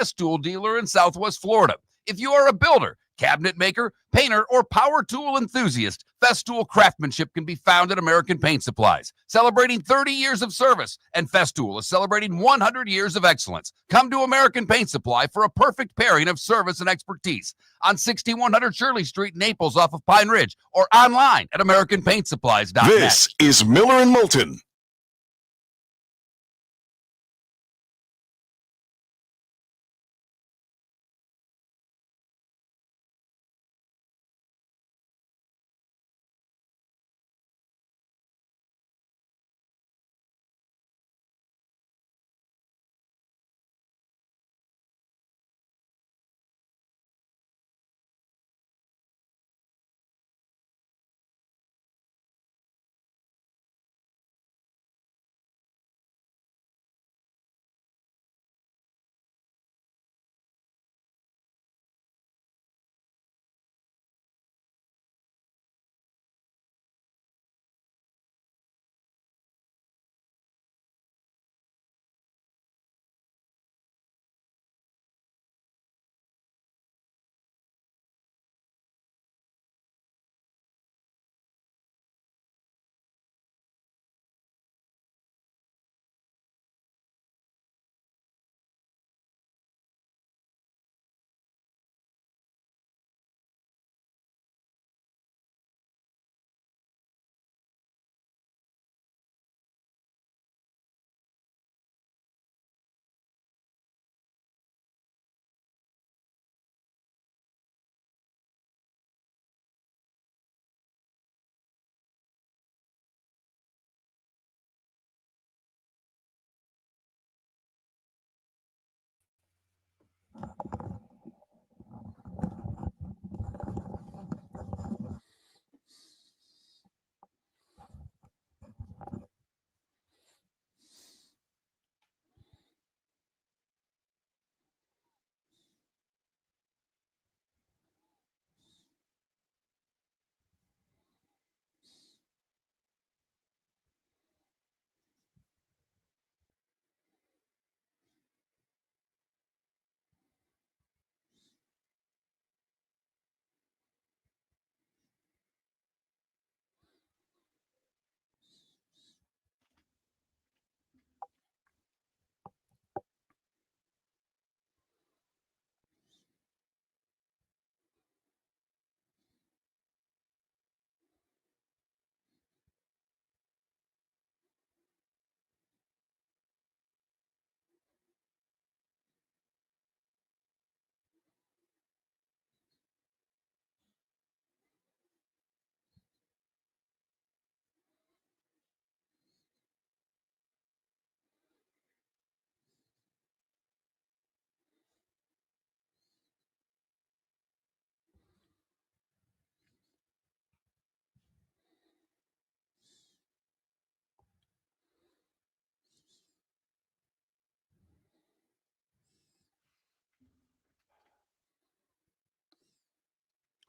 Festool dealer in Southwest Florida. If you are a builder, cabinet maker, painter, or power tool enthusiast, Festool craftsmanship can be found at American Paint Supplies, celebrating 30 years of service, and Festool is celebrating 100 years of excellence. Come to American Paint Supply for a perfect pairing of service and expertise on 6100 Shirley Street, Naples, off of Pine Ridge, or online at AmericanPaintSupplies.net. This is Miller and Moulton.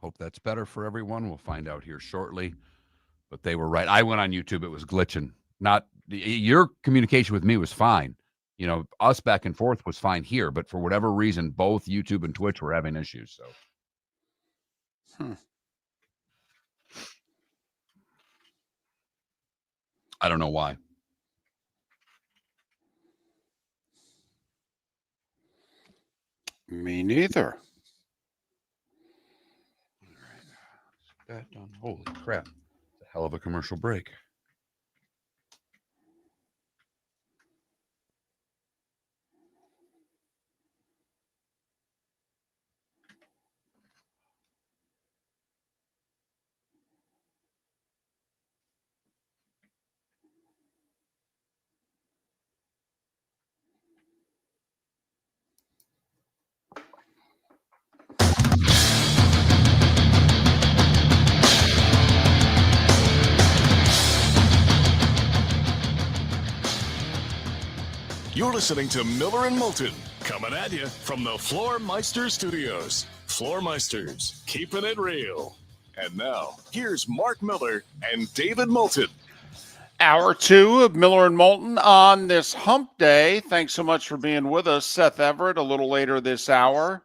Hope that's better for everyone. We'll find out here shortly. But they were right. I went on YouTube. It was glitching. Your communication with me was fine. You know, us back and forth was fine here. But for whatever reason, both YouTube and Twitch were having issues. So I don't know why. Me neither. That done. Holy crap. It's a hell of a commercial break. You're listening to Miller and Moulton, coming at you from the Floormeister Studios. Floormeisters, keeping it real. And now, here's Mark Miller and David Moulton. Hour two of Miller and Moulton on this hump day. Thanks so much for being with us. Seth Everett a little later this hour.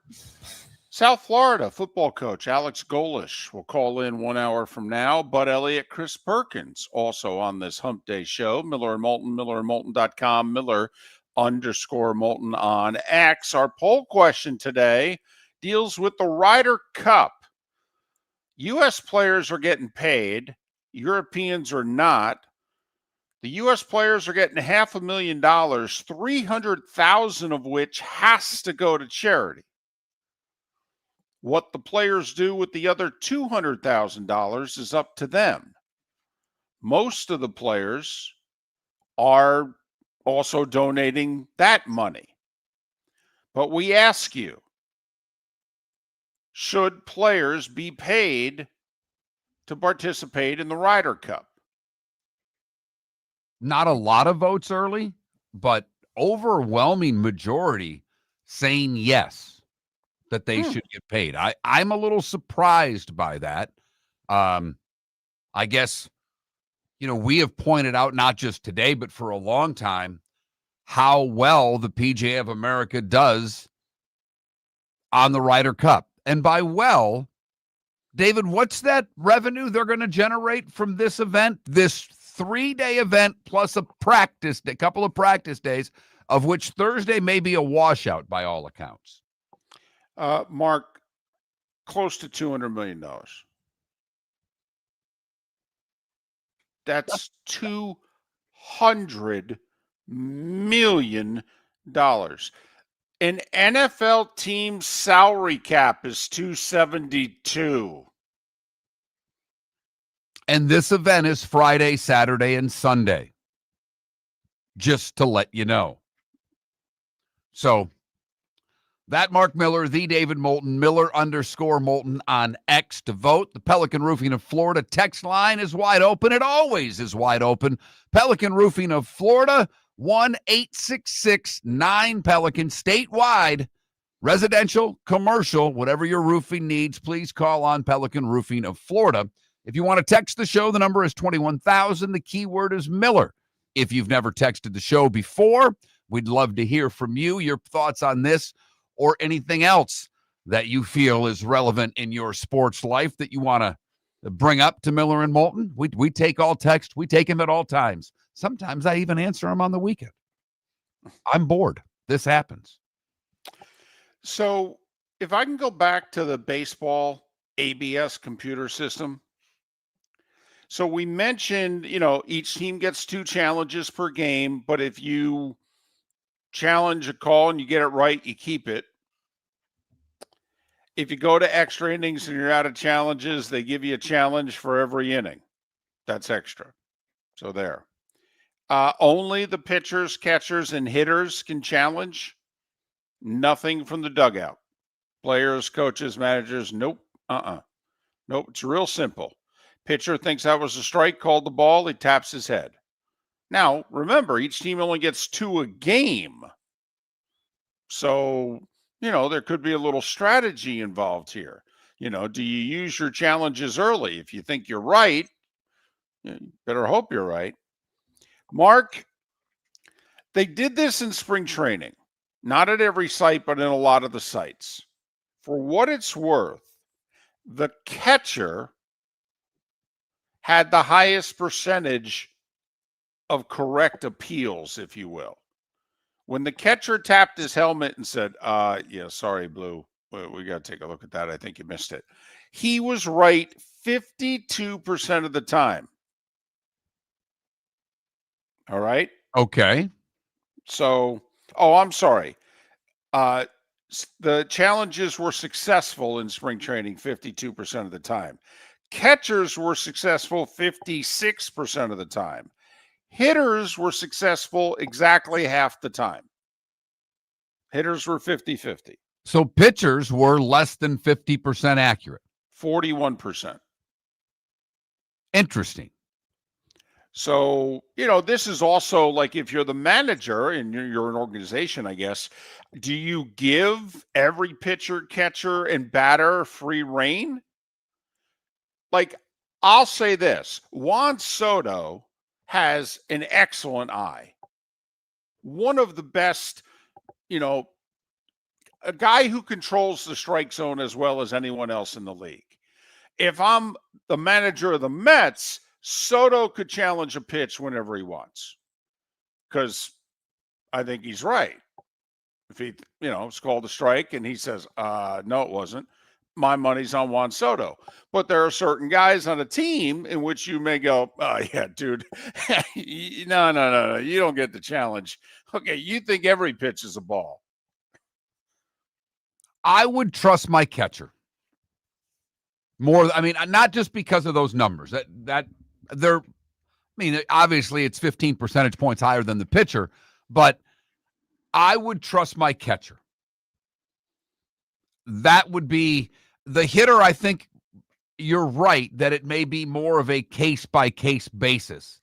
South Florida football coach Alex Golesh will call in 1 hour from now. Bud Elliott, Chris Perkins also on this hump day show. Miller and Moulton, millerandmoulton.com, Miller_Moulton on X. Our poll question today deals with the Ryder Cup. U.S. players are getting paid. Europeans are not. The U.S. players are getting $500,000, 300,000 of which has to go to charity. What the players do with the other $200,000 is up to them. Most of the players are also donating that money. But we ask you, should players be paid to participate in the Ryder Cup? Not a lot of votes early, but overwhelming majority saying yes, that they should get paid. I'm a little surprised by that. I guess, we have pointed out, not just today, but for a long time, how well the PGA of America does on the Ryder Cup. And by well, David, what's that revenue they're going to generate from this event, this 3-day event plus a couple of practice days, of which Thursday may be a washout by all accounts? Mark, close to $200 million. That's $200 million. An NFL team's salary cap is $272. And this event is Friday, Saturday, and Sunday, just to let you know. So that Mark Miller, the David Moulton, Miller_Moulton on X to vote. The Pelican Roofing of Florida text line is wide open. It always is wide open. Pelican Roofing of Florida, 1-866-9-PELICAN, statewide, residential, commercial, whatever your roofing needs, please call on Pelican Roofing of Florida. If you want to text the show, the number is 21,000. The keyword is Miller. If you've never texted the show before, we'd love to hear from you, your thoughts on this or anything else that you feel is relevant in your sports life that you want to bring up to Miller and Moulton. We take all text. We take them at all times. Sometimes I even answer them on the weekend. I'm bored. This happens. So if I can go back to the baseball ABS computer system. So we mentioned, each team gets 2 challenges per game, but if you challenge a call and you get it right, you keep it. If you go to extra innings and you're out of challenges, they give you a challenge for every inning. That's extra. So there. Only the pitchers, catchers, and hitters can challenge. Nothing from the dugout. Players, coaches, managers, nope. Nope, it's real simple. Pitcher thinks that was a strike, called the ball, he taps his head. Now, remember, each team only gets 2 a game. So, there could be a little strategy involved here. Do you use your challenges early? If you think you're right, you better hope you're right. Mark, they did this in spring training. Not at every site, but in a lot of the sites. For what it's worth, the catcher had the highest percentage of correct appeals, if you will. When the catcher tapped his helmet and said, yeah, sorry, Blue, we got to take a look at that. I think you missed it. He was right 52% of the time. All right? Okay. So, I'm sorry. The challenges were successful in spring training 52% of the time. Catchers were successful 56% of the time. Hitters were successful exactly half the time. Hitters were 50-50. So pitchers were less than 50% accurate. 41%. Interesting. So, this is also like if you're the manager and you're an organization, I guess, do you give every pitcher, catcher, and batter free rein? Like, I'll say this. Juan Soto has an excellent eye. One of the best, a guy who controls the strike zone as well as anyone else in the league. If I'm the manager of the Mets, Soto could challenge a pitch whenever he wants, because I think he's right. If he, it's called a strike and he says, no, it wasn't, my money's on Juan Soto. But there are certain guys on a team in which you may go, oh, yeah, dude, no, you don't get the challenge. Okay, you think every pitch is a ball. I would trust my catcher more. I mean, not just because of those numbers. Obviously it's 15 percentage points higher than the pitcher, but I would trust my catcher. That would be the hitter. I think you're right that it may be more of a case-by-case basis,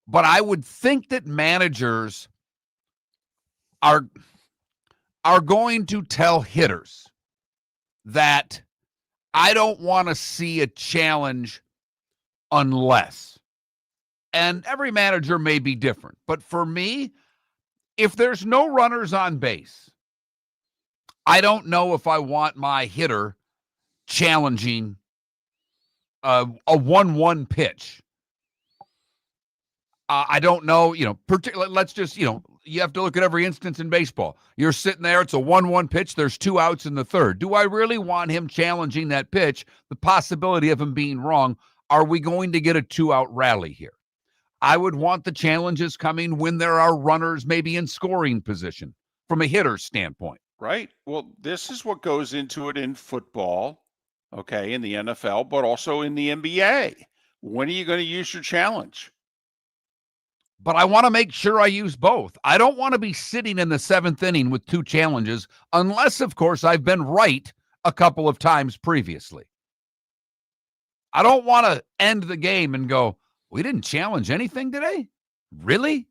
but I would think that managers are going to tell hitters that I don't want to see a challenge unless. And every manager may be different. But for me, if there's no runners on base, I don't know if I want my hitter challenging a 1-1 pitch. I don't know, particularly, let's just, you have to look at every instance in baseball. You're sitting there, it's a 1-1 pitch, there's 2 outs in the third. Do I really want him challenging that pitch? The possibility of him being wrong, are we going to get a 2-out rally here? I would want the challenges coming when there are runners maybe in scoring position from a hitter's standpoint. Right. Well, this is what goes into it in football, okay, in the NFL, but also in the NBA. When are you going to use your challenge? But I want to make sure I use both. I don't want to be sitting in the 7th inning with 2 challenges, unless, of course, I've been right a couple of times previously. I don't want to end the game and go, we didn't challenge anything today? Really?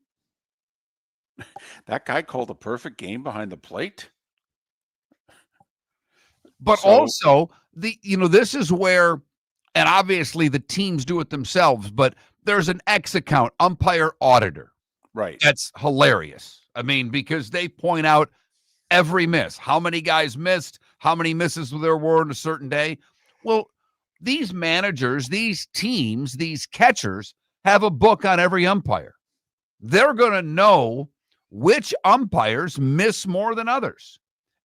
That guy called a perfect game behind the plate. But also, this is where, and obviously the teams do it themselves, but there's an X account, umpire auditor. Right. That's hilarious. I mean, because they point out every miss, how many guys missed, how many misses there were on a certain day. Well, these managers, these teams, these catchers have a book on every umpire. They're going to know which umpires miss more than others.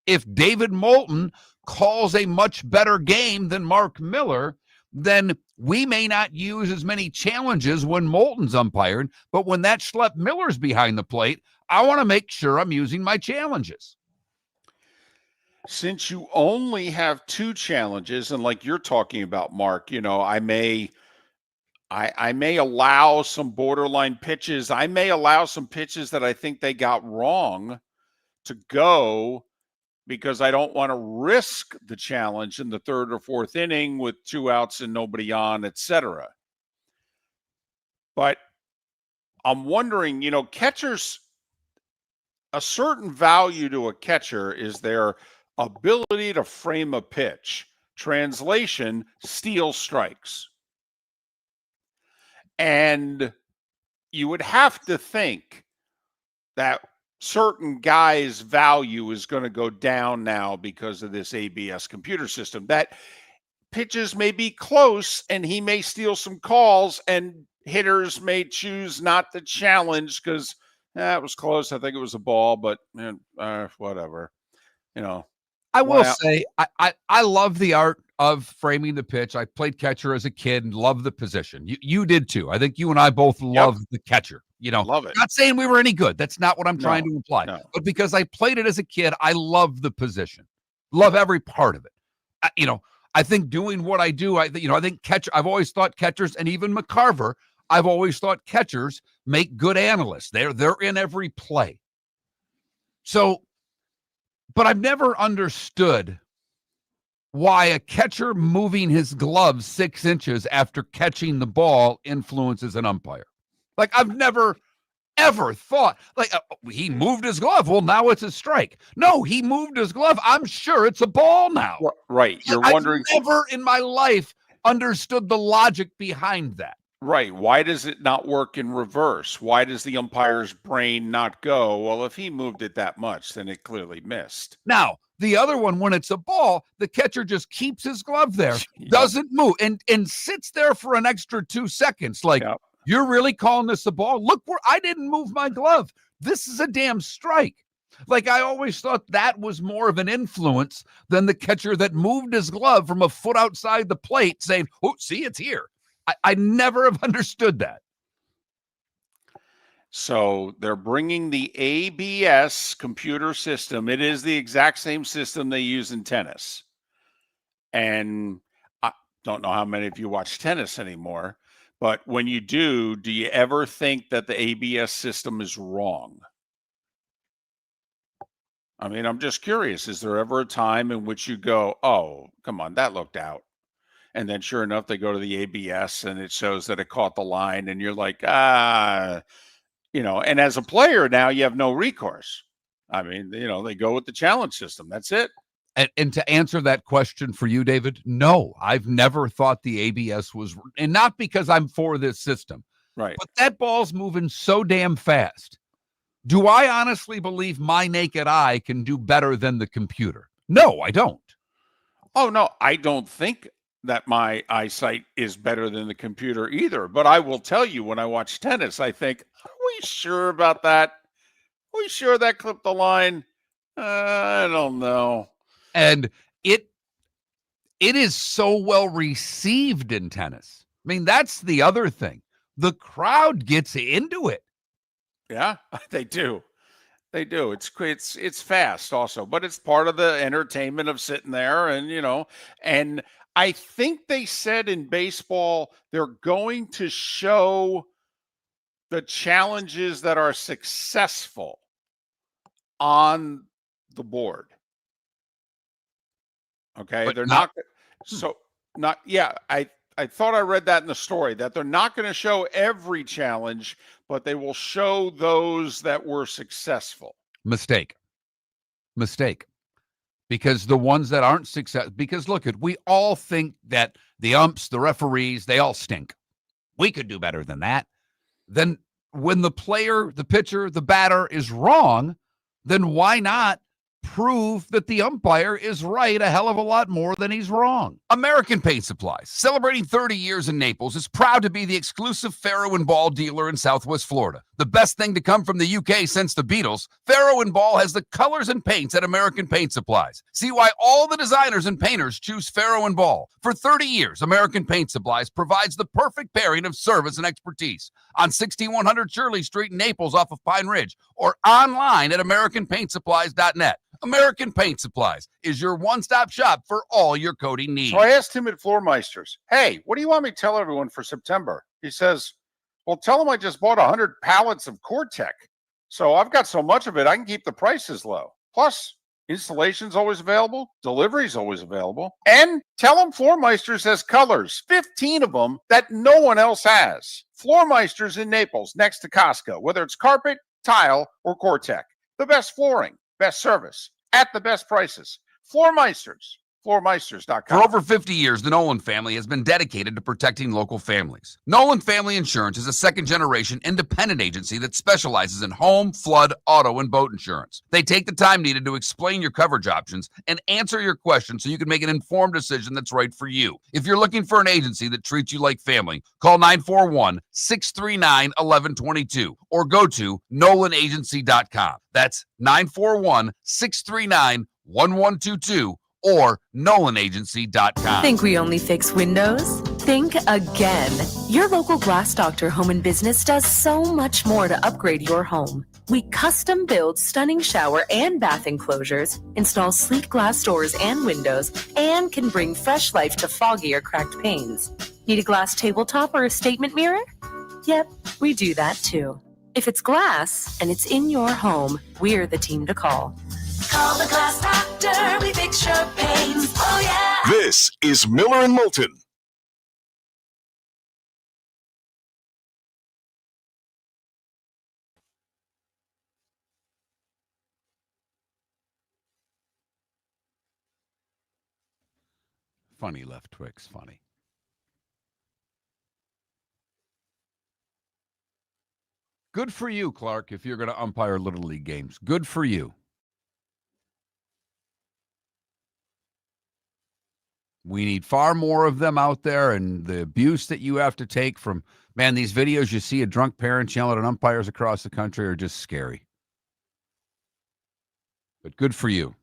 If David Moulton calls a much better game than Mark Miller, then we may not use as many challenges when Moulton's umpired, but when that schlep Miller's behind the plate, I want to make sure I'm using my challenges. Since you only have 2 challenges, and like you're talking about, Mark, I may allow some borderline pitches. I may allow some pitches that I think they got wrong to go, because I don't want to risk the challenge in the 3rd or 4th inning with 2 outs and nobody on, etc. But I'm wondering, catchers, a certain value to a catcher is their ability to frame a pitch. Translation, steal strikes. And you would have to think that certain guys' value is going to go down now because of this ABS computer system. That pitches may be close and he may steal some calls, and hitters may choose not to challenge because it was close. I think it was a ball, but whatever. I will say I love the art of framing the pitch. I played catcher as a kid and loved the position. You did too. I think you and I both love the catcher. Love it. Not saying we were any good. That's not what I'm trying to imply. No. But because I played it as a kid, I love the position. Love every part of it. I think doing what I do, I think catcher, I've always thought catchers, and even McCarver, I've always thought catchers make good analysts. They're in every play. So, but I've never understood why a catcher moving his gloves 6 inches after catching the ball influences an umpire. Like, I've never, ever thought, he moved his glove. Well, now it's a strike. No, he moved his glove. I'm sure it's a ball now. Right. You're wondering. I've never in my life understood the logic behind that. Right. Why does it not work in reverse? Why does the umpire's brain not go, well, if he moved it that much, then it clearly missed? Now, the other one, when it's a ball, the catcher just keeps his glove there, Yep. doesn't move, and sits there for an extra 2 seconds. Like, Yep. you're really calling this a ball? Look where I didn't move my glove. This is a damn strike. Like, I always thought that was more of an influence than the catcher that moved his glove from a foot outside the plate saying, oh, see, it's here. I never have understood that. So they're bringing the ABS computer system. It is the exact same system they use in tennis. And I don't know how many of you watch tennis anymore, but when you do you ever think that the ABS system is wrong? I mean, I'm just curious. Is there ever a time in which you go, oh, come on, that looked out? And then sure enough, they go to the ABS and it shows that it caught the line. And you're like, and as a player now, you have no recourse. I mean, they go with the challenge system. That's it. And to answer that question for you, David, no, I've never thought the ABS was, and not because I'm for this system, Right. but that ball's moving so damn fast. Do I honestly believe my naked eye can do better than the computer? No, I don't. Oh, no, I don't think that my eyesight is better than the computer either. But I will tell you, when I watch tennis, I think, are we sure about that? Are we sure that clipped the line? I don't know. And it is so well received in tennis. I mean, that's the other thing. The crowd gets into it. Yeah, they do. They do. It's fast also, but it's part of the entertainment of sitting there and I think they said in baseball they're going to show the challenges that are successful on the board. Okay, But they're not- not so not yeah, I thought I read that in the story that they're not going to show every challenge, but they will show those that were successful. Mistake. Because the ones that aren't successful, because look, we all think that the umps, the referees, they all stink. We could do better than that. Then when the player, the pitcher, the batter is wrong, then why not prove that the umpire is right a hell of a lot more than he's wrong? American Paint Supplies, celebrating 30 years in Naples, is proud to be the exclusive Faro and Ball dealer in Southwest Florida. The best thing to come from the UK since the Beatles, Faro and Ball has the colors and paints at American Paint Supplies. See why all the designers and painters choose Faro and Ball. For 30 years, American Paint Supplies provides the perfect pairing of service and expertise on 6100 Shirley Street in Naples off of Pine Ridge, or online at AmericanPaintSupplies.net. American Paint Supplies is your one-stop shop for all your coating needs. So I asked him at Floormeisters, hey, what do you want me to tell everyone for September? He says, well, tell them I just bought 100 pallets of Core-Tech. So I've got so much of it, I can keep the prices low. Plus, installation's always available. Delivery's always available. And tell them Floormeisters has colors, 15 of them that no one else has. Floormeisters in Naples, next to Costco, whether it's carpet, tile, or Core-Tech. The best flooring, best service, at the best prices. Floormeisters. Floormeisters.com. For over 50 years, the Nolan family has been dedicated to protecting local families. Nolan Family Insurance is a second-generation independent agency that specializes in home, flood, auto, and boat insurance. They take the time needed to explain your coverage options and answer your questions so you can make an informed decision that's right for you. If you're looking for an agency that treats you like family, call 941-639-1122 or go to NolanAgency.com. That's 941-639-1122 or NolanAgency.com. Think we only fix windows? Think again. Your local Glass Doctor Home and Business does so much more to upgrade your home. We custom build stunning shower and bath enclosures, install sleek glass doors and windows, and can bring fresh life to foggy or cracked panes. Need a glass tabletop or a statement mirror? Yep, we do that too. If it's glass and it's in your home, we're the team to call. Call the Glass Doctor, we fix your pains. Oh, yeah. This is Miller and Moulton. Funny left Twix, funny. Good for you, Clark, if you're going to umpire Little League games. Good for you. We need far more of them out there, and the abuse that you have to take from, man, these videos you see of drunk parents yelling at umpires across the country are just scary. But good for you.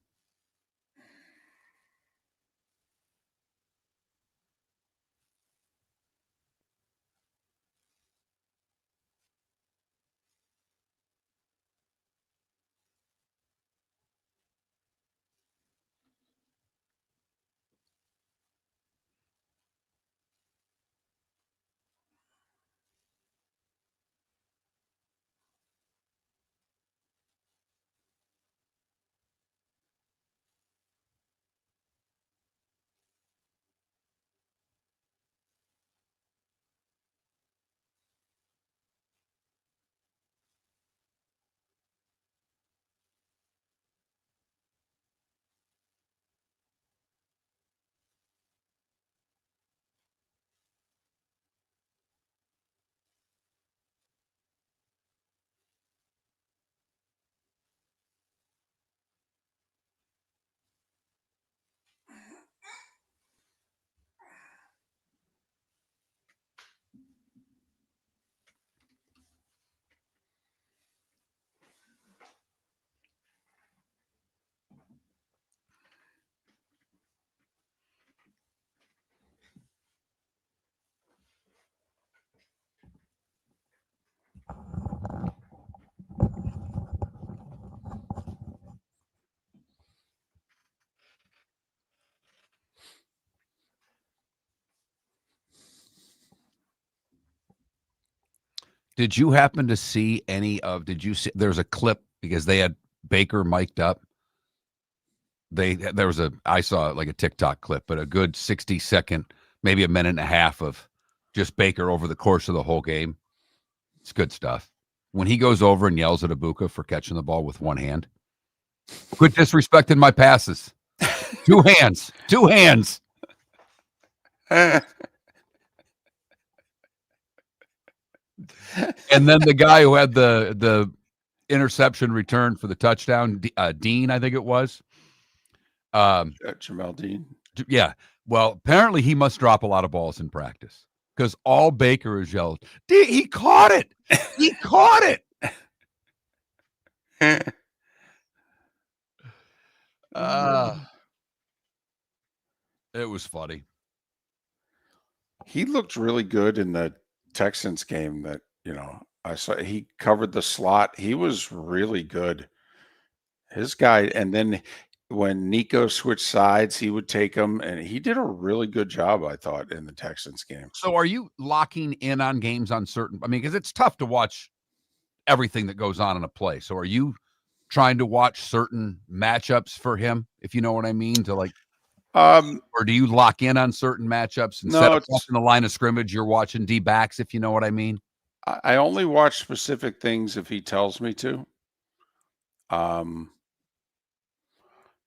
Did you happen to see did you see, there's a clip because they had Baker mic'd up. I saw like a TikTok clip, but a good 60-second, maybe a minute and a half of just Baker over the course of the whole game. It's good stuff. When he goes over and yells at Ibuka for catching the ball with one hand. Quit disrespecting my passes. Two hands. And then the guy who had the interception return for the touchdown, Dean, I think it was. Jamel Dean. Yeah. Well, apparently he must drop a lot of balls in practice because all Baker is yelled, he caught it. He caught it. It was funny. He looked really good in the Texans game that, I saw. He covered the slot. He was really good. His guy, and then when Nico switched sides, he would take him, and he did a really good job, I thought, in the Texans game. So are you locking in on games on certain, because it's tough to watch everything that goes on in a play. So are you trying to watch certain matchups for him, if you know what I mean, to or do you lock in on certain matchups instead of watching the line of scrimmage, you're watching D-backs, if you know what I mean? I only watch specific things if he tells me to.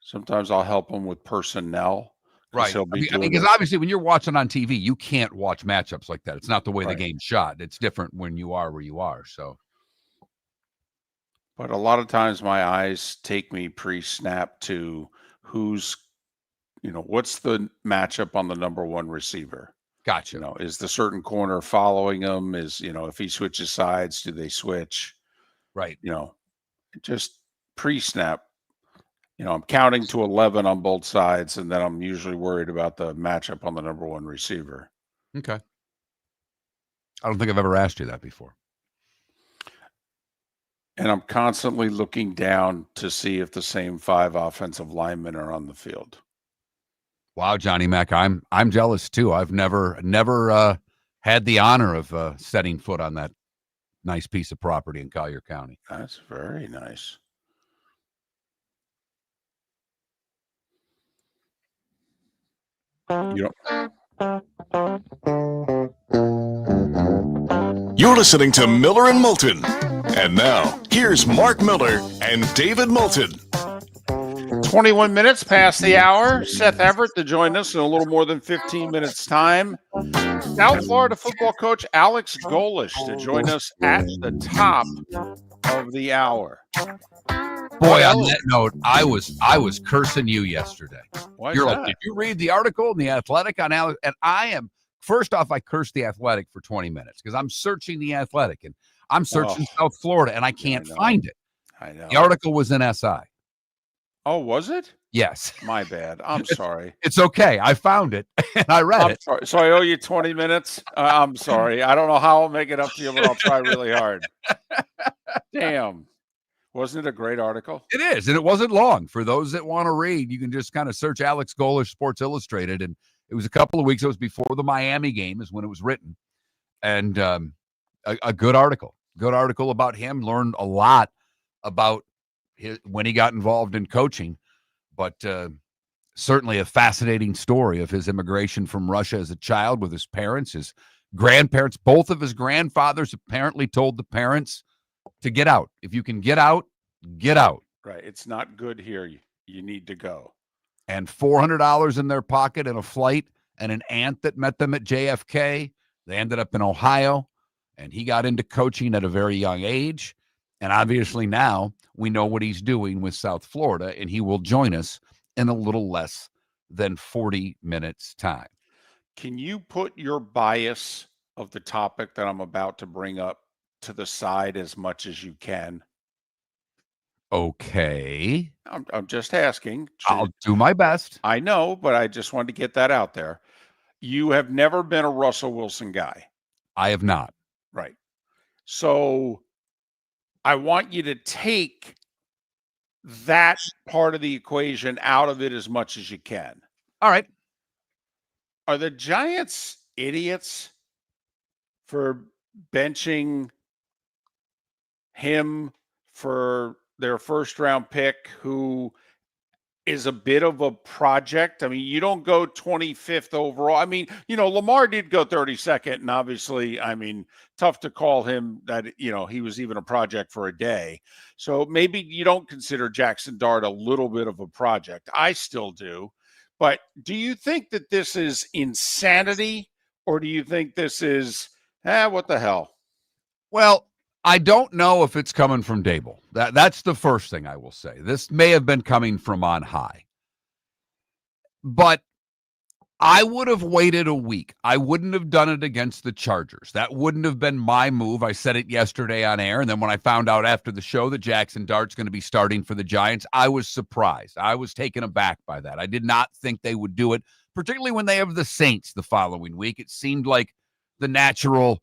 Sometimes I'll help him with personnel. Right. Because obviously when you're watching on TV, you can't watch matchups like that. It's not the way the game's shot. It's different when you are where you are. So, but a lot of times my eyes take me pre-snap to who's, what's the matchup on the number one receiver? Gotcha. Is the certain corner following him? Is, if he switches sides, do they switch? Right. Just pre-snap. I'm counting to 11 on both sides, and then I'm usually worried about the matchup on the number one receiver. Okay. I don't think I've ever asked you that before. And I'm constantly looking down to see if the same 5 offensive linemen are on the field. Wow, Johnny Mac, I'm jealous too. I've never had the honor of setting foot on that nice piece of property in Collier County. That's very nice. You're listening to Miller and Moulton. And now, here's Mark Miller and David Moulton. 21 minutes past the hour. Seth Everett to join us in a little more than 15 minutes' time. South Florida football coach Alex Golesh to join us at the top of the hour. Boy, on that note, I was cursing you yesterday. Why is You're like, that? did you read the article in the Athletic on Alex? And I am, first off, I cursed the Athletic for 20 minutes because I'm searching the Athletic and I'm searching South Florida and I can't find it. I know. The article was in SI. Oh, was it? Yes. My bad. I'm sorry. It's okay. I found it and I read it. Sorry. So I owe you 20 minutes. I'm sorry. I don't know how I'll make it up to you, but I'll try really hard. Damn. Wasn't it a great article? It is. And it wasn't long. For those that want to read, you can just kind of search Alex Golesh Sports Illustrated. And it was a couple of weeks. It was before the Miami game is when it was written. And a good article. Good article about him. Learned a lot about when he got involved in coaching. But certainly a fascinating story of his immigration from Russia as a child with his parents, his grandparents. Both of his grandfathers apparently told the parents to get out. If you can get out, get out. Right. It's not good here. You need to go. And $400 in their pocket and a flight and an aunt that met them at JFK. They ended up in Ohio, and he got into coaching at a very young age. And obviously now we know what he's doing with South Florida, and he will join us in a little less than 40 minutes time. Can you put your bias of the topic that I'm about to bring up to the side as much as you can? Okay. I'm just asking. I'll do my best. I know, but I just wanted to get that out there. You have never been a Russell Wilson guy. I have not. Right. So I want you to take that part of the equation out of it as much as you can. All right. Are the Giants idiots for benching him for their first round pick, who is a bit of a project? I mean, you don't go 25th overall. I mean, Lamar did go 32nd, and obviously, I mean, tough to call him that, he was even a project for a day. So maybe you don't consider Jackson Dart a little bit of a project. I still do. But do you think that this is insanity, or do you think this is, what the hell? Well, I don't know if it's coming from Dable. That's the first thing I will say. This may have been coming from on high. But I would have waited a week. I wouldn't have done it against the Chargers. That wouldn't have been my move. I said it yesterday on air, and then when I found out after the show that Jackson Dart's going to be starting for the Giants, I was surprised. I was taken aback by that. I did not think they would do it, particularly when they have the Saints the following week. It seemed like the natural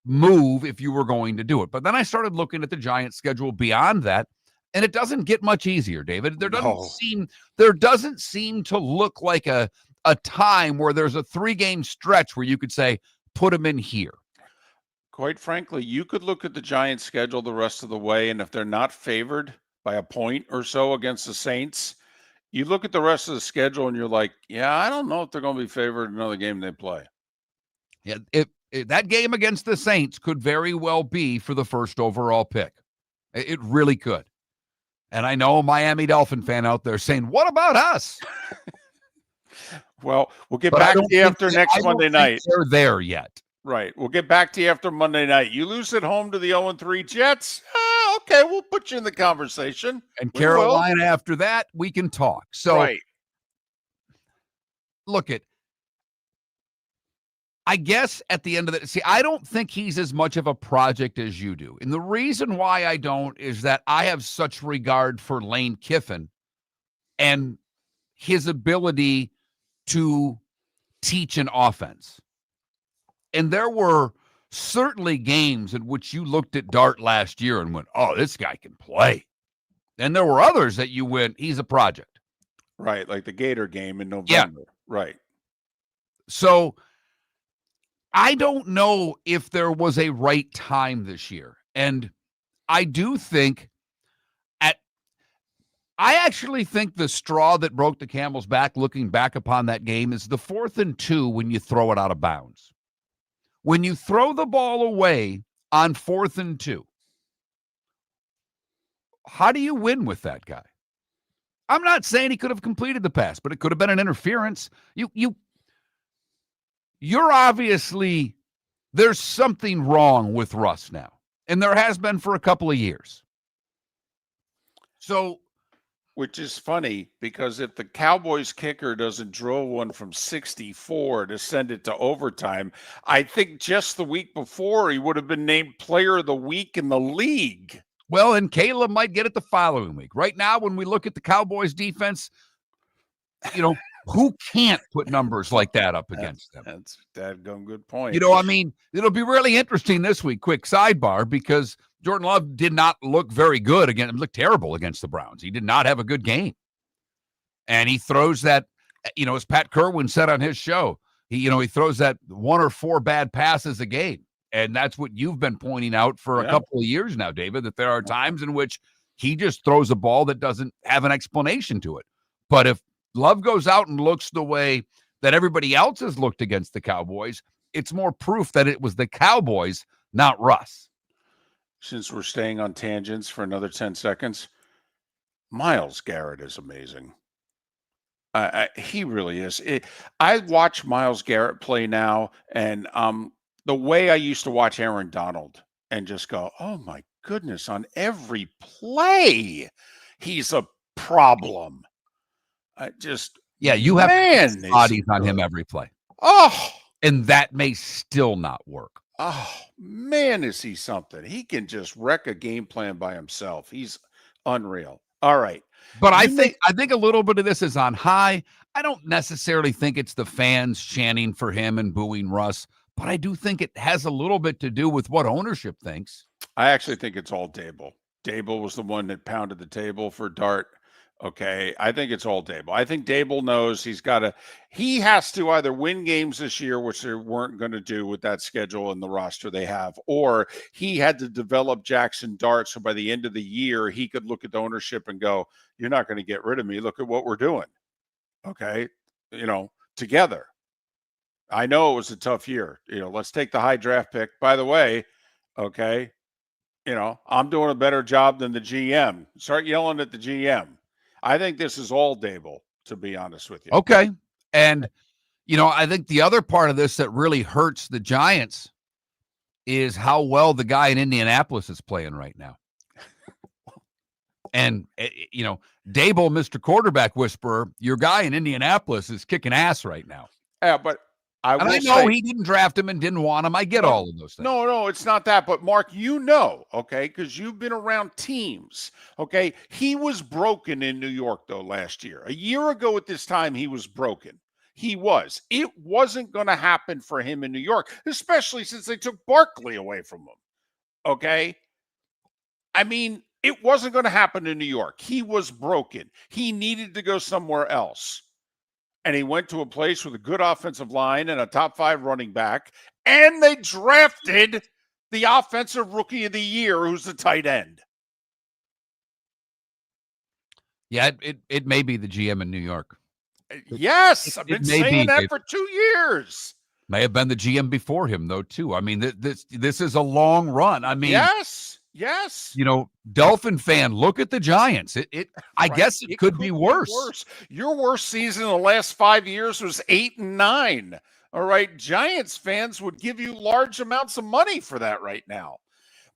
move if you were going to do it. But then I started looking at the Giants schedule beyond that, and it doesn't get much easier, David. There doesn't seem to look like a time where there's a 3-game stretch where you could say, put them in here. Quite frankly, you could look at the Giants schedule the rest of the way, and if they're not favored by a point or so against the Saints, you look at the rest of the schedule and you're like, yeah, I don't know if they're going to be favored in another game they play. Yeah, that game against the Saints could very well be for the first overall pick. It really could. And I know a Miami Dolphin fan out there saying, what about us? Well, we'll get back to you after next Monday night. They're there yet. Right. We'll get back to you after Monday night. You lose at home to the 0-3 Jets? Okay, we'll put you in the conversation. And Carolina after that, we can talk. So, right. Look at, I guess at the end of the, I don't think he's as much of a project as you do. And the reason why I don't is that I have such regard for Lane Kiffin and his ability to teach an offense. And there were certainly games in which you looked at Dart last year and went, oh, this guy can play. And there were others that you went, he's a project. Right, like the Gator game in November. Yeah. Right. So I don't know if there was a right time this year. And I do think I actually think the straw that broke the camel's back, looking back upon that game, is the 4th and 2 when you throw it out of bounds. When you throw the ball away on 4th and 2, how do you win with that guy? I'm not saying he could have completed the pass, but it could have been an interference. You there's something wrong with Russ now. And there has been for a couple of years. So, which is funny because if the Cowboys kicker doesn't drill one from 64 to send it to overtime, I think just the week before he would have been named player of the week in the league. well, and Caleb might get it the following week. Right now, when we look at the Cowboys defense, who can't put numbers like that up against them? That's dadgum good point. I mean, it'll be really interesting this week. Quick sidebar, because Jordan Love did not look very good against, looked terrible against the Browns. He did not have a good game. And he throws that, as Pat Kerwin said on his show, he throws that 1 or 4 bad passes a game. And that's what you've been pointing out for a couple of years now, David, that there are times in which he just throws a ball that doesn't have an explanation to it. But if Love goes out and looks the way that everybody else has looked against the Cowboys, it's more proof that it was the Cowboys, not Russ. Since we're staying on tangents for another 10 seconds, Myles Garrett is amazing. He really is. I watch Myles Garrett play now, and the way I used to watch Aaron Donald and just go, oh my goodness, on every play, he's a problem. You have bodies on him every play. Oh, and that may still not work. Oh, man, is he something. He can just wreck a game plan by himself. He's unreal. All right. But I think a little bit of this is on high. I don't necessarily think it's the fans chanting for him and booing Russ, but I do think it has a little bit to do with what ownership thinks. I actually think it's all Dable. Dable was the one that pounded the table for Dart. Okay, I think it's all Dable. I think Dable knows he has to either win games this year, which they weren't going to do with that schedule and the roster they have, or he had to develop Jackson Dart so by the end of the year, he could look at the ownership and go, you're not going to get rid of me. Look at what we're doing. Okay, together. I know it was a tough year. Let's take the high draft pick. By the way, okay, I'm doing a better job than the GM. Start yelling at the GM. I think this is all Dable, to be honest with you. Okay. And, I think the other part of this that really hurts the Giants is how well the guy in Indianapolis is playing right now. And, Dable, Mr. Quarterback Whisperer, your guy in Indianapolis is kicking ass right now. Yeah, but I know he didn't draft him and didn't want him. I get all of those things. No, it's not that. But Mark, okay, because you've been around teams, okay? He was broken in New York, though, last year. A year ago at this time, he was broken. He was. It wasn't going to happen for him in New York, especially since they took Barkley away from him, okay? I mean, it wasn't going to happen in New York. He was broken. He needed to go somewhere else. And he went to a place with a good offensive line and a top 5 running back. And they drafted the offensive rookie of the year, who's the tight end. Yeah, it may be the GM in New York. Yes, I've been saying that for 2 years. May have been the GM before him, though, too. I mean, this is a long run. I mean, yes. Dolphin fan, look at the Giants. I guess it could be worse. Your worst season in the last 5 years was 8-9. All right. Giants fans would give you large amounts of money for that right now.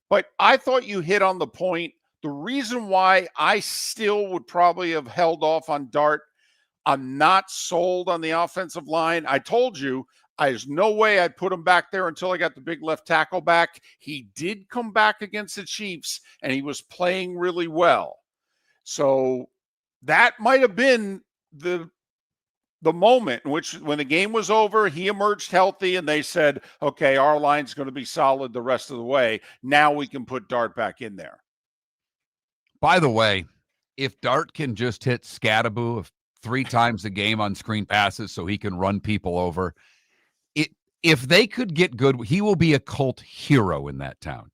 But I thought you hit on the point. The reason why I still would probably have held off on Dart, I'm not sold on the offensive line. I told you, there's no way I'd put him back there until I got the big left tackle back. He did come back against the Chiefs, and he was playing really well. So that might have been the moment in which, when the game was over, he emerged healthy, and they said, okay, our line's going to be solid the rest of the way. Now we can put Dart back in there. By the way, if Dart can just hit Scattaboo 3 times a game on screen passes so he can run people over, if they could get good, he will be a cult hero in that town.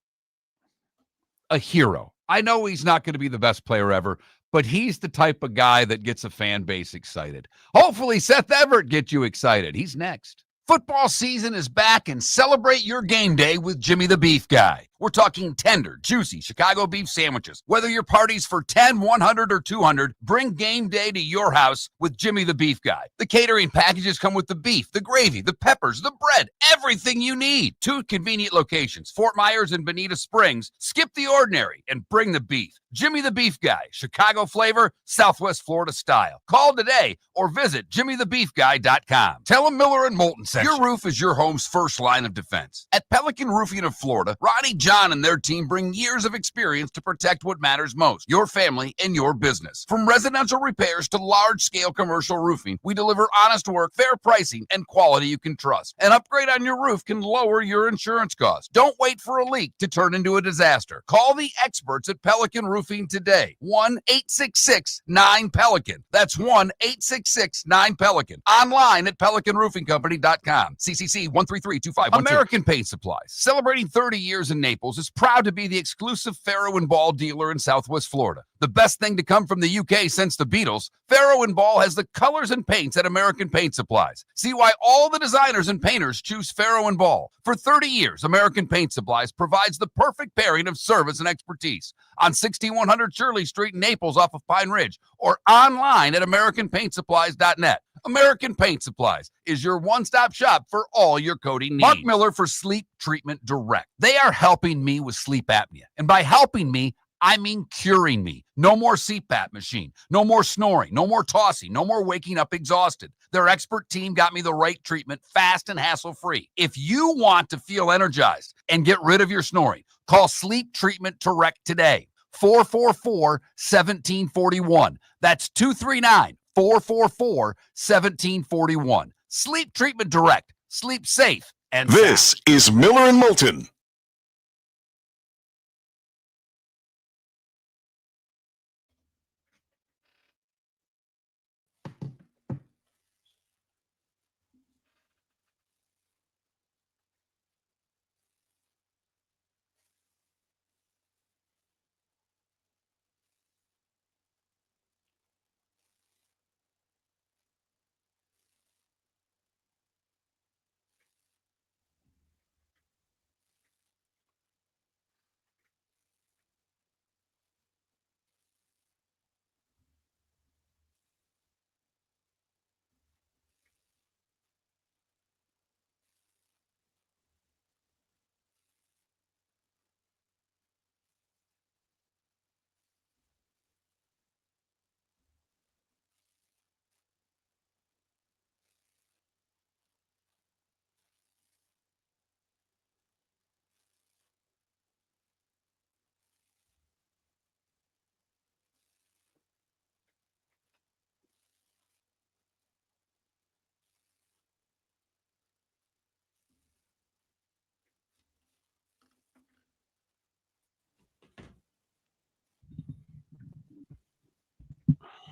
A hero. I know he's not going to be the best player ever, but he's the type of guy that gets a fan base excited. Hopefully Seth Everett gets you excited. He's next. Football season is back, and celebrate your game day with Jimmy the Beef Guy. We're talking tender, juicy Chicago beef sandwiches. Whether your party's for 10, 100, or 200, bring game day to your house with Jimmy the Beef Guy. The catering packages come with the beef, the gravy, the peppers, the bread, everything you need. 2 convenient locations, Fort Myers and Bonita Springs. Skip the ordinary and bring the beef. Jimmy the Beef Guy, Chicago flavor, Southwest Florida style. Call today or visit jimmythebeefguy.com. Tell him Miller and Moulton sent you. Your roof is your home's first line of defense. At Pelican Roofing of Florida, Ronnie John and their team bring years of experience to protect what matters most, your family and your business. From residential repairs to large-scale commercial roofing, we deliver honest work, fair pricing, and quality you can trust. An upgrade on your roof can lower your insurance costs. Don't wait for a leak to turn into a disaster. Call the experts at Pelican Roofing today. 1-866-9-PELICAN. That's 1-866-9-PELICAN. Online at pelicanroofingcompany.com. CCC 1332512. American Paint Supplies, celebrating 30 years in Naples, is proud to be the exclusive Farrow & Ball dealer in Southwest Florida. The best thing to come from the UK since the Beatles, Farrow & Ball has the colors and paints at American Paint Supplies. See why all the designers and painters choose Farrow & Ball. For 30 years, American Paint Supplies provides the perfect pairing of service and expertise on 6100 Shirley Street in Naples off of Pine Ridge, or online at AmericanPaintSupplies.net. American Paint Supplies is your one-stop shop for all your coating needs. Mark Miller for Sleep Treatment Direct. They are helping me with sleep apnea. And by helping me, I mean curing me. No more CPAP machine, no more snoring, no more tossing, no more waking up exhausted. Their expert team got me the right treatment, fast and hassle-free. If you want to feel energized and get rid of your snoring, call Sleep Treatment Direct today. 444-1741. That's 239-444-1741. Sleep Treatment Direct. Sleep safe and This sound. is Miller and Moulton.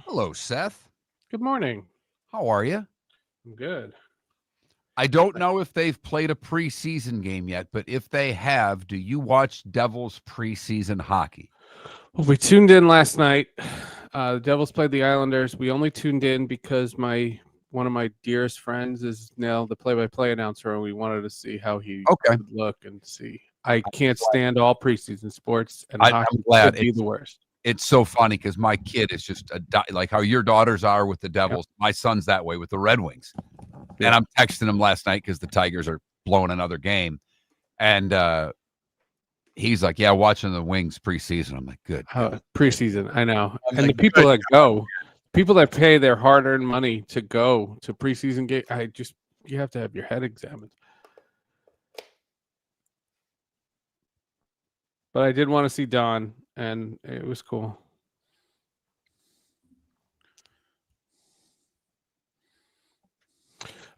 Hello, Seth. Good morning. How are you? I'm good. I don't know if they've played a preseason game yet, but if they have, do you watch Devils preseason hockey? Well, we tuned in last night. The Devils played the Islanders. We only tuned in because one of my dearest friends is now the play-by-play announcer, and we wanted to see how he would look and see. I can't stand all preseason sports, and I'm hockey glad. could be the worst. It's so funny because my kid is just like how your daughters are with the Devils. Yep. My son's that way with the Red Wings. Yeah. And I'm texting him last night because the Tigers are blowing another game. And he's like, yeah, watching the Wings preseason. I'm like, good. Preseason, I know. And the people that go, people that pay their hard-earned money to go to preseason game, you have to have your head examined. But I did want to see Don, and it was cool.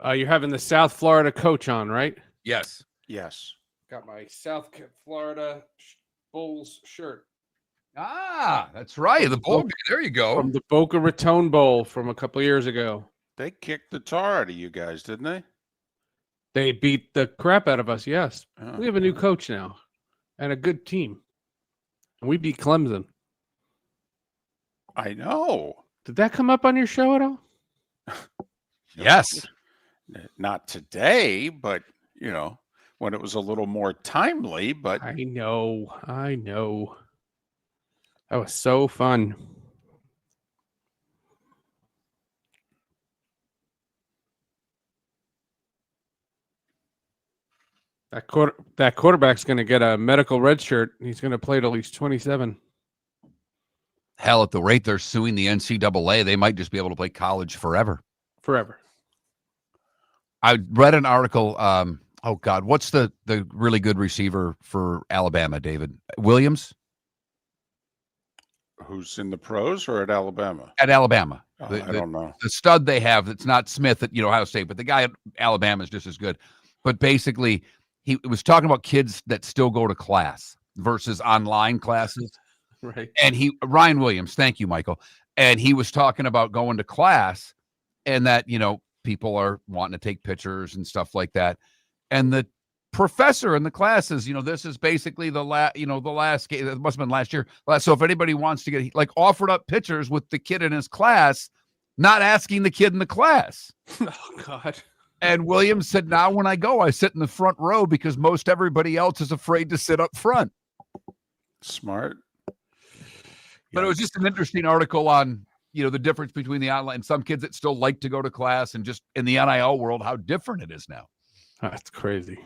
You're having the South Florida coach on, right? Yes. Yes. Got my South Florida Bulls shirt. Ah, that's right. The bowl. There you go. From the Boca Raton Bowl from a couple of years ago. They kicked the tar out of you guys, didn't they? They beat the crap out of us, yes. Oh. We have a new coach now and a good team. And we beat Clemson. I know. Did that come up on your show at all? Yes. Not today, but, when it was a little more timely, but I know. That was so fun. That quarterback's going to get a medical red shirt. He's going to play till he's 27. Hell, at the rate they're suing the NCAA, they might just be able to play college forever. Forever. I read an article. Oh God, what's the really good receiver for Alabama, David Williams? who's in the pros or at Alabama? At Alabama. I don't know. The stud they have, it's not Smith at Ohio State, but the guy at Alabama is just as good. But basically, he was talking about kids that still go to class versus online classes. Right. And Ryan Williams, thank you, Michael. And he was talking about going to class and that, people are wanting to take pictures and stuff like that. And the professor in the class says, this is basically the last game. It must have been last year. So if anybody wants to get offered up pictures with the kid in his class, not asking the kid in the class. Oh God. And Williams said, now when I go, I sit in the front row because most everybody else is afraid to sit up front. Smart. But it was just an interesting article on, the difference between the online and some kids that still like to go to class and just in the NIL world, how different it is now. That's crazy.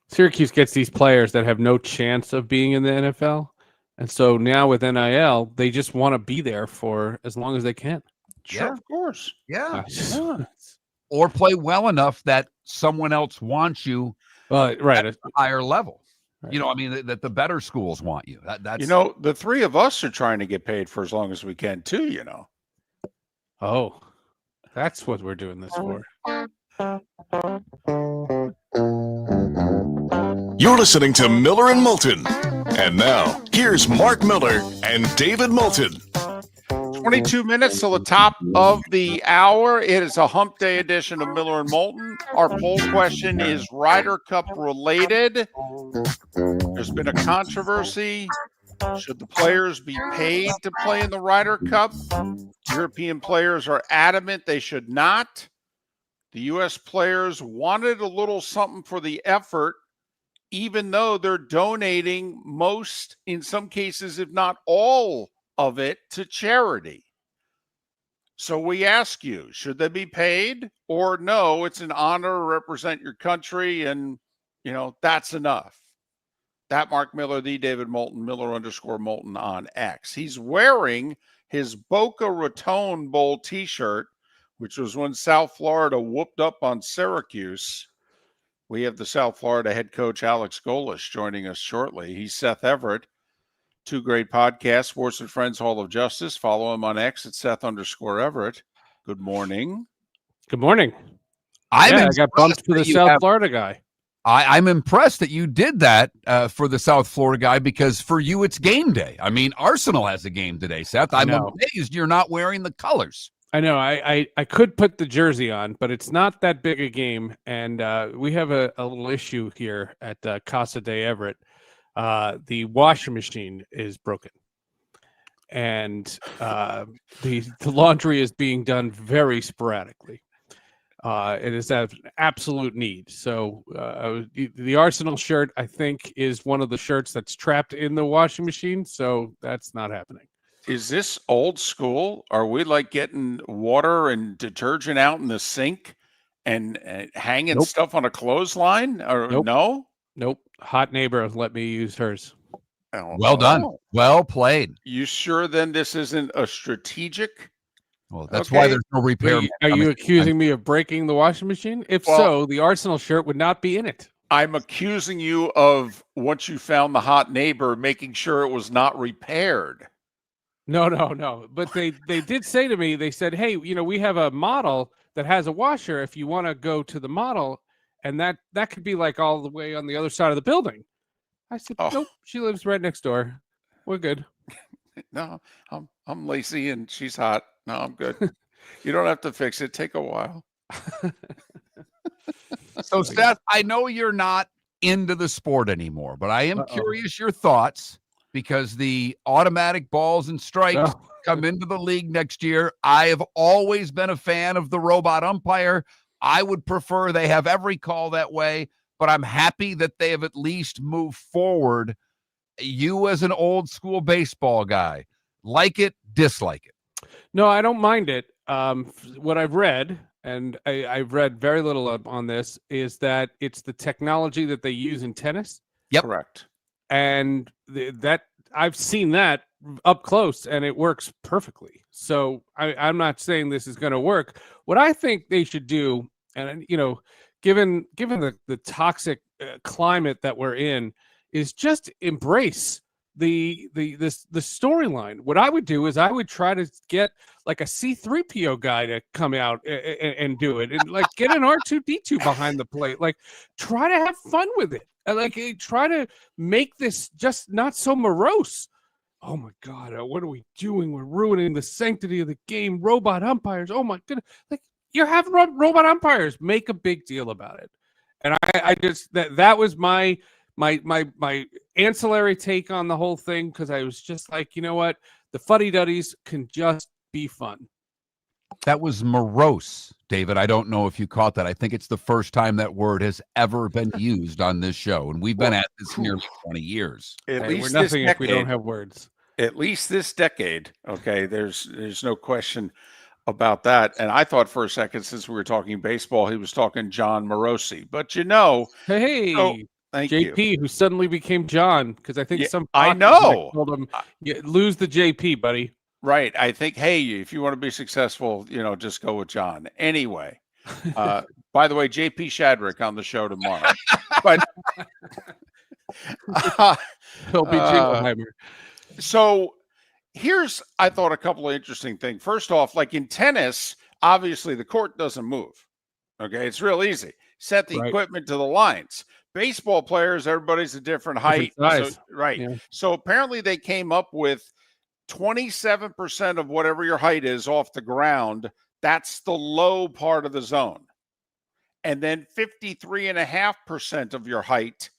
Syracuse gets these players that have no chance of being in the NFL. And so now with NIL, they just want to be there for as long as they can. Sure, of course. Yeah. Or play well enough that someone else wants you right. at a higher level. Right. That the better schools want you. That's the three of us are trying to get paid for as long as we can too, Oh, that's what we're doing this for. You're listening to Miller and Moulton. And now, here's Mark Miller and David Moulton. 22 minutes till the top of the hour. It is a hump day edition of Miller and Moulton. Our poll question is Ryder Cup related. There's been a controversy. Should the players be paid to play in the Ryder Cup? European players are adamant they should not. The U.S. players wanted a little something for the effort, even though they're donating most, in some cases, if not all of it, to charity. So we ask you, should they be paid or no? It's an honor to represent your country and, that's enough. That Mark Miller, the David Moulton, Miller_Moulton on X. He's wearing his Boca Raton Bowl t-shirt, which was when South Florida whooped up on Syracuse. We have the South Florida head coach, Alex Golesh, joining us shortly. He's Seth Everett. Two great podcasts, Sports and Friends Hall of Justice. Follow him on X at Seth_Everett. Good morning. Good morning. I got bumped for the South Florida guy. I'm impressed that you did that for the South Florida guy because for you, it's game day. Arsenal has a game today, Seth. I'm amazed you're not wearing the colors. I know. I could put the jersey on, but it's not that big a game. And we have a little issue here at Casa de Everett. The washing machine is broken. And the laundry is being done very sporadically. It is an absolute need. So the Arsenal shirt, I think, is one of the shirts that's trapped in the washing machine. So that's not happening. Is this old school? Are we like getting water and detergent out in the sink and hanging stuff on a clothesline? Or no? Nope. Hot neighbor let me use hers. Oh, well done. Well played. You sure then this isn't a strategic? Well, that's why there's no repair. Are you accusing me of breaking the washing machine? If so, the Arsenal shirt would not be in it. I'm accusing you of, once you found the hot neighbor, making sure it was not repaired. No. But they did say to me, they said, hey, we have a model that has a washer if you want to go to the model. And that could be like all the way on the other side of the building. I said, nope, she lives right next door. We're good. No, I'm lazy and she's hot. No, I'm good. You don't have to fix it. Take a while. So, Seth, I know you're not into the sport anymore, but I am curious your thoughts because the automatic balls and strikes come into the league next year. I have always been a fan of the robot umpire. I would prefer they have every call that way, but I'm happy that they have at least moved forward. You as an old school baseball guy, like it, dislike it? No, I don't mind it. What I've read, and I've read very little on this, is that it's the technology that they use in tennis. Yep. Correct. And that I've seen that up close, and it works perfectly. So I'm not saying this is going to work. What I think they should do, and given the toxic climate that we're in, is just embrace the storyline. What I would do is I would try to get like a C-3PO guy to come out and do it, and like get an R2-D2 behind the plate. Like, try to have fun with it. Like, try to make this just not so morose. Oh my God, what are we doing? We're ruining the sanctity of the game. Robot umpires. Oh my goodness. Like, you're having robot umpires. Make a big deal about it. And I just, that was my ancillary take on the whole thing, because I was just like, you know what? The fuddy-duddies can just be fun. That was morose, David. I don't know if you caught that. I think it's the first time that word has ever been used on this show, and we've been at this nearly 20 years. At Hey, least we're this nothing if we decade. don't have words. At least this decade. Okay, there's no question about that. And I thought for a second, since we were talking baseball, he was talking John Morosi. But Hey, thank JP, you. who suddenly became John, because I think Yeah, some I podcast know. told him, lose the JP, buddy. Right. I think, hey, if you want to be successful, just go with John. Anyway, by the way, JP Shadrick on the show tomorrow. But He'll be Jingleheimer. so here's, I thought, a couple of interesting things. First off, like in tennis, obviously the court doesn't move. Okay. It's real easy. Set the Right. equipment to the lines. Baseball players, everybody's a different height. Different size. Right. Yeah. So apparently they came up with 27% of whatever your height is off the ground. That's the low part of the zone. And then 53.5% of your height,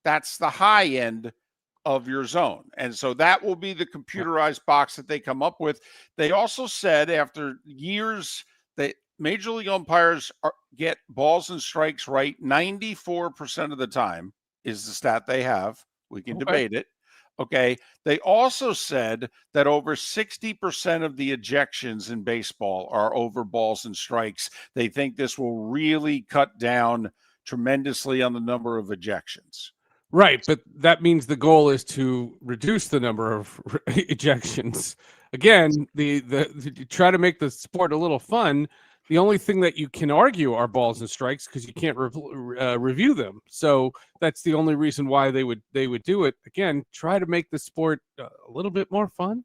that's the high end of your zone. And so that will be the computerized box that they come up with. They also said after years that major league umpires get balls and strikes right 94% of the time is the stat they have. We can debate it. Okay. They also said that over 60% of the ejections in baseball are over balls and strikes. They think this will really cut down tremendously on the number of ejections. Right, but that means the goal is to reduce the number of ejections. Again, the try to make the sport a little fun. The only thing that you can argue are balls and strikes, because you can't review them. So that's the only reason why they would do it. Again, try to make the sport a little bit more fun.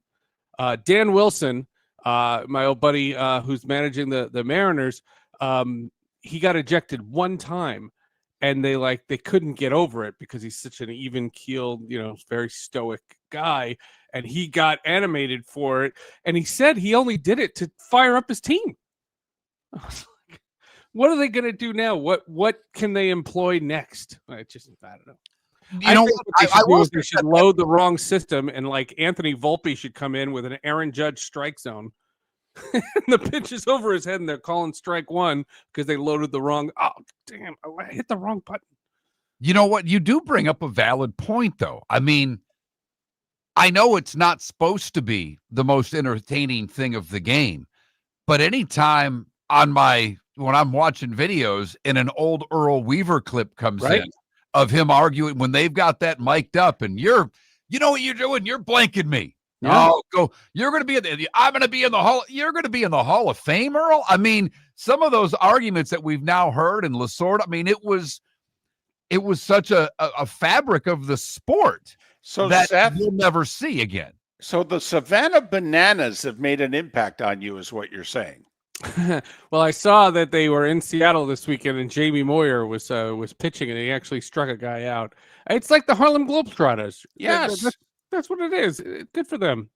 Dan Wilson, my old buddy who's managing the Mariners, he got ejected one time, and they couldn't get over it because he's such an even-keeled, very stoic guy, and he got animated for it. And he said he only did it to fire up his team. I was like, what are they going to do now? What can they employ next? I don't know. They should load the wrong system, and like Anthony Volpe should come in with an Aaron Judge strike zone. And the pitch is over his head, and they're calling strike one because they loaded the wrong. Oh, damn! I hit the wrong button. You know what? You do bring up a valid point, though. I mean, I know it's not supposed to be the most entertaining thing of the game, but anytime when I'm watching videos and an old Earl Weaver clip comes in of him arguing when they've got that mic'd up, and you know what you're doing? You're blanking me. Yeah. Oh, go! You're going to be I'm going to be in the hall. You're going to be in the Hall of Fame, Earl. I mean, some of those arguments that we've now heard in Lasorda. I mean, it was such a fabric of the sport that Seth, you'll never see again. So the Savannah Bananas have made an impact on you, is what you're saying. Well, I saw that they were in Seattle this weekend, and Jamie Moyer was pitching, and he actually struck a guy out. It's like the Harlem Globetrotters. Yes. That's what it is. Good for them.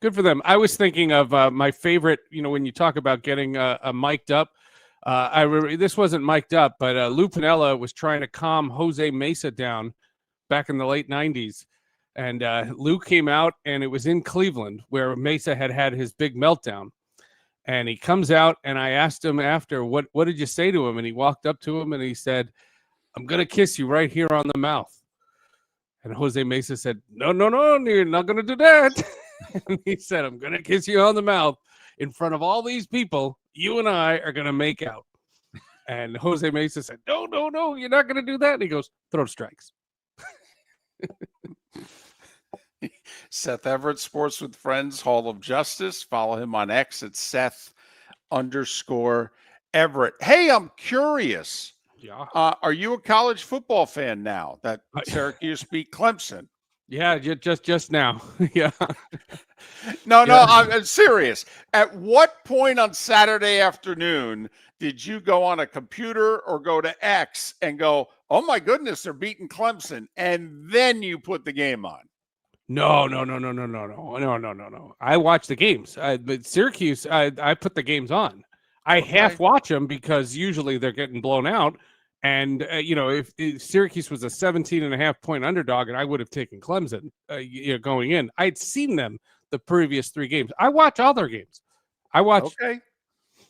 Good for them. I was thinking of my favorite, when you talk about getting a mic'd up. This wasn't mic'd up, but Lou Piniella was trying to calm Jose Mesa down back in the late 90s. And Lou came out, and it was in Cleveland where Mesa had his big meltdown. And he comes out, and I asked him after, what did you say to him? And he walked up to him, and he said, "I'm going to kiss you right here on the mouth." And Jose Mesa said, no, you're not going to do that. And he said, "I'm going to kiss you on the mouth in front of all these people. You and I are going to make out." And Jose Mesa said, no, you're not going to do that. And he goes, "Throw strikes." Seth Everett, Sports with Friends, Hall of Justice. Follow him on X at Seth_Everett. Hey, I'm curious. Yeah. Are you a college football fan now that Syracuse beat Clemson? Yeah, just now. Yeah. No, Yeah. I'm serious. At what point on Saturday afternoon did you go on a computer or go to X and go, "Oh my goodness, they're beating Clemson," and then you put the game on? No. I watch the games. But Syracuse, I put the games on. I half watch them because usually they're getting blown out. And, if Syracuse was a 17.5-point underdog, and I would have taken Clemson going in, I'd seen them the previous 3 games. I watch all their games. Okay.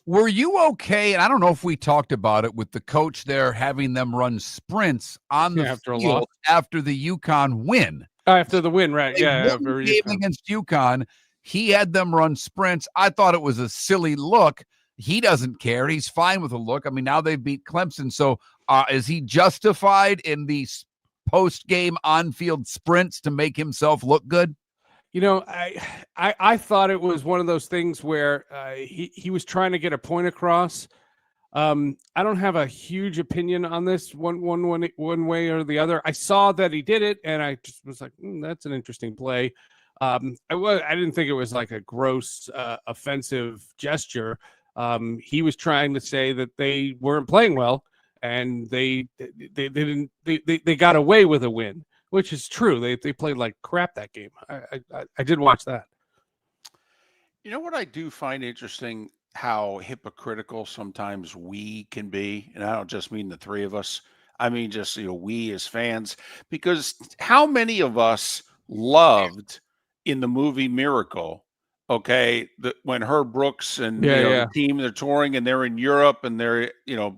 Were you okay? And I don't know if we talked about it with the coach there having them run sprints on the field after the UConn win. After the win, right? They Yeah. won the game against UConn. He had them run sprints. I thought it was a silly look. He doesn't care. He's fine with the look. I mean, now they beat Clemson. So is he justified in these post-game on-field sprints to make himself look good? I thought it was one of those things where he was trying to get a point across. I don't have a huge opinion on this one way or the other. I saw that he did it, and I just was like, that's an interesting play. I didn't think it was like a gross offensive gesture. He was trying to say that they weren't playing well, and they got away with a win, which is true. They played like crap that game. I did watch that. You know what I do find interesting? How hypocritical sometimes we can be. And I don't just mean the 3 of us. I mean, just, we as fans, because how many of us loved in the movie Miracle, when Herb Brooks and the team, they're touring and they're in Europe and they're,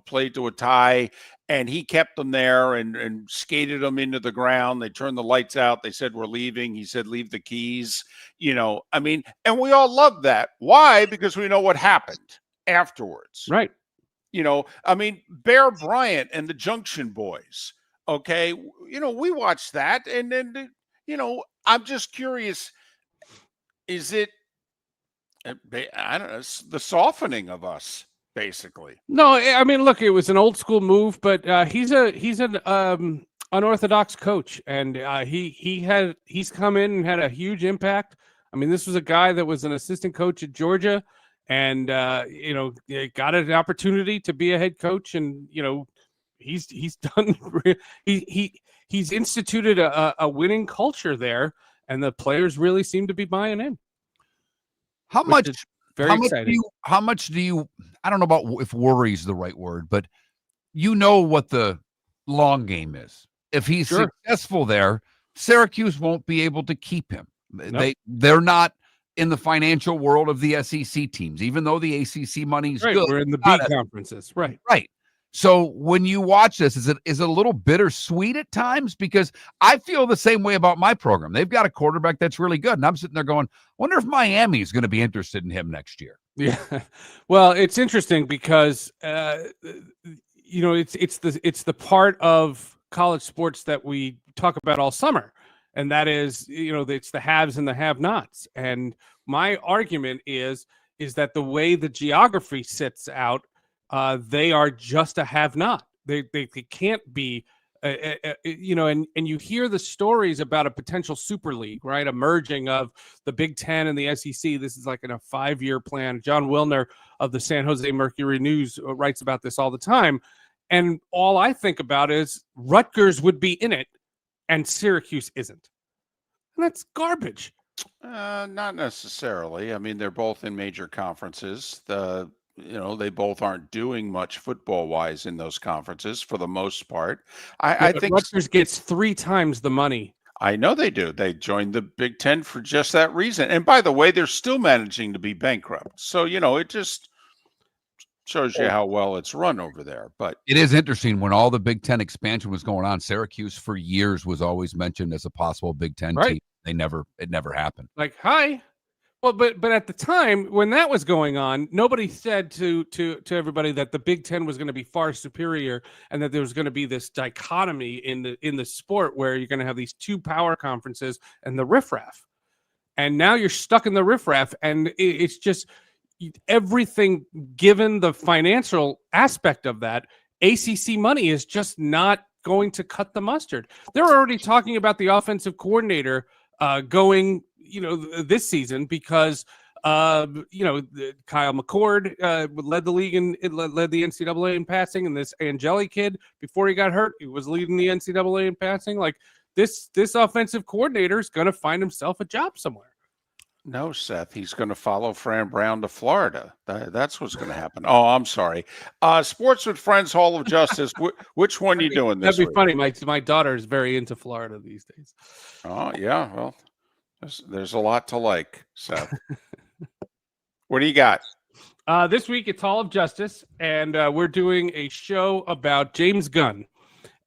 played to a tie, and he kept them there and skated them into the ground. They turned the lights out. They said, "We're leaving." He said, "Leave the keys." And we all love that. Why? Because we know what happened afterwards. Right. Bear Bryant and the Junction Boys. Okay. We watched that. And then, I'm just curious, is it, I don't know, the softening of us, basically? No, I mean, look, it was an old school move, but he's an unorthodox coach, and he's come in and had a huge impact. I mean, this was a guy that was an assistant coach at Georgia, and got an opportunity to be a head coach, and he's done. He's instituted a winning culture there, and the players really seem to be buying in. How much exciting. How much do you? I don't know about if worry is the right word, but what the long game is. If he's successful there, Syracuse won't be able to keep him. Nope. They're not in the financial world of the SEC teams, even though the ACC money's good. We're in the B conferences, right? So when you watch this, is it a little bittersweet at times? Because I feel the same way about my program. They've got a quarterback that's really good, and I'm sitting there going, wonder if Miami is going to be interested in him next year. Yeah. Well, it's interesting because it's the part of college sports that we talk about all summer, and that is it's the haves and the have-nots. And my argument is that the way the geography sits out, they are just a have-not. They can't be, and you hear the stories about a potential super league, right? A merging of the Big Ten and the SEC. This is like in a 5-year plan. John Wilner of the San Jose Mercury News writes about this all the time. And all I think about is Rutgers would be in it and Syracuse isn't. And that's garbage. Not necessarily. I mean, they're both in major conferences. They both aren't doing much football-wise in those conferences for the most part. I think Rutgers gets 3 times the money I know they do. They joined the Big Ten for just that reason. And by the way, they're still managing to be bankrupt. So, it just shows you how well it's run over there. But it is interesting when all the Big Ten expansion was going on. Syracuse for years was always mentioned as a possible Big Ten team. It never happened. Like, hi. Well, but at the time when that was going on, nobody said to everybody that the Big Ten was going to be far superior and that there was going to be this dichotomy in the sport where you're going to have these two power conferences and the riffraff. And now you're stuck in the riffraff, and it's just everything. Given the financial aspect of that, ACC money is just not going to cut the mustard. They're already talking about the offensive coordinator going, this season because, Kyle McCord led the league and led the NCAA in passing, and this Angeli kid, before he got hurt, he was leading the NCAA in passing. Like this offensive coordinator is going to find himself a job somewhere. no, Seth, he's going to follow Fran Brown to Florida. That's what's going to happen. Oh, I'm sorry. Sports with Friends Hall of Justice. Which one are you doing this That'd be week? funny. My daughter is very into Florida these days. Oh, yeah. Well, there's a lot to like, Seth. What do you got? This week it's Hall of Justice, and we're doing a show about James Gunn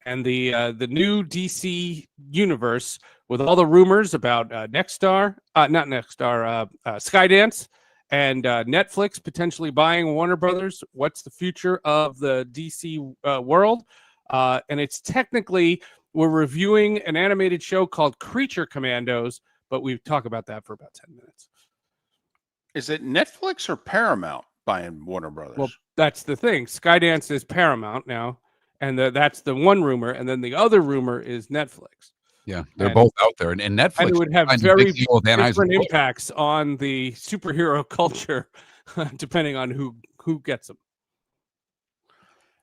and the new DC universe with all the rumors about Skydance and Netflix potentially buying Warner Brothers. What's the future of the DC world? And it's technically, we're reviewing an animated show called Creature Commandos, but we talk about that for about 10 minutes. Is it Netflix or Paramount buying Warner Brothers? Well, that's the thing. Skydance is Paramount now, and that's the one rumor. And then the other rumor is Netflix. Yeah, they're both out there. And Netflix and it would have very different impacts on the superhero culture, depending on who gets them.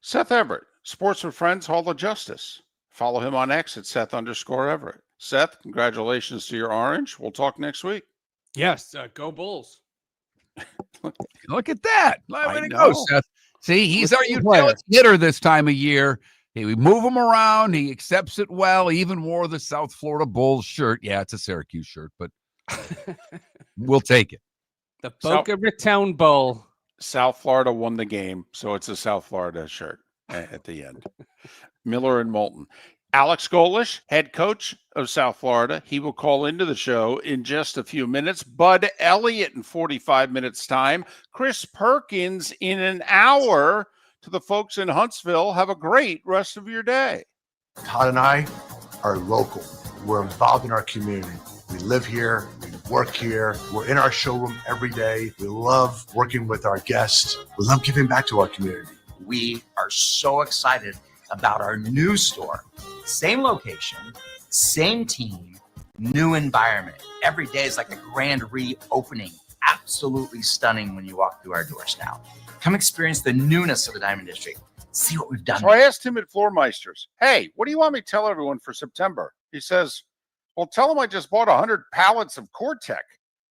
Seth Everett, Sports with Friends Hall of Justice. Follow him on X at Seth_Everett. Seth, congratulations to your orange. We'll talk next week. Yes, go Bulls. Look at that. I Way to know. go, Seth. See, he's our utility hitter this time of year. We move him around. He accepts it well. He even wore the South Florida Bulls shirt. Yeah, it's a Syracuse shirt, but we'll take it. The Boca Raton Bowl. South Florida won the game, so it's a South Florida shirt at the end. Miller and Moulton. Alex Golesh, head coach of South Florida. He will call into the show in just a few minutes. Bud Elliott in 45 minutes time. Chris Perkins in an hour. To the folks in Huntsville, have a great rest of your day. Todd and I are local. We're involved in our community. We live here, we work here, we're in our showroom every day. We love working with our guests. We love giving back to our community. We are so excited about our new store. Same location, same team, new environment. Every day is like a grand reopening. Absolutely stunning when you walk through our doors now. Come experience the newness of the Diamond District. See what we've done. So I asked him at Floormeisters, hey, what do you want me to tell everyone for September? He says, well, tell them I just bought 100 pallets of Core-Tech.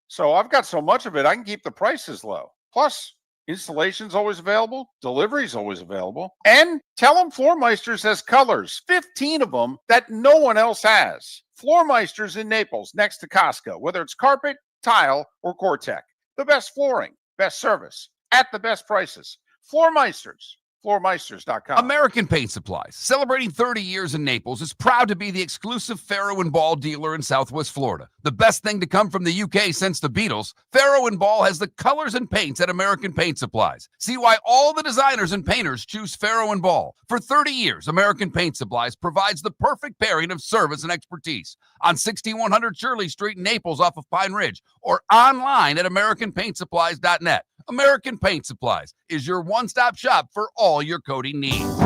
So I've got so much of it, I can keep the prices low. Plus, installation's always available. Delivery's always available. And tell them Floormeisters has colors, 15 of them that no one else has. Floormeisters in Naples, next to Costco, whether it's carpet, tile, or Core-Tech. The best flooring, best service, at the best prices. Floormeisters. Floormeisters.com. American Paint Supplies, celebrating 30 years in Naples, is proud to be the exclusive Farrow & Ball dealer in Southwest Florida. The best thing to come from the UK since the Beatles, Farrow & Ball has the colors and paints at American Paint Supplies. See why all the designers and painters choose Farrow & Ball. For 30 years, American Paint Supplies provides the perfect pairing of service and expertise. On 6100 Shirley Street in Naples off of Pine Ridge, or online at AmericanPaintSupplies.net. American Paint Supplies is your one-stop shop for all your coating needs.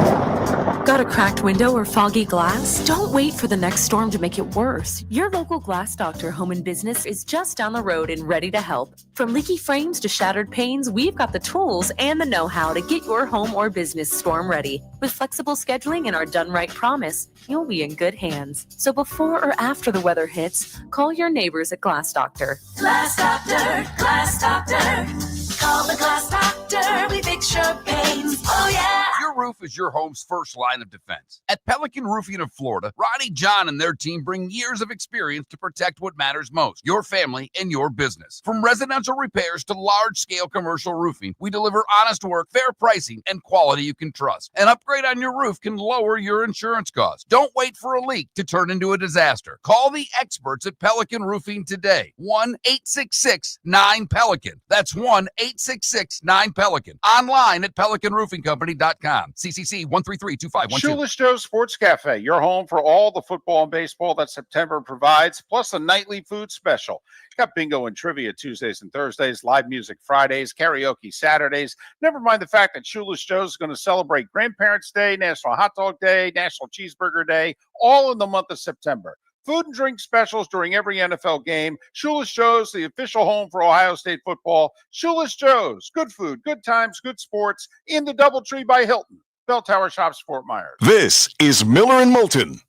Got a cracked window or foggy glass? Don't wait for the next storm to make it worse. Your local Glass Doctor Home and Business is just down the road and ready to help. From leaky frames to shattered panes, we've got the tools and the know-how to get your home or business storm ready. With flexible scheduling and our done right promise, you'll be in good hands. So before or after the weather hits, call your neighbors at Glass Doctor. Glass Doctor, Glass Doctor. Call the Glass Doctor, we fix your pains. Oh yeah. Your roof is your home's first line of defense. At Pelican Roofing of Florida, Ronnie John and their team bring years of experience to protect what matters most, your family and your business. From residential repairs to large-scale commercial roofing, we deliver honest work, fair pricing, and quality you can trust. An upgrade on your roof can lower your insurance costs. Don't wait for a leak to turn into a disaster. Call the experts at Pelican Roofing today. 1-866-9-PELICAN. That's 1-866-9-PELICAN. Online at PelicanRoofingCompany.com. CCC 1332512. Shoeless Joe's Sports Cafe, your home for all the football and baseball that September provides, plus a nightly food special. Got bingo and trivia Tuesdays and Thursdays, live music Fridays, karaoke Saturdays. Never mind the fact that Shoeless Joe's is going to celebrate Grandparents' Day, National Hot Dog Day, National Cheeseburger Day, all in the month of September. Food and drink specials during every NFL game. Shoeless Joe's, the official home for Ohio State football. Shoeless Joe's, good food, good times, good sports in the Doubletree by Hilton. Bell Tower Shops, Fort Myers. This is Miller and Moulton.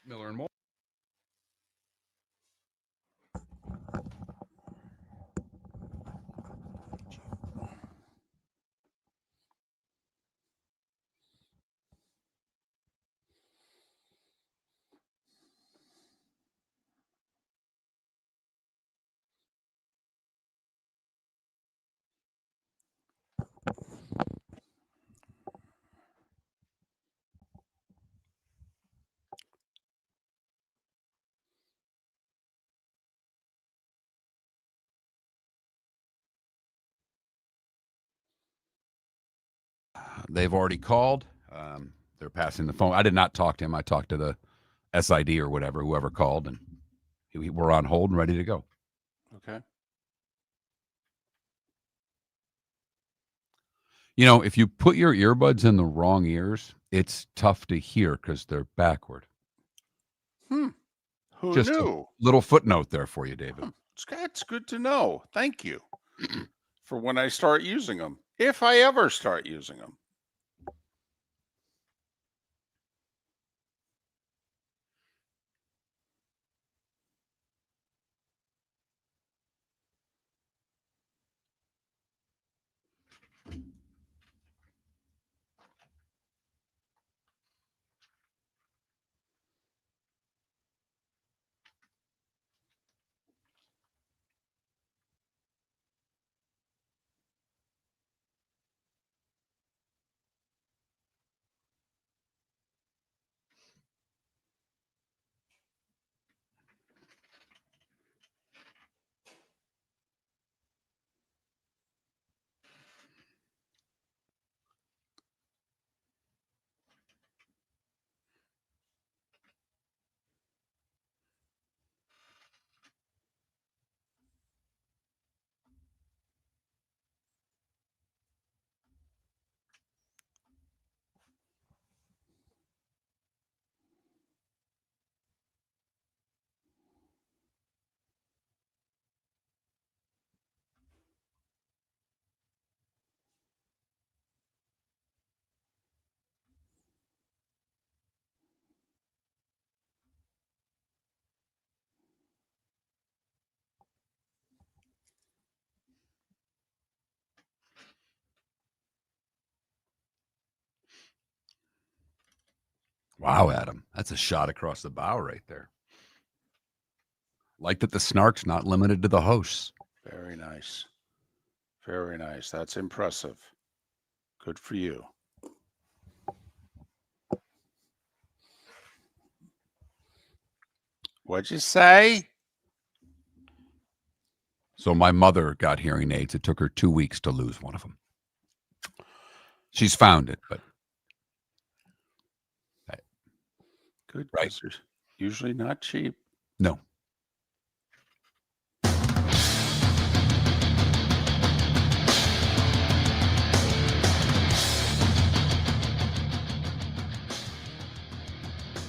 Miller and Moulton. They've already called. They're passing the phone. I did not talk to him. I talked to the SID or whatever, whoever called, and we're on hold and ready to go. Okay. You know, if you put your earbuds in the wrong ears, it's tough to hear because they're backward. Who Just knew? a little footnote there for you, David. It's good to know. Thank you for when I start using them, if I ever start using them. Wow, Adam, that's a shot across the bow right there. Like that the snark's not limited to the hosts. Very nice. Very nice. That's impressive. Good for you. What'd you say? So my mother got hearing aids. It took her 2 weeks to lose one of them. She's found it, but Good. Right. They're usually not cheap. no.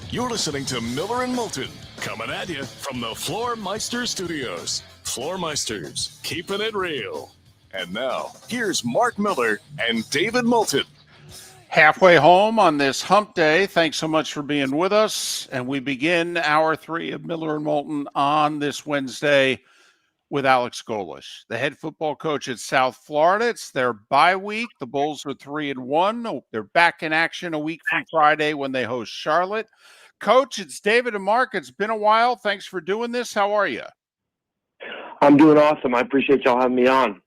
You're listening to Miller and Moulton, coming at you from the Floor Meister Studios. Floor Meisters, keeping it real. And now, here's Mark Miller and David Moulton. Halfway home on this hump day. Thanks so much for being with us. And we begin hour 3 of Miller and Moulton on this Wednesday with Alex Golesh, the head football coach at South Florida. It's their bye week. The Bulls are 3-1. They're back in action a week from Friday when they host Charlotte. Coach, it's David and Mark. It's been a while. Thanks for doing this. How are you? I'm doing awesome. I appreciate y'all having me on.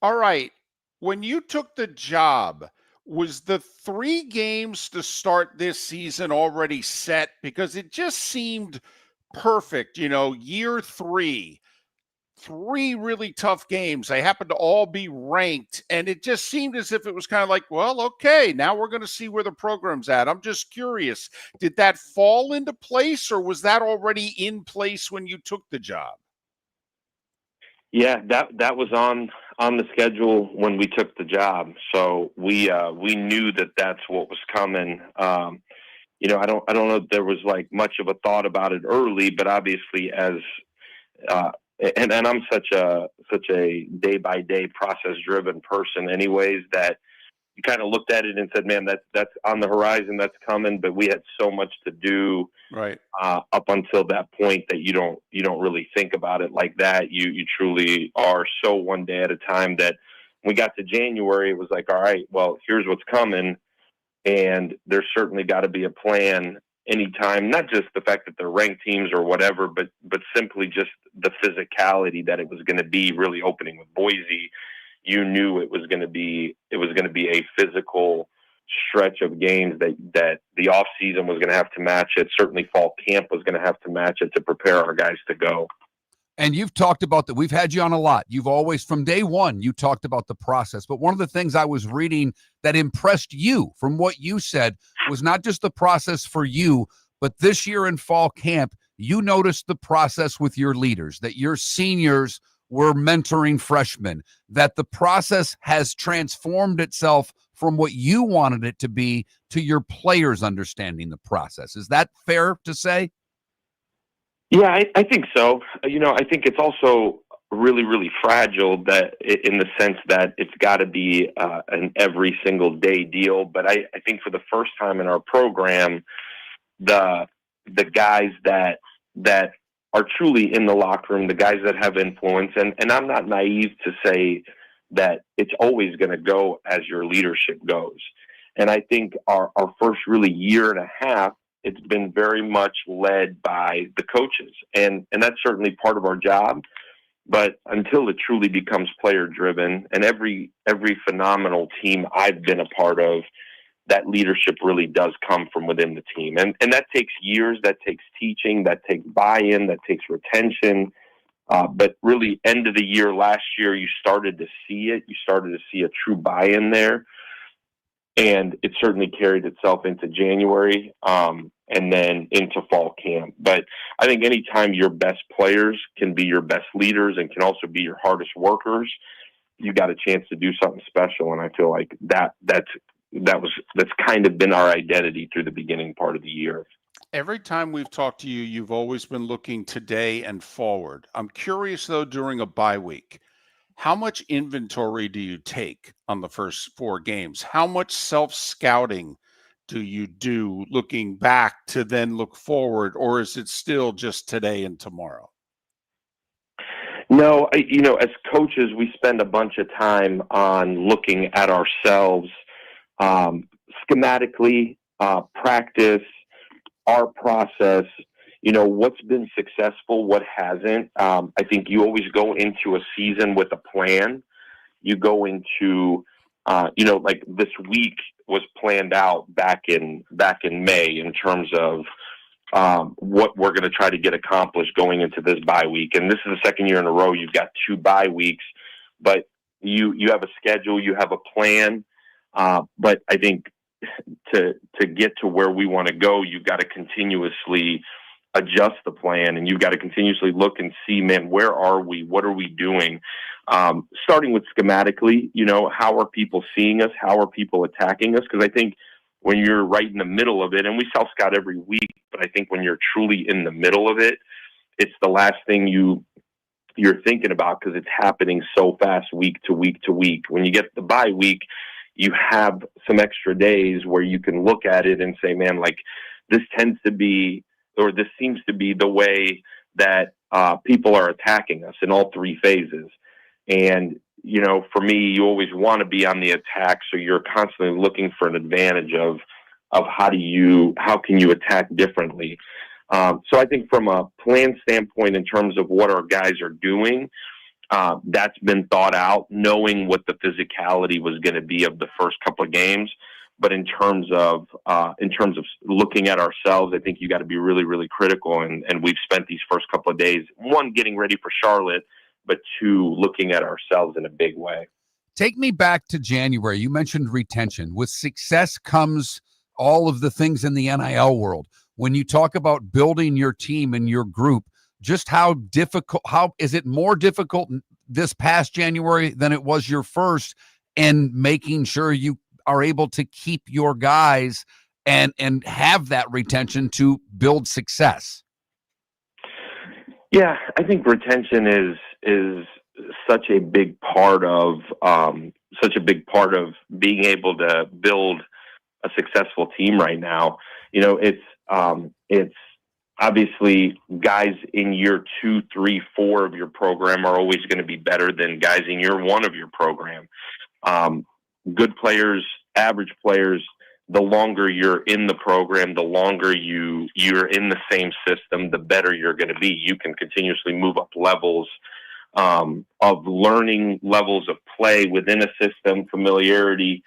All right. When you took the job, was the 3 games to start this season already set? Because it just seemed perfect, year 3 really tough games. They happened to all be ranked, and it just seemed as if it was kind of like, well, okay, now we're going to see where the program's at. I'm just curious, did that fall into place, or was that already in place when you took the job? Yeah, that was on the schedule when we took the job. So we knew that that's what was coming. I don't know if there was like much of a thought about it early, but obviously as and I'm such a day by day process driven person anyways, that you kind of looked at it and said, man, that's on the horizon, that's coming. But we had so much to do right up until that point that you don't really think about it like that. You truly are so one day at a time that when we got to January, it was like, all right, well, here's what's coming. And there's certainly got to be a plan anytime, not just the fact that they're ranked teams or whatever, but simply just the physicality that it was going to be really opening with Boise. You knew it was going to be a physical stretch of games that the off season was going to have to match it. Certainly fall camp was going to have to match it to prepare our guys to go. And you've talked about that. We've had you on a lot. You've always, from day one, you talked about the process. But one of the things I was reading that impressed you from what you said was not just the process for you, but this year in fall camp, you noticed the process with your leaders, that your seniors were mentoring freshmen, that the process has transformed itself from what you wanted it to be to your players understanding the process. Is that fair to say? Yeah, I think so. I think it's also really, really fragile that in the sense that it's got to be an every single day deal. But I think for the first time in our program, the guys that are truly in the locker room, the guys that have influence, and I'm not naive to say that it's always going to go as your leadership goes. And I think our first really year and a half, it's been very much led by the coaches, and that's certainly part of our job. But until it truly becomes player driven, and every phenomenal team I've been a part of, that leadership really does come from within the team. And that takes years, that takes teaching, that takes buy-in, that takes retention. But really end of the year, last year, you started to see it. You started to see a true buy-in there. And it certainly carried itself into January and then into fall camp. But I think anytime your best players can be your best leaders and can also be your hardest workers, you got a chance to do something special. And I feel like that's kind of been our identity through the beginning part of the year. Every time we've talked to you, you've always been looking today and forward. I'm curious, though, during a bye week, how much inventory do you take on the first 4 games? How much self-scouting do you do looking back to then look forward, or is it still just today and tomorrow? No, as coaches, we spend a bunch of time on looking at ourselves schematically, practice, our process, what's been successful, what hasn't. I think you always go into a season with a plan. You go into, like this week was planned out back in May in terms of what we're going to try to get accomplished going into this bye week. And this is the second year in a row you've got 2 bye weeks, but you have a schedule, you have a plan. But I think to get to where we want to go, you've got to continuously adjust the plan, and you've got to continuously look and see, man, where are we? What are we doing? Starting with schematically, how are people seeing us? How are people attacking us? Because I think when you're right in the middle of it, and we self-scout every week, but I think when you're truly in the middle of it, it's the last thing you're thinking about because it's happening so fast week to week to week. When you get the bye week, you have some extra days where you can look at it and say, man, like this tends to be, or this seems to be the way that people are attacking us in all 3 phases. And, for me, you always want to be on the attack. So you're constantly looking for an advantage of how can you attack differently? So I think from a plan standpoint, in terms of what our guys are doing, that's been thought out, knowing what the physicality was going to be of the first couple of games. But in terms of looking at ourselves, I think you got to be really, really critical. And we've spent these first couple of days, 1, getting ready for Charlotte, but 2, looking at ourselves in a big way. Take me back to January. You mentioned retention. With success comes all of the things in the NIL world. When you talk about building your team and your group, just how is it more difficult this past January than it was your first, and making sure you are able to keep your guys and have that retention to build success? Yeah, I think retention is such a big part of being able to build a successful team right now. It's obviously guys in year 2, 3, 4 of your program are always going to be better than guys in year 1 of your program. Good players, average players, the longer you're in the program, the longer you're in the same system, the better you're going to be. You can continuously move up levels of learning, levels of play within a system, familiarity.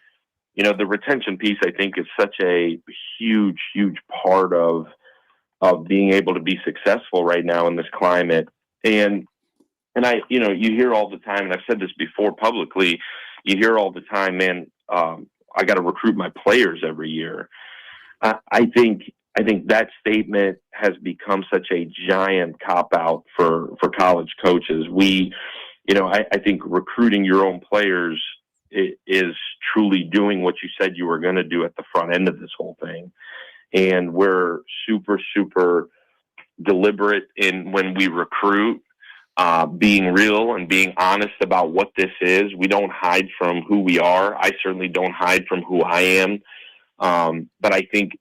The retention piece, I think, is such a huge, huge part of being able to be successful right now in this climate. And I, you hear all the time, and I've said this before publicly, you hear all the time, man, I got to recruit my players every year. I think that statement has become such a giant cop-out for college coaches. I think recruiting your own players is truly doing what you said you were going to do at the front end of this whole thing. And we're super, super deliberate in when we recruit, being real and being honest about what this is. We don't hide from who we are. I certainly don't hide from who I am. But I think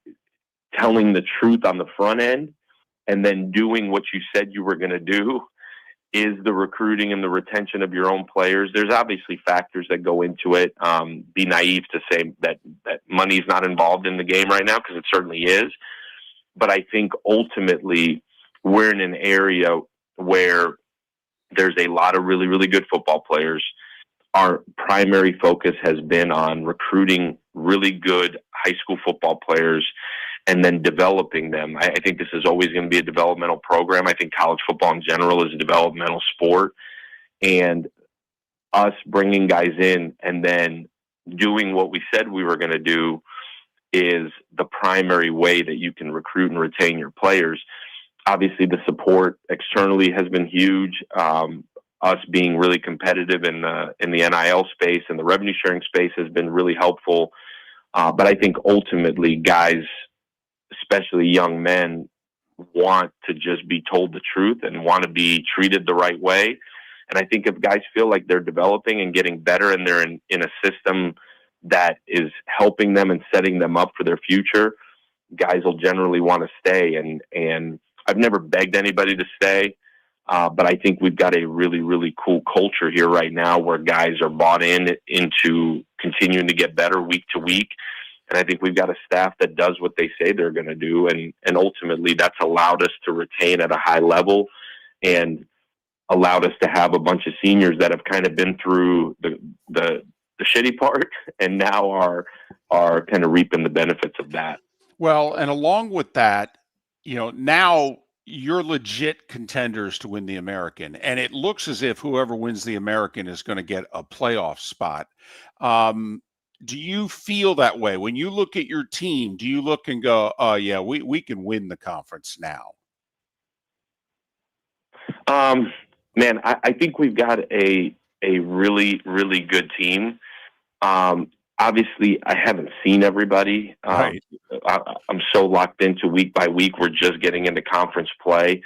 telling the truth on the front end and then doing what you said you were going to do is the recruiting and the retention of your own players. There's obviously factors that go into it. Be naive to say that money's not involved in the game right now, because it certainly is. But I think ultimately we're in an area where there's a lot of really, really good football players. Our primary focus has been on recruiting really good high school football players and then developing them. I think this is always going to be a developmental program. I think college football in general is a developmental sport. And us bringing guys in and then doing what we said we were going to do is the primary way that you can recruit and retain your players. Obviously, the support externally has been huge. Us being really competitive in the NIL space and the revenue sharing space has been really helpful. But I think ultimately guys, especially young men, want to just be told the truth and want to be treated the right way. And I think if guys feel like they're developing and getting better and they're in a system that is helping them and setting them up for their future, guys will generally want to stay. And I've never begged anybody to stay, but I think we've got a really, really cool culture here right now where guys are bought into continuing to get better week to week. And I think we've got a staff that does what they say they're going to do. And ultimately that's allowed us to retain at a high level and allowed us to have a bunch of seniors that have kind of been through the shitty part and now are kind of reaping the benefits of that. Well, and along with that, now you're legit contenders to win the American, and it looks as if whoever wins the American is going to get a playoff spot. Do you feel that way when you look at your team? Do you look and go, "Oh yeah, we can win the conference now"? Man, I think we've got a really, really good team. Obviously, I haven't seen everybody. Right. I'm so locked into week by week. We're just getting into conference play.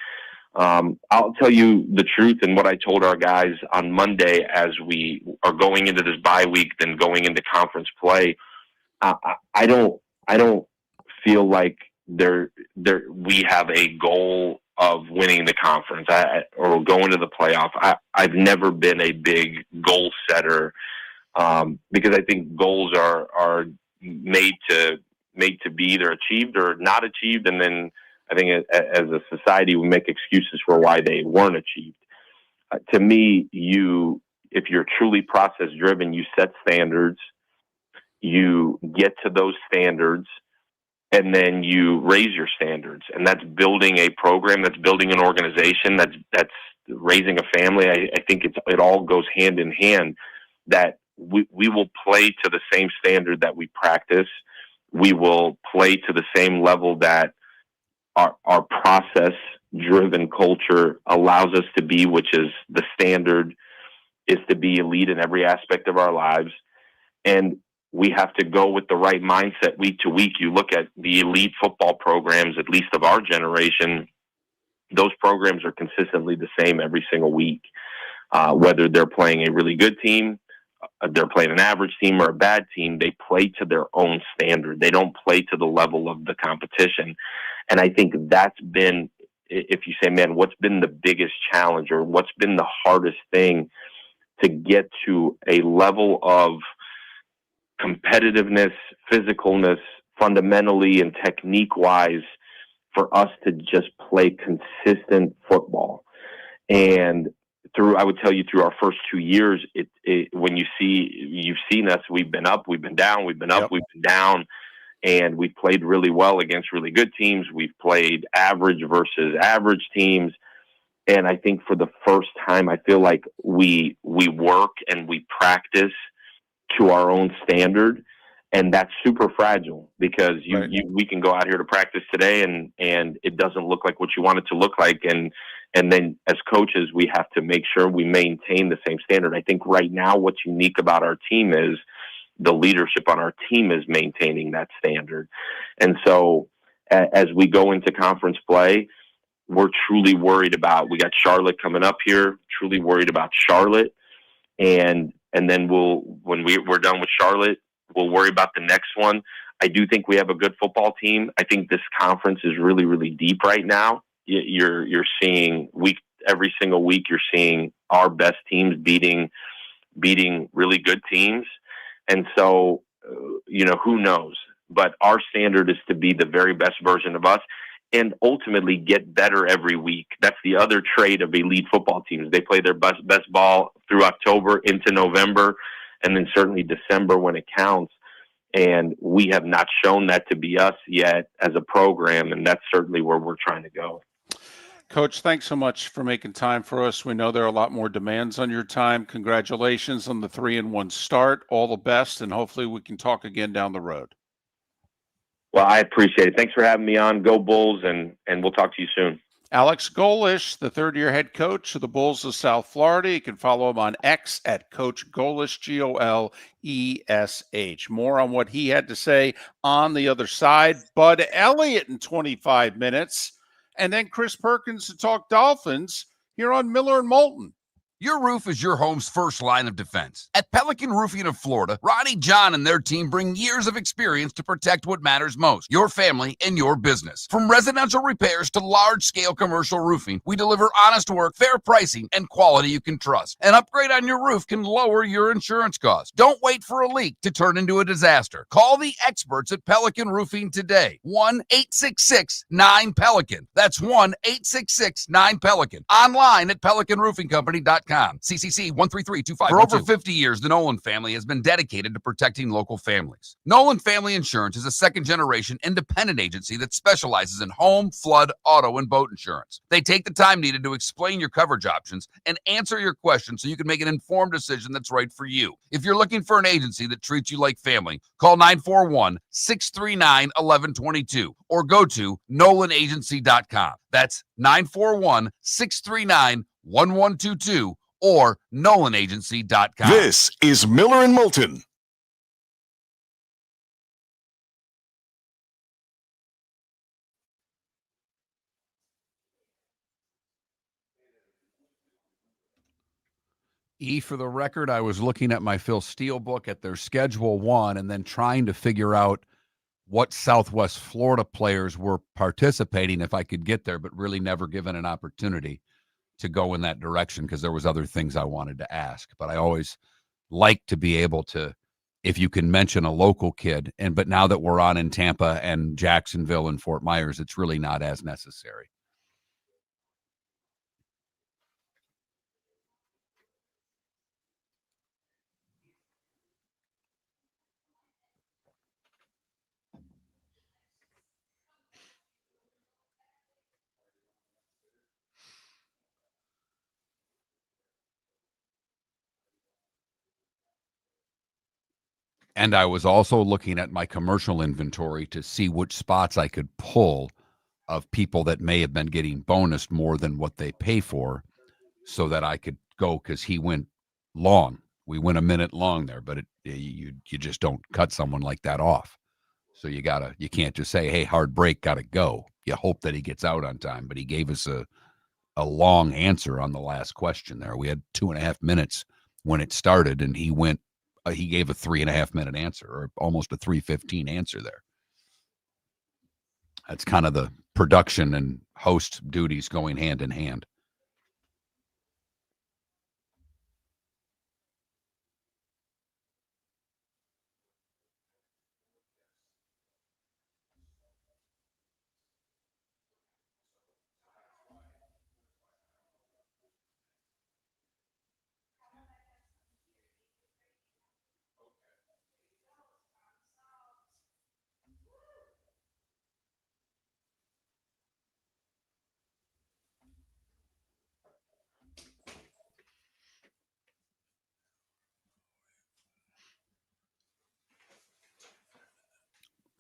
I'll tell you the truth and what I told our guys on Monday as we are going into this bye week, then going into conference play. I don't feel like we have a goal of winning the conference or going to the playoff. I've never been a big goal setter because I think goals are made to be either achieved or not achieved, and then I think as a society we make excuses for why they weren't achieved. To me, if you're truly process driven, you set standards, you get to those standards, and then you raise your standards, and that's building a program, that's building an organization, that's raising a family. I think it all goes hand in hand. That we will play to the same standard that we practice. We will play to the same level that our process-driven culture allows us to be, which is the standard is to be elite in every aspect of our lives. And we have to go with the right mindset week to week. You look at the elite football programs, at least of our generation, those programs are consistently the same every single week. Whether they're playing a really good team, they're playing an average team or a bad team, they play to their own standard. They don't play to the level of the competition. And I think that's been, if you say, man, what's been the biggest challenge or what's been the hardest thing to get to a level of competitiveness, physicalness, fundamentally and technique-wise, for us to just play consistent football. And I would tell you through our first 2 years, when you've seen us, we've been up, we've been down, we've been up, we've been down, and we've played really well against really good teams. We've played average versus average teams. And I think for the first time, I feel like we work and we practice to our own standard. And that's super fragile because we can go out here to practice today and it doesn't look like what you want it to look like. And then as coaches, we have to make sure we maintain the same standard. I think right now what's unique about our team is the leadership on our team is maintaining that standard. And so as we go into conference play, we're truly worried about, we got Charlotte coming up here, truly worried about Charlotte. And then when we're done with Charlotte, we'll worry about the next one. I do think we have a good football team. I think this conference is really, really deep right now. You're seeing every single week, you're seeing our best teams beating really good teams. And so, who knows? But our standard is to be the very best version of us and ultimately get better every week. That's the other trait of elite football teams. They play their best ball through October into November, and then certainly December when it counts. And we have not shown that to be us yet as a program, and that's certainly where we're trying to go. Coach, thanks so much for making time for us. We know there are a lot more demands on your time. Congratulations on the 3-1 start. All the best, and hopefully we can talk again down the road. Well, I appreciate it. Thanks for having me on. Go Bulls, and we'll talk to you soon. Alex Golesh, the third-year head coach of the Bulls of South Florida. You can follow him on X at Coach Golesh, Golesh. More on what he had to say on the other side. Bud Elliott in 25 minutes. And then Chris Perkins to talk Dolphins here on Miller and Moulton. Your roof is your home's first line of defense. At Pelican Roofing of Florida, Ronnie John and their team bring years of experience to protect what matters most, your family and your business. From residential repairs to large-scale commercial roofing, we deliver honest work, fair pricing, and quality you can trust. An upgrade on your roof can lower your insurance costs. Don't wait for a leak to turn into a disaster. Call the experts at Pelican Roofing today. 1-866-9-PELICAN. That's 1-866-9-PELICAN. Online at pelicanroofingcompany.com. CCC 13325. For over 50 years, the Nolan family has been dedicated to protecting local families. Nolan Family Insurance is a second-generation independent agency that specializes in home, flood, auto, and boat insurance. They take the time needed to explain your coverage options and answer your questions so you can make an informed decision that's right for you. If you're looking for an agency that treats you like family, call 941-639-1122 or go to NolanAgency.com. That's 941-639-1122 or NolanAgency.com. This is Miller and Moulton. For the record, I was looking at my Phil Steele book at their Schedule 1 and then trying to figure out what Southwest Florida players were participating if I could get there, but really never given an opportunity to go in that direction because there was other things I wanted to ask. But I always like to be able to, if you can mention a local kid, but now that we're on in Tampa and Jacksonville and Fort Myers, it's really not as necessary. And I was also looking at my commercial inventory to see which spots I could pull of people that may have been getting bonused more than what they pay for so that I could go, because he went long. We went a minute long there, but you just don't cut someone like that off. So you can't just say, hey, hard break, gotta go. You hope that he gets out on time, but he gave us a long answer on the last question there. We had 2.5 minutes when it started, and he gave a 3.5 minute answer, or almost a 3:15 answer there. That's kind of the production and host duties going hand in hand.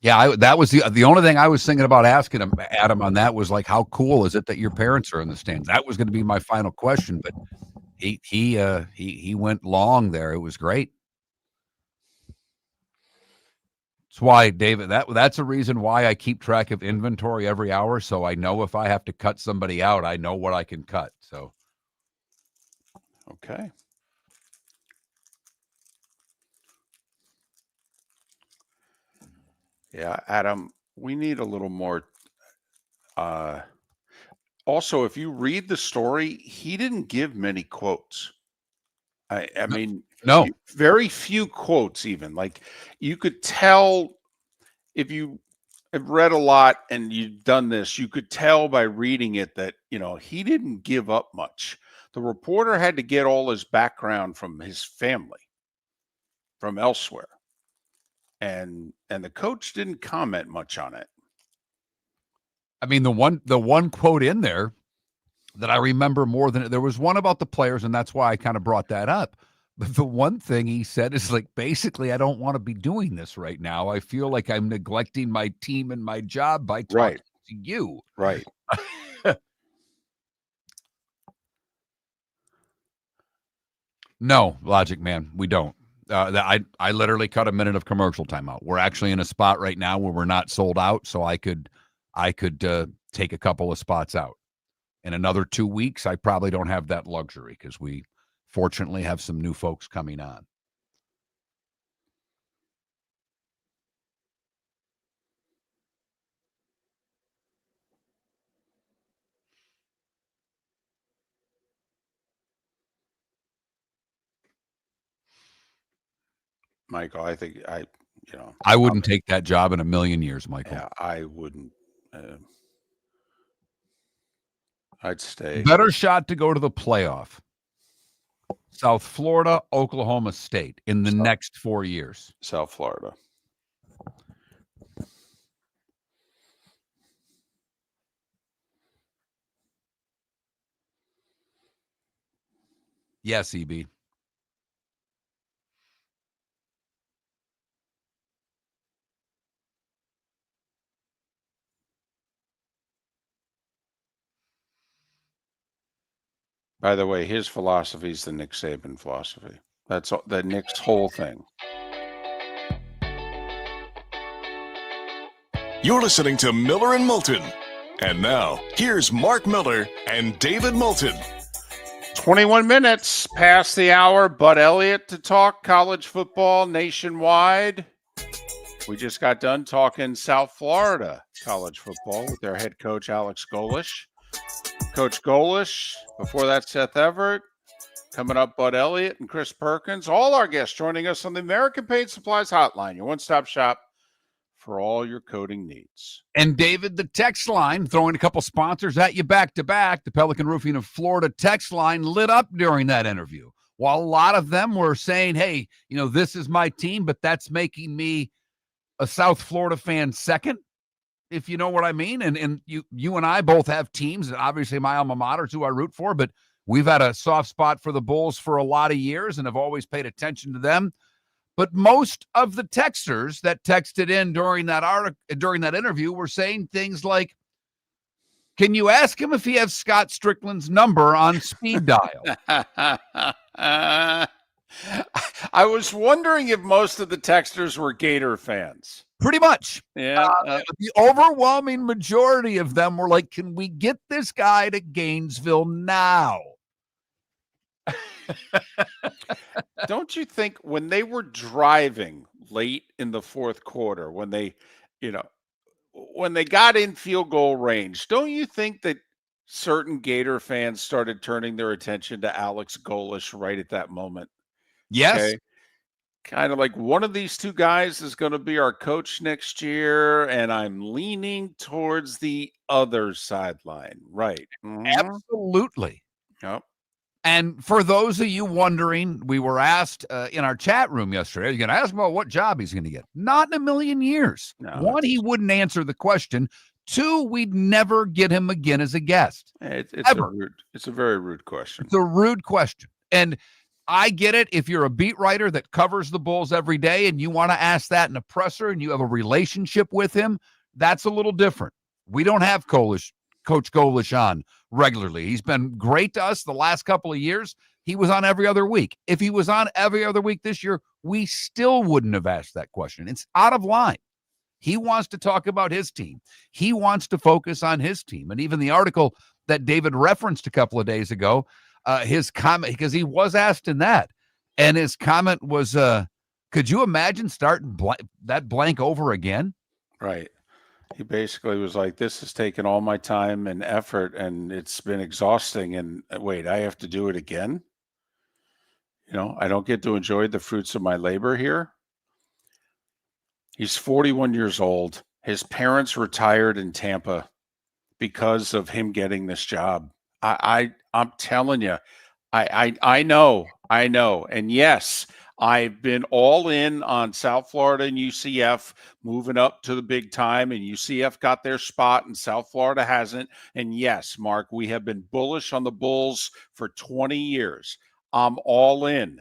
Yeah, that was the only thing I was thinking about asking him, Adam, on that was like, how cool is it that your parents are in the stands? That was going to be my final question, but he went long there. It was great. That's why, David, that's a reason why I keep track of inventory every hour, so I know if I have to cut somebody out, I know what I can cut. So, okay. Yeah, Adam, we need a little more. Also, if you read the story, he didn't give many quotes. I mean, no, very few quotes even. Like, you could tell if you have read a lot and you've done this, you could tell by reading it that, he didn't give up much. The reporter had to get all his background from his family, from elsewhere. And the coach didn't comment much on it. I mean, the one quote in there that I remember more than, there was one about the players, and that's why I kind of brought that up. But the one thing he said is like, basically, I don't want to be doing this right now. I feel like I'm neglecting my team and my job by talking to you. Right. No, Logic Man, we don't. I literally cut a minute of commercial timeout. We're actually in a spot right now where we're not sold out, so I could take a couple of spots out. In another 2 weeks, I probably don't have that luxury because we fortunately have some new folks coming on. Michael, I think I wouldn't take that job in a million years, Michael. Yeah, I wouldn't. I'd stay. Better shot to go to the playoff. South Florida, Oklahoma State in the next 4 years. South Florida. Yes, EB. By the way, his philosophy is the Nick Saban philosophy. That's the Nick's whole thing. You're listening to Miller and Moulton. And now, here's Mark Miller and David Moulton. 21 minutes past the hour. Bud Elliott to talk college football nationwide. We just got done talking South Florida college football with their head coach, Alex Golesh. Coach Golesh, before that, Seth Everett. Coming up, Bud Elliott and Chris Perkins. All our guests joining us on the American Paint Supplies Hotline, your one-stop shop for all your coating needs. And David, the text line, throwing a couple sponsors at you back to back. The Pelican Roofing of Florida text line lit up during that interview. While a lot of them were saying, hey, this is my team, but that's making me a South Florida fan second, if you know what I mean. And you and I both have teams, and obviously my alma mater is who I root for, but we've had a soft spot for the Bulls for a lot of years and have always paid attention to them. But most of the texters that texted in during that interview were saying things like, can you ask him if he has Scott Strickland's number on speed dial? I was wondering if most of the texters were Gator fans. Pretty much. Yeah. The overwhelming majority of them were like, can we get this guy to Gainesville now? Don't you think when they were driving late in the fourth quarter, when they got in field goal range, don't you think that certain Gator fans started turning their attention to Alex Golesh right at that moment? Yes. Okay? Kind of like, one of these two guys is going to be our coach next year, and I'm leaning towards the other sideline. Right. Mm-hmm. Absolutely. Yep. And for those of you wondering, we were asked in our chat room yesterday, are you going to ask him about what job he's going to get? Not in a million years. No, one, he wouldn't answer the question. Two, we'd never get him again as a guest. It's a very rude question. It's a rude question. And I get it. If you're a beat writer that covers the Bulls every day and you want to ask that in a presser and you have a relationship with him, that's a little different. We don't have Coach Golesh on regularly. He's been great to us the last couple of years. He was on every other week. If he was on every other week this year, we still wouldn't have asked that question. It's out of line. He wants to talk about his team. He wants to focus on his team. And even the article that David referenced a couple of days ago, his comment, because he was asked in that, and his comment was, could you imagine starting that blank over again? Right. He basically was like, this has taken all my time and effort, and it's been exhausting. And wait, I have to do it again? I don't get to enjoy the fruits of my labor here. He's 41 years old. His parents retired in Tampa because of him getting this job. I'm telling you, I know. And yes, I've been all in on South Florida and UCF moving up to the big time, and UCF got their spot and South Florida hasn't. And yes, Mark, we have been bullish on the Bulls for 20 years. I'm all in.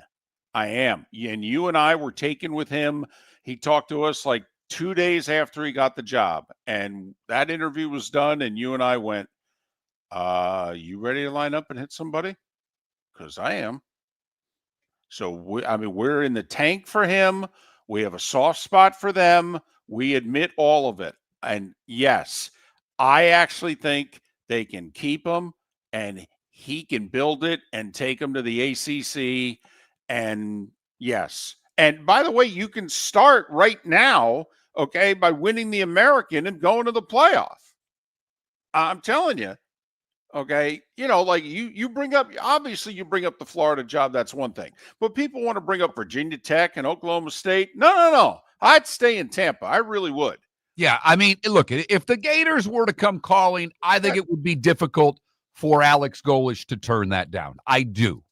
I am. And you and I were taken with him. He talked to us like 2 days after he got the job, and that interview was done, and you and I went, you ready to line up and hit somebody? Because I am. So, we're in the tank for him. We have a soft spot for them. We admit all of it. And yes, I actually think they can keep him, and he can build it and take them to the ACC. And yes. And by the way, you can start right now, okay, by winning the American and going to the playoff. I'm telling you. Okay, like you bring up, obviously you bring up the Florida job, that's one thing. But people want to bring up Virginia Tech and Oklahoma State. No. I'd stay in Tampa. I really would. Yeah, look, if the Gators were to come calling, I think it would be difficult for Alex Golesh to turn that down. I do.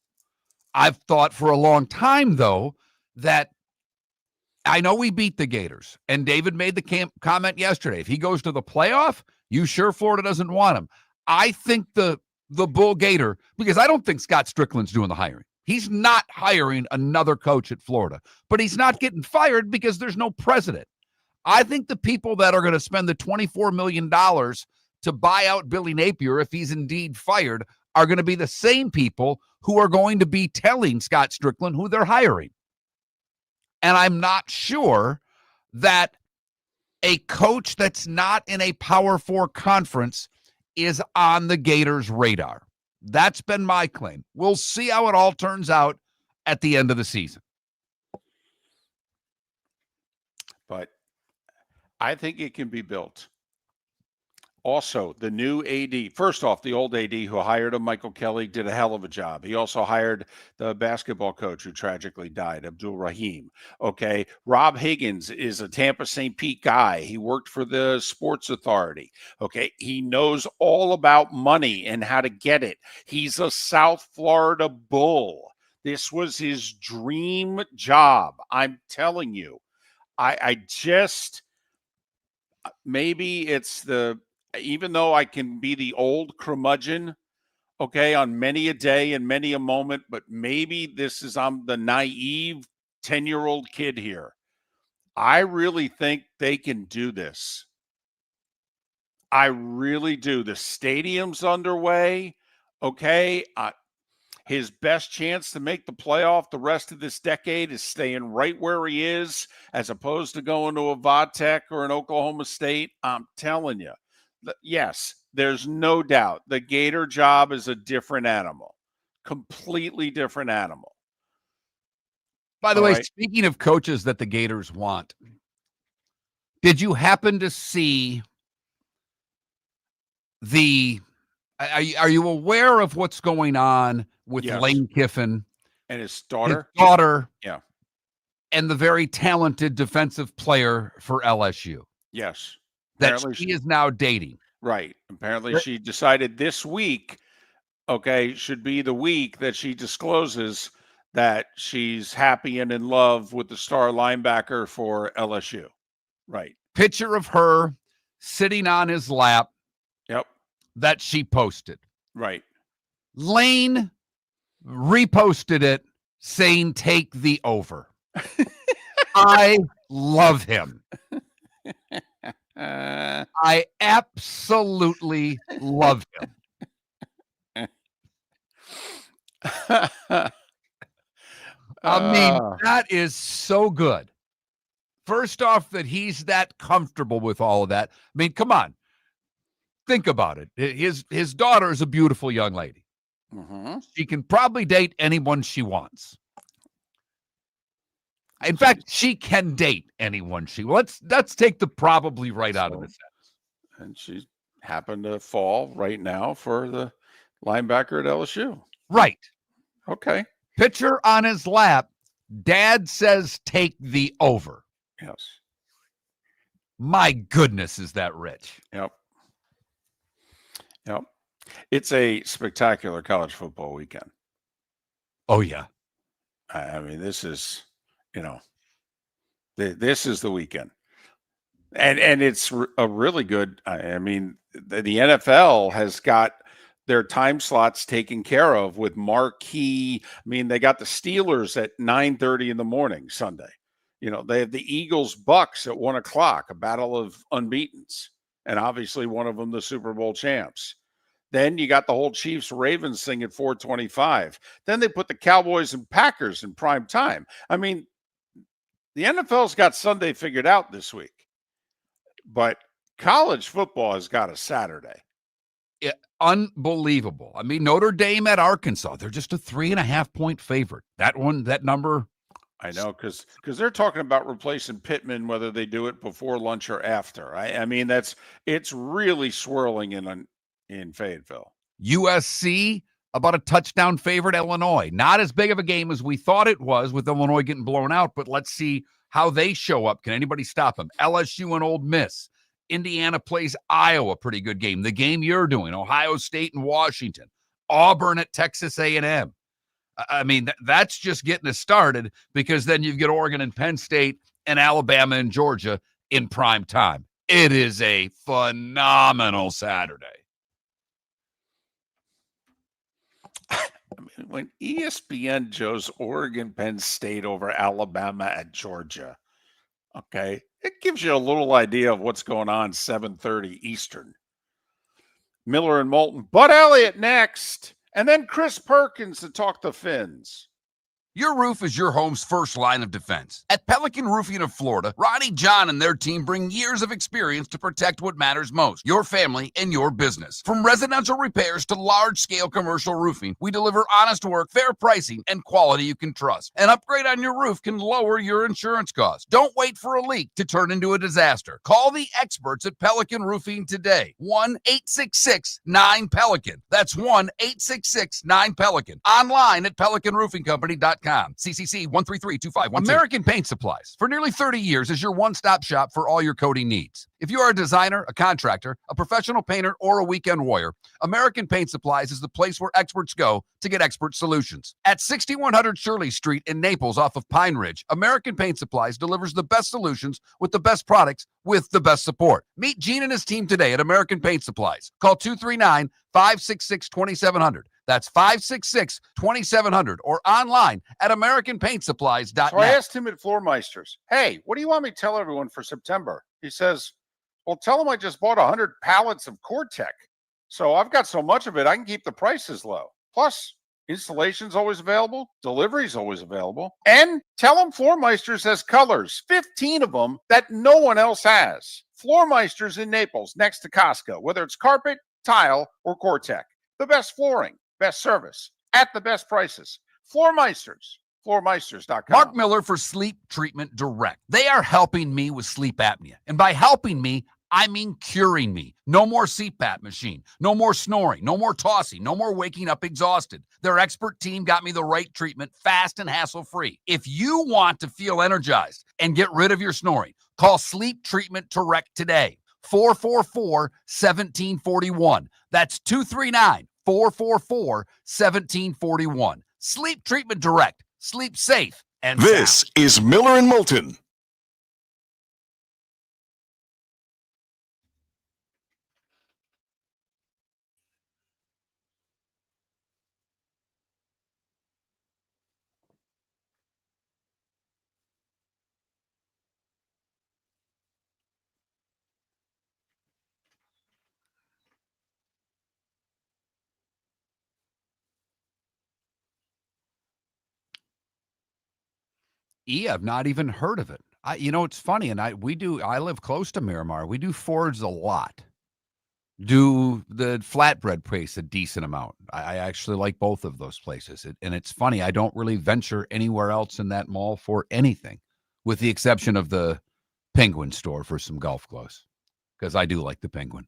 I've thought for a long time, though, that I know we beat the Gators, and David made the comment yesterday. If he goes to the playoff, you sure Florida doesn't want him. I think the Bull Gator, because I don't think Scott Strickland's doing the hiring. He's not hiring another coach at Florida, but he's not getting fired because there's no president. I think the people that are going to spend the $24 million to buy out Billy Napier, if he's indeed fired, are going to be the same people who are going to be telling Scott Strickland who they're hiring. And I'm not sure that a coach that's not in a Power 4 conference is on the Gators' radar. That's been my claim. We'll see how it all turns out at the end of the season. But I think it can be built. Also, the new AD, first off, the old AD who hired him, Michael Kelly, did a hell of a job. He also hired the basketball coach who tragically died, Abdul Rahim. Okay. Rob Higgins is a Tampa St. Pete guy. He worked for the Sports Authority. Okay. He knows all about money and how to get it. He's a South Florida Bull. This was his dream job. I'm telling you. I just, maybe it's even though I can be the old curmudgeon, okay, on many a day and many a moment, but maybe I'm the naive 10-year-old kid here. I really think they can do this. I really do. The stadium's underway, okay? His best chance to make the playoff the rest of this decade is staying right where he is as opposed to going to a Vodtech or an Oklahoma State. I'm telling you. Yes, there's no doubt the Gator job is a different animal, completely different animal. By the way, speaking of coaches that the Gators want, did you happen to see are you aware of what's going on with Lane Kiffin and his daughter? Yeah. And the very talented defensive player for LSU. Yes. That she is now dating. Right. Apparently she decided this week, okay, should be the week that she discloses that she's happy and in love with the star linebacker for LSU. Right. Picture of her sitting on his lap. Yep. That she posted. Right. Lane reposted it saying, take the over. I love him. I absolutely love him. I mean, that is so good. First off, that he's that comfortable with all of that. I mean, come on. Think about it. His daughter is a beautiful young lady. Mm-hmm. She can probably date anyone she wants. In fact, she can date anyone she wants. Let's take the probably right out of the sentence. And she happened to fall right now for the linebacker at LSU. Right. Okay. Pitcher on his lap. Dad says take the over. Yes. My goodness, is that rich? Yep. Yep. It's a spectacular college football weekend. Oh, yeah. I mean, this is, this is the weekend. And it's a really good, I mean, the NFL has got their time slots taken care of with marquee. I mean, they got the Steelers at 9:30 in the morning Sunday. They have the Eagles Bucks at 1:00, a battle of unbeatens. And obviously one of them, the Super Bowl champs. Then you got the whole Chiefs Ravens thing at 4:25. Then they put the Cowboys and Packers in prime time. I mean, the NFL's got Sunday figured out this week, but college football has got a Saturday. Yeah, unbelievable. I mean, Notre Dame at Arkansas, they're just a 3.5-point favorite. That number. I know, because they're talking about replacing Pittman, whether they do it before lunch or after. I mean, it's really swirling in Fayetteville. USC, about a touchdown favorite, Illinois. Not as big of a game as we thought it was with Illinois getting blown out, but let's see how they show up. Can anybody stop them? LSU and Ole Miss. Indiana plays Iowa, pretty good game. The game you're doing, Ohio State and Washington. Auburn at Texas A&M. I mean, that's just getting us started, because then you get Oregon and Penn State and Alabama and Georgia in prime time. It is a phenomenal Saturday. I mean, when ESPN shows Oregon, Penn State over Alabama and Georgia, okay, it gives you a little idea of what's going on 7:30 Eastern. Miller and Moulton, Bud Elliott next, and then Chris Perkins to talk the Finns. Your roof is your home's first line of defense. At Pelican Roofing of Florida, Ronnie John and their team bring years of experience to protect what matters most, your family and your business. From residential repairs to large-scale commercial roofing, we deliver honest work, fair pricing, and quality you can trust. An upgrade on your roof can lower your insurance costs. Don't wait for a leak to turn into a disaster. Call the experts at Pelican Roofing today. 1-866-9-PELICAN. That's 1-866-9-PELICAN. Online at pelicanroofingcompany.com. CCC 1332512. American Paint Supplies, for nearly 30 years, is your one-stop shop for all your coating needs. If you are a designer, a contractor, a professional painter, or a weekend warrior, American Paint Supplies is the place where experts go to get expert solutions. At 6100 Shirley Street in Naples off of Pine Ridge, American Paint Supplies delivers the best solutions with the best products with the best support. Meet Gene and his team today at American Paint Supplies. Call 239-566-2700. That's 566-2700, or online at AmericanPaintSupplies.net. So I asked him at Floormeisters, hey, what do you want me to tell everyone for September? He says, well, tell them I just bought 100 pallets of Core-Tech. So I've got so much of it, I can keep the prices low. Plus, installation's always available. Delivery's always available. And tell them Floormeisters has colors, 15 of them that no one else has. Floormeisters in Naples, next to Costco, whether it's carpet, tile, or Core-Tech. The best flooring, best service, at the best prices. Floormeisters, floormeisters.com. Mark Miller for Sleep Treatment Direct. They are helping me with sleep apnea. And by helping me, I mean curing me. No more CPAP machine, no more snoring, no more tossing, no more waking up exhausted. Their expert team got me the right treatment, fast and hassle-free. If you want to feel energized and get rid of your snoring, call Sleep Treatment Direct today. 444-1741. That's 239-444-1741. Sleep Treatment Direct. Sleep safe and This sound. is Miller and Moulton. I've not even heard of it. It's funny, and I live close to Miramar. We do Fords a lot. Do the flatbread place a decent amount. I actually like both of those places. And it's funny, I don't really venture anywhere else in that mall for anything, with the exception of the Penguin store for some golf gloves, because I do like the Penguin.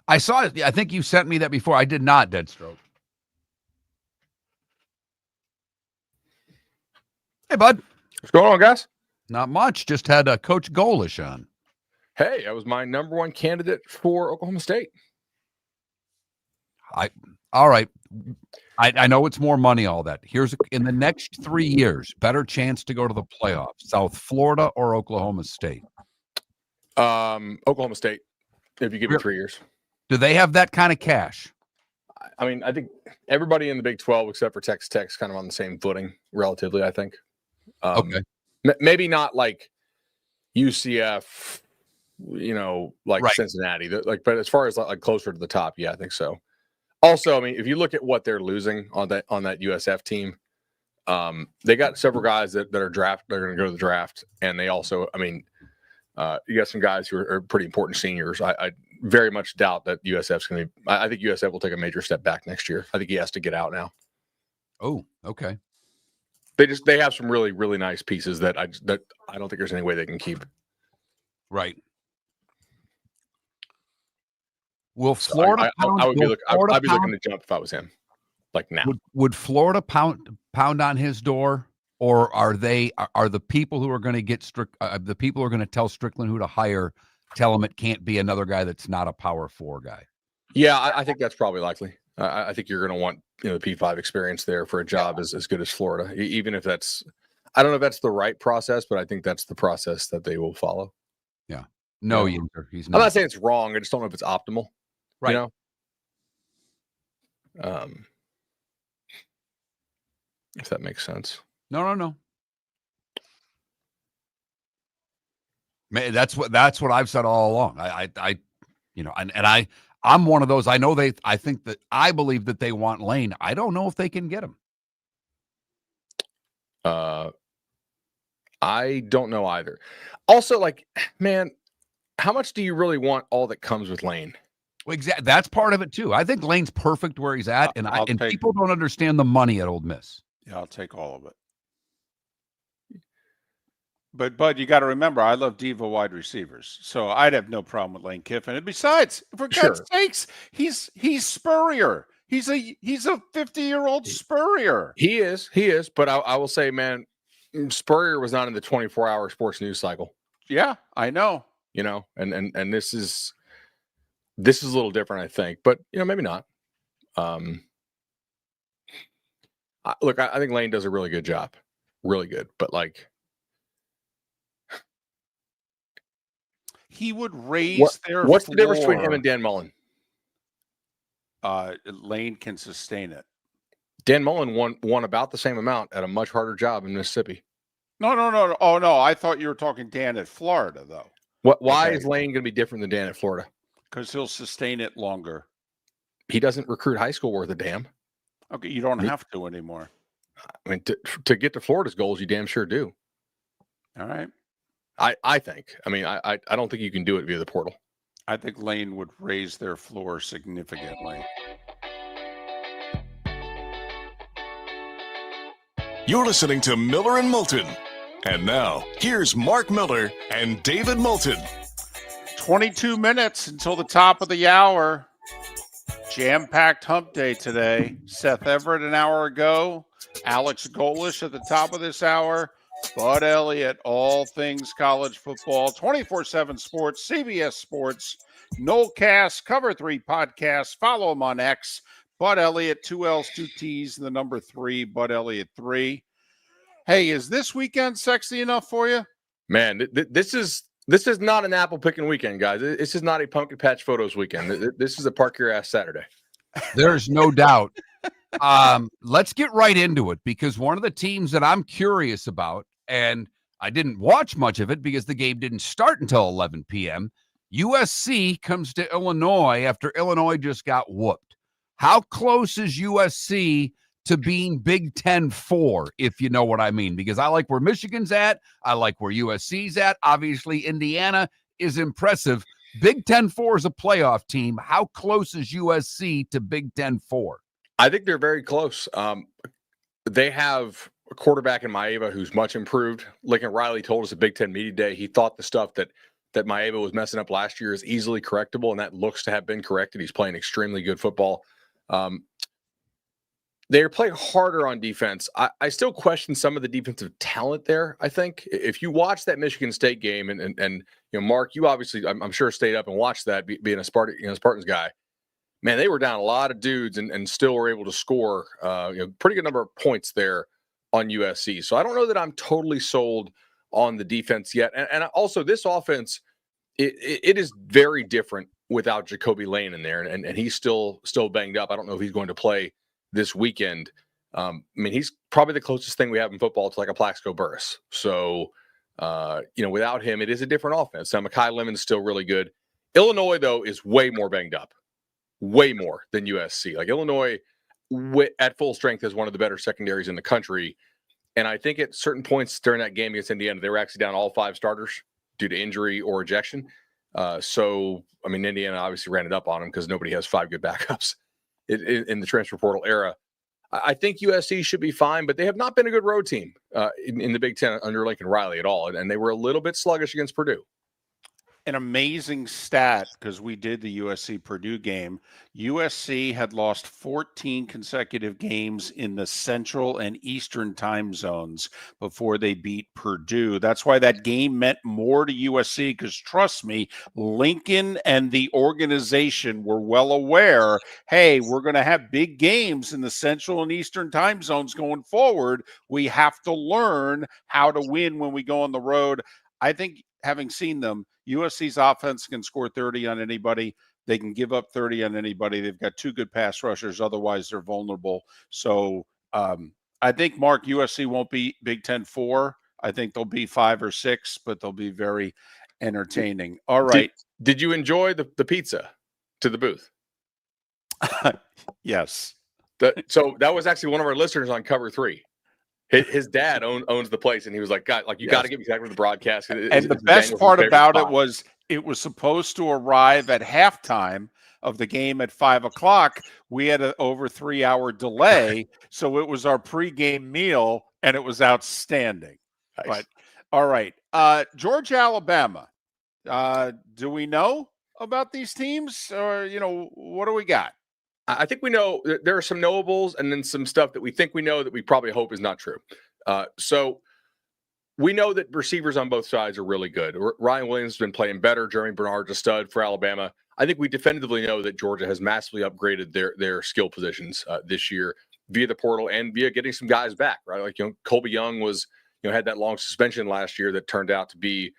I saw it. I think you sent me that before. I did not, Deadstroke. Hey, bud. What's going on, guys? Not much. Just had Coach Golesh on. Hey, that was my number one candidate for Oklahoma State. All right. I know it's more money, all that. Here's in the next 3 years, better chance to go to the playoffs, South Florida or Oklahoma State? Oklahoma State, if you give me 3 years. Do they have that kind of cash? I mean, I think everybody in the Big 12 except for Texas Tech is kind of on the same footing, relatively, I think. Okay. Maybe not like UCF, like right. Cincinnati. But as far as like closer to the top, yeah, I think so. Also, I mean, if you look at what they're losing on that USF team, they got several guys that are going to go to the draft, and they also, I mean, You got some guys who are pretty important seniors. I very much doubt that USF's going to be. I think USF will take a major step back next year. I think he has to get out now. Oh, okay. They have some really, really nice pieces that I don't think there's any way they can keep. Right. Will Florida? I'd be looking to jump if I was him. Like now, would Florida pound on his door, or are the people who are going to get the people who are going to tell Strickland who to hire, tell him it can't be another guy that's not a Power 4 guy? Yeah, I think that's probably likely. I think you're going to want the P5 experience there for a job as good as Florida, even if that's. I don't know if that's the right process, but I think that's the process that they will follow. Yeah. No, he's not. I'm not saying it's wrong. I just don't know if it's optimal. Right. If that makes sense. No. Man, that's what I've said all along. I'm one of those. I believe that they want Lane. I don't know if they can get him. I don't know either. Also, man, how much do you really want all that comes with Lane? Well, exactly. That's part of it too. I think Lane's perfect where he's at, and people don't understand the money at Ole Miss. Yeah, I'll take all of it. But Bud, you got to remember, I love diva wide receivers, so I'd have no problem with Lane Kiffin. And besides, for God's sakes, he's Spurrier. He's a 50-year-old Spurrier. He is. But I will say, man, Spurrier was not in the 24-hour sports news cycle. Yeah, I know. And this is a little different, I think, but maybe not. Look, I think Lane does a really good job, really good. But he would raise their. What's the difference between him and Dan Mullen? Lane can sustain it. Dan Mullen won about the same amount at a much harder job in Mississippi. No. Oh no, I thought you were talking Dan at Florida though. Why is Lane going to be different than Dan at Florida? Because he'll sustain it longer. He doesn't recruit high school worth a damn. Okay, you don't have to anymore. I mean, to get to Florida's goals, you damn sure do. All right. I think. I mean, I don't think you can do it via the portal. I think Lane would raise their floor significantly. You're listening to Miller and Moulton. And now, here's Mark Miller and David Moulton. 22 minutes until the top of the hour. Jam-packed hump day today. Seth Everett an hour ago. Alex Golesh at the top of this hour. Bud Elliott, all things college football. 24/7 Sports, CBS Sports, Nolecast, Cover 3 podcast. Follow him on X. Bud Elliott, 2 L's, 2 T's, and the number 3, Bud Elliott 3. Hey, is this weekend sexy enough for you? Man, this is not an apple picking weekend, guys. This is not a pumpkin patch photos weekend. This is a park your ass Saturday. There's no doubt. Let's get right into it, because one of the teams that I'm curious about, and I didn't watch much of it because the game didn't start until 11 p.m. USC comes to Illinois after Illinois just got whooped. How close is USC to being Big Ten 4, if you know what I mean? Because I like where Michigan's at. I like where USC's at. Obviously, Indiana is impressive. Big Ten 4 is a playoff team. How close is USC to Big Ten 4? I think they're very close. They have a quarterback in Maeva who's much improved. Lincoln Riley told us at Big Ten Media Day he thought the stuff that Maeva was messing up last year is easily correctable, and that looks to have been corrected. He's playing extremely good football. They're playing harder on defense. I still question some of the defensive talent there. I think if you watch that Michigan State game, and Mark, you obviously I'm sure stayed up and watched that, being a Spartans guy. Man, they were down a lot of dudes and still were able to score pretty good number of points there on USC. So I don't know that I'm totally sold on the defense yet. And also this offense, it is very different without Jacoby Lane in there, and he's still banged up. I don't know if he's going to play this weekend. I mean, he's probably the closest thing we have in football to like a Plaxico Burress. So, without him, it is a different offense. Now, Mekhi Lemon's still really good. Illinois, though, is way more banged up, way more than USC. Like Illinois, at full strength, is one of the better secondaries in the country. And I think at certain points during that game against Indiana, they were actually down all 5 starters. due to injury or ejection. So, I mean, Indiana obviously ran it up on them because nobody has 5 good backups in the transfer portal era. I think USC should be fine, but they have not been a good road team in the Big Ten under Lincoln Riley at all. And they were a little bit sluggish against Purdue. An amazing stat, because we did the USC Purdue game. USC had lost 14 consecutive games in the Central and Eastern time zones before they beat Purdue. That's why that game meant more to USC, because trust me, Lincoln and the organization were well aware, hey, we're going to have big games in the Central and Eastern time zones going forward. We have to learn how to win when we go on the road. I think, having seen them, USC's offense can score 30 on anybody. They can give up 30 on anybody. They've got 2 good pass rushers. Otherwise, they're vulnerable. So I think, Mark, USC won't be Big Ten 4. I think they'll be 5 or 6, but they'll be very entertaining. All right. Did you enjoy the pizza to the booth? Yes. So that was actually one of our listeners on Cover 3. His dad owns the place, and he was like, "God, like you got to get me back with the broadcast." And the best part about it was supposed to arrive at halftime of the game at 5:00. We had an over 3-hour delay, so it was our pregame meal, and it was outstanding. Nice. But all right, Georgia, Alabama. Do we know about these teams, or what do we got? I think we know there are some knowables and then some stuff that we think we know that we probably hope is not true. So we know that receivers on both sides are really good. Ryan Williams has been playing better. Jeremy Bernard's a stud for Alabama. I think we definitively know that Georgia has massively upgraded their skill positions this year via the portal and via getting some guys back, right? Like, Colby Young was, had that long suspension last year that turned out to be,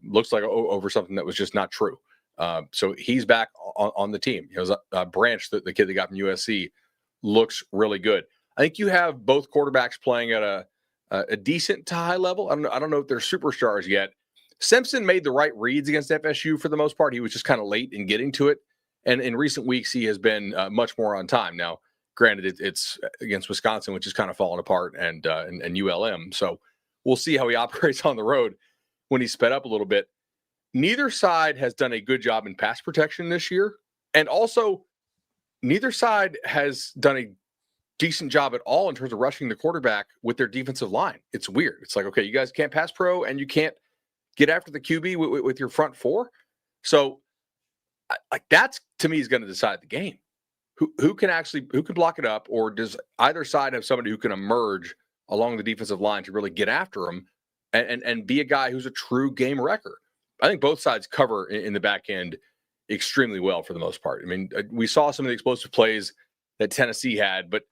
looks like over something that was just not true. So he's back on the team. Branch, the kid that got from USC, looks really good. I think you have both quarterbacks playing at a decent to high level. I don't know if they're superstars yet. Simpson made the right reads against FSU for the most part. He was just kind of late in getting to it. And in recent weeks, he has been much more on time. Now, granted, it's against Wisconsin, which is kind of falling apart, and ULM. So we'll see how he operates on the road when he's sped up a little bit. Neither side has done a good job in pass protection this year. And also, neither side has done a decent job at all in terms of rushing the quarterback with their defensive line. It's weird. It's like, okay, you guys can't pass pro and you can't get after the QB with your front 4. So, like, that's, to me, is going to decide the game. Who can block it up, or does either side have somebody who can emerge along the defensive line to really get after them and be a guy who's a true game wrecker? I think both sides cover in the back end extremely well for the most part. I mean, we saw some of the explosive plays that Tennessee had, but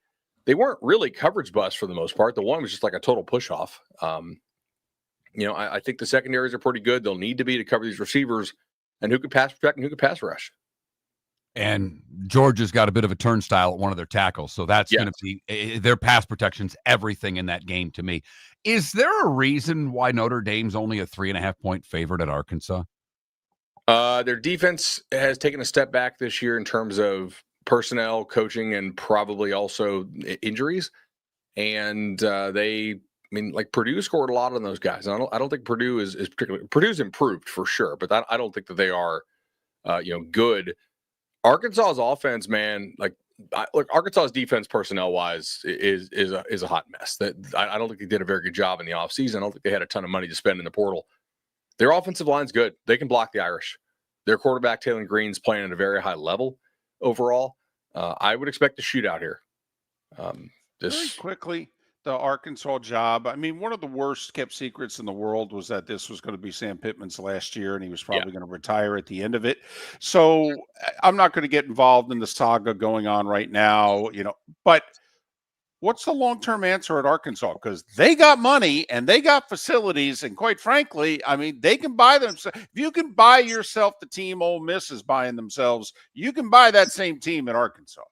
they weren't really coverage busts for the most part. The one was just like a total push off. I think the secondaries are pretty good. They'll need to be to cover these receivers and who could pass protect and who could pass rush. And Georgia's got a bit of a turnstile at one of their tackles. So that's going to be their pass protection's everything in that game to me. Is there a reason why Notre Dame's only a 3.5-point favorite at Arkansas? Their defense has taken a step back this year in terms of personnel, coaching, and probably also injuries. And Purdue scored a lot on those guys. And I don't think Purdue is particularly – Purdue's improved for sure, but I don't think that they are, good. Arkansas's offense, man, Arkansas's defense personnel-wise is a hot mess. That I don't think they did a very good job in the offseason. I don't think they had a ton of money to spend in the portal. Their offensive line's good. They can block the Irish. Their quarterback, Taylor Green's playing at a very high level overall. I would expect a shootout here. Very quickly, the Arkansas job. I mean, one of the worst kept secrets in the world was that this was going to be Sam Pittman's last year, and he was probably going to retire at the end of it. So I'm not going to get involved in the saga going on right now, but what's the long-term answer at Arkansas? Because they got money and they got facilities, and quite frankly, I mean, they can buy themselves. If you can buy yourself the team Ole Miss is buying themselves, you can buy that same team at Arkansas.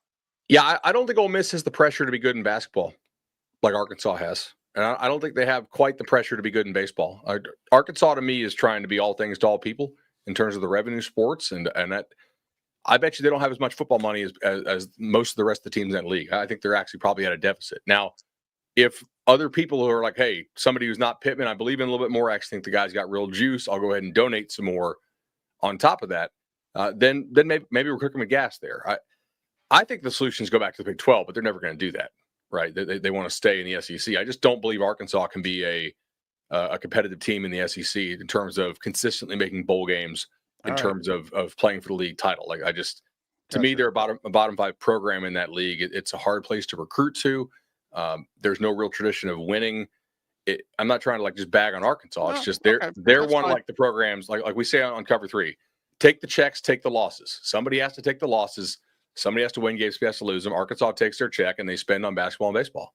Yeah, I don't think Ole Miss has the pressure to be good in basketball like Arkansas has. And I don't think they have quite the pressure to be good in baseball. Arkansas, to me, is trying to be all things to all people in terms of the revenue sports. And that, I bet you they don't have as much football money as most of the rest of the teams in that league. I think they're actually probably at a deficit. Now, if other people who are like, hey, somebody who's not Pittman, I believe in a little bit more. I actually think the guy's got real juice. I'll go ahead and donate some more on top of that. Then maybe we're cooking with gas there. I think the solutions go back to the Big 12, but they're never going to do that, right? They want to stay in the SEC. I just don't believe Arkansas can be a competitive team in the SEC in terms of consistently making bowl games, in terms of playing for the league title. Like to me, they're a bottom 5 program in that league. It's a hard place to recruit to. There's no real tradition of winning. I'm not trying to just bag on Arkansas. It's just they're one of the programs like we say on Cover 3. Take the checks, take the losses. Somebody has to take the losses. Somebody has to win games, somebody has to lose them. Arkansas takes their check and they spend on basketball and baseball.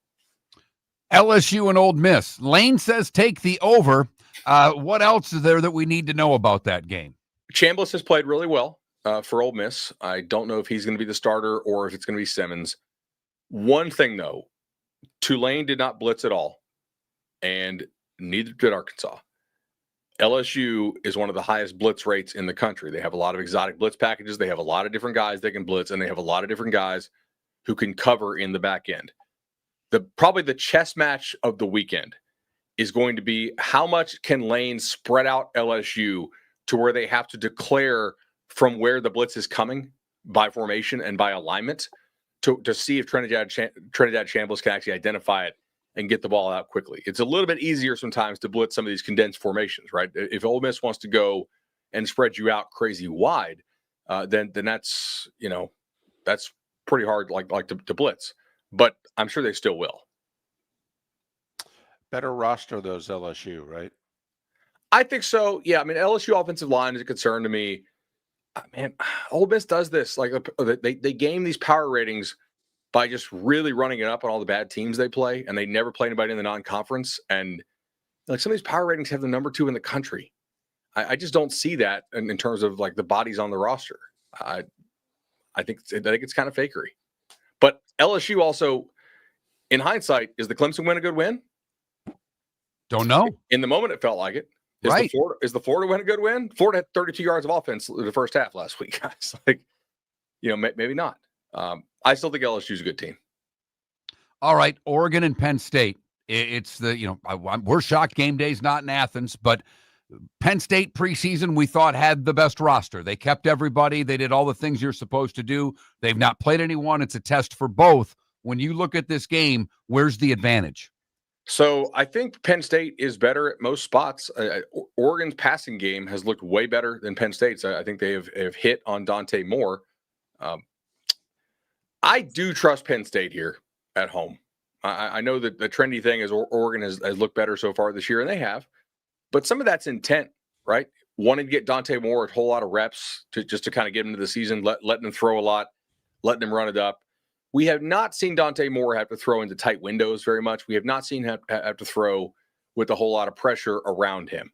LSU and Ole Miss. Lane says take the over. What else is there that we need to know about that game? Chambliss has played really well for Ole Miss. I don't know if he's going to be the starter or if it's going to be Simmons. One thing, though, Tulane did not blitz at all, and neither did Arkansas. LSU is one of the highest blitz rates in the country. They have a lot of exotic blitz packages. They have a lot of different guys that can blitz, and they have a lot of different guys who can cover in the back end. Probably the chess match of the weekend is going to be how much can Lane spread out LSU to where they have to declare from where the blitz is coming by formation and by alignment to see if Trinidad Chambliss can actually identify it and get the ball out quickly. It's a little bit easier sometimes to blitz some of these condensed formations, right? If Ole Miss wants to go and spread you out crazy wide, then that's pretty hard to blitz. But I'm sure they still will. Better roster those LSU, right? I think so. Yeah, I mean, LSU offensive line is a concern to me. Man, Ole Miss does this. They game these power ratings by just really running it up on all the bad teams they play, and they never play anybody in the non-conference. And some of these power ratings have the number 2 in the country. I just don't see that in terms of the bodies on the roster. I think it's kind of fakery. But LSU also, in hindsight, is the Clemson win a good win? Don't know. In the moment, it felt like it. Is the Florida win a good win? Florida had 32 yards of offense in the first half last week, guys. Maybe not. I still think LSU is a good team. All right, Oregon and Penn State. It's we're shocked game day's not in Athens, but Penn State preseason we thought had the best roster. They kept everybody. They did all the things you're supposed to do. They've not played anyone. It's a test for both. When you look at this game, where's the advantage? So I think Penn State is better at most spots. Oregon's passing game has looked way better than Penn State's. I think they have hit on Dante Moore. I do trust Penn State here at home. I know that the trendy thing is Oregon has looked better so far this year, and they have. But some of that's intent, right? Wanting to get Dante Moore a whole lot of reps to kind of get him into the season, letting him throw a lot, letting him run it up. We have not seen Dante Moore have to throw into tight windows very much. We have not seen him have to throw with a whole lot of pressure around him.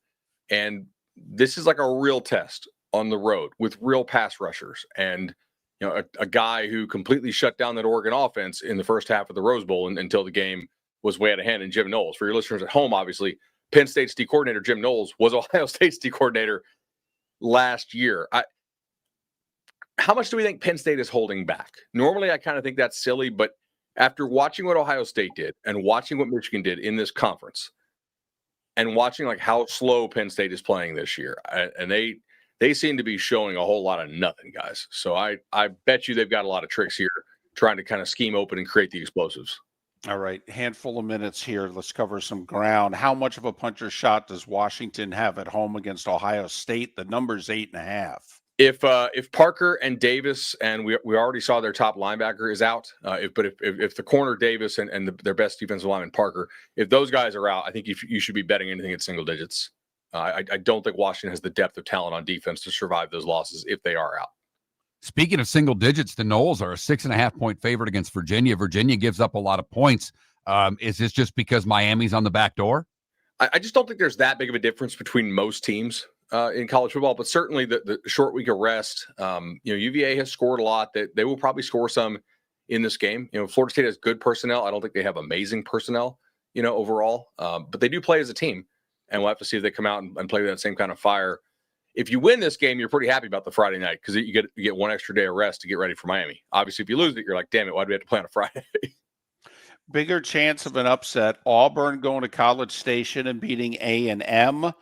And this is like a real test on the road with real pass rushers. And, a guy who completely shut down that Oregon offense in the first half of the Rose Bowl until the game was way out of hand. And Jim Knowles, for your listeners at home, obviously, Penn State's D coordinator, Jim Knowles, was Ohio State's D coordinator last year. How much do we think Penn State is holding back? Normally, I kind of think that's silly, but after watching what Ohio State did and watching what Michigan did in this conference and watching how slow Penn State is playing this year, and they seem to be showing a whole lot of nothing, guys. So I bet you they've got a lot of tricks here trying to kind of scheme open and create the explosives. All right, handful of minutes here. Let's cover some ground. How much of a puncher's shot does Washington have at home against Ohio State? The number's 8.5. If Parker and Davis, and we already saw their top linebacker is out, if the corner Davis and their best defensive lineman Parker, if those guys are out, I think you should be betting anything at single digits. I don't think Washington has the depth of talent on defense to survive those losses if they are out. Speaking of single digits, the Noles are a 6.5-point favorite against Virginia. Virginia gives up a lot of points. Is this just because Miami's on the back door? I just don't think there's that big of a difference between most teams in college football, but certainly the short week of rest. UVA has scored a lot. They will probably score some in this game. Florida State has good personnel. I don't think they have amazing personnel, overall, but they do play as a team, and we'll have to see if they come out and play that same kind of fire. If you win this game, you're pretty happy about the Friday night because you get one extra day of rest to get ready for Miami. Obviously, if you lose it, you're like, damn it, why do we have to play on a Friday? Bigger chance of an upset. Auburn going to College Station and beating A&M.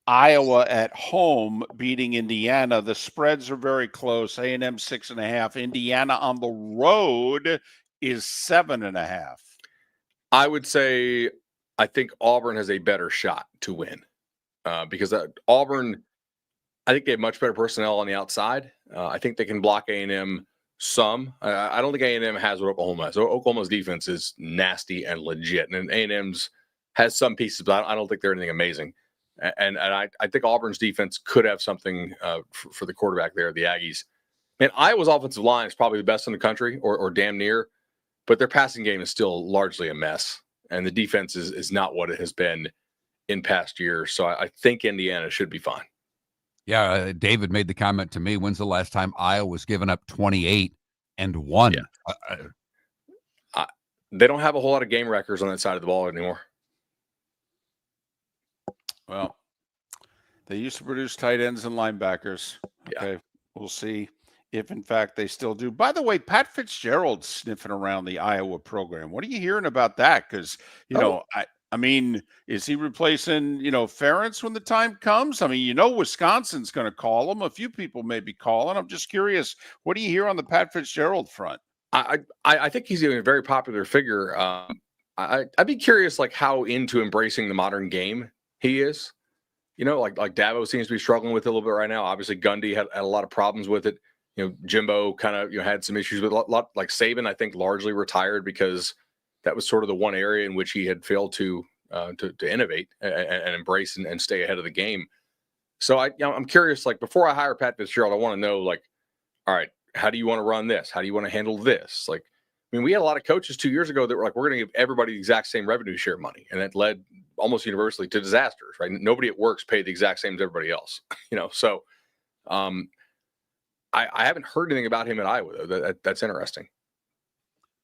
Iowa at home beating Indiana. The spreads are very close. A&M 6.5. Indiana on the road is 7.5. I would say I think Auburn has a better shot to win because Auburn, I think they have much better personnel on the outside. I think they can block A&M some. I don't think A&M has what Oklahoma has. Oklahoma's defense is nasty and legit, and A&M's has some pieces, but I don't think they're anything amazing. And I think Auburn's defense could have something for the quarterback there, the Aggies. Man, Iowa's offensive line is probably the best in the country, or damn near, but their passing game is still largely a mess, and the defense is not what it has been in past years. So I think Indiana should be fine. Yeah, David made the comment to me, when's the last time Iowa was giving up 28 and won? Yeah. They don't have a whole lot of game records on that side of the ball anymore. Well, they used to produce tight ends and linebackers. Okay, yeah. We'll see if, in fact, they still do. By the way, Pat Fitzgerald's sniffing around the Iowa program. What are you hearing about that? Because, I mean, is he replacing, Ferentz when the time comes? I mean, Wisconsin's going to call him. A few people may be calling. I'm just curious. What do you hear on the Pat Fitzgerald front? I think he's a very popular figure. I'd be curious, like, how into embracing the modern game he is. Like Dabo seems to be struggling with it a little bit right now. Obviously, Gundy had a lot of problems with it. Jimbo kind of had some issues with a lot. Like Saban, I think, largely retired because that was sort of the one area in which he had failed to innovate and embrace and stay ahead of the game. So I'm curious. Like, before I hire Pat Fitzgerald, I want to know, like, all right, how do you want to run this? How do you want to handle this? Like, I mean, we had a lot of coaches 2 years ago that were like, we're going to give everybody the exact same revenue share money, and that led almost universally to disasters. Right? Nobody at work's paid the exact same as everybody else. So I haven't heard anything about him at Iowa, though. That's interesting.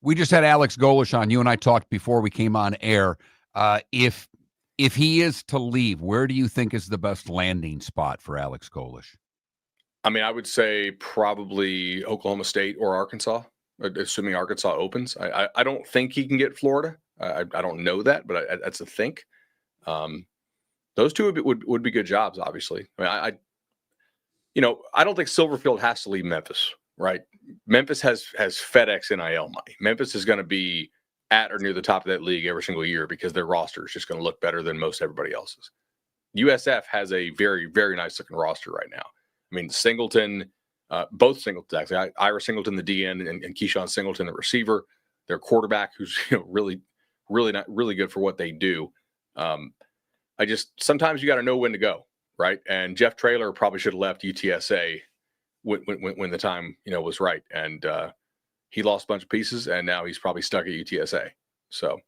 We just had Alex Golesh on. You and I talked before we came on air. If he is to leave, where do you think is the best landing spot for Alex Golesh? I mean, I would say probably Oklahoma State or Arkansas, assuming Arkansas opens. I don't think he can get Florida. I don't know that, but that's a think. Those two would be good jobs, obviously. I mean, I don't think Silverfield has to leave Memphis, right? Memphis has FedEx NIL money. Memphis is going to be at or near the top of that league every single year because their roster is just going to look better than most everybody else's. USF has a very, very nice looking roster right now. I mean, Singleton, both Singletons, actually, Ira Singleton, the DN, and Keyshawn Singleton, the receiver, their quarterback, who's really good for what they do. Sometimes you got to know when to go, right? And Jeff Traylor probably should have left UTSA when the time was right, and he lost a bunch of pieces, and now he's probably stuck at UTSA. So,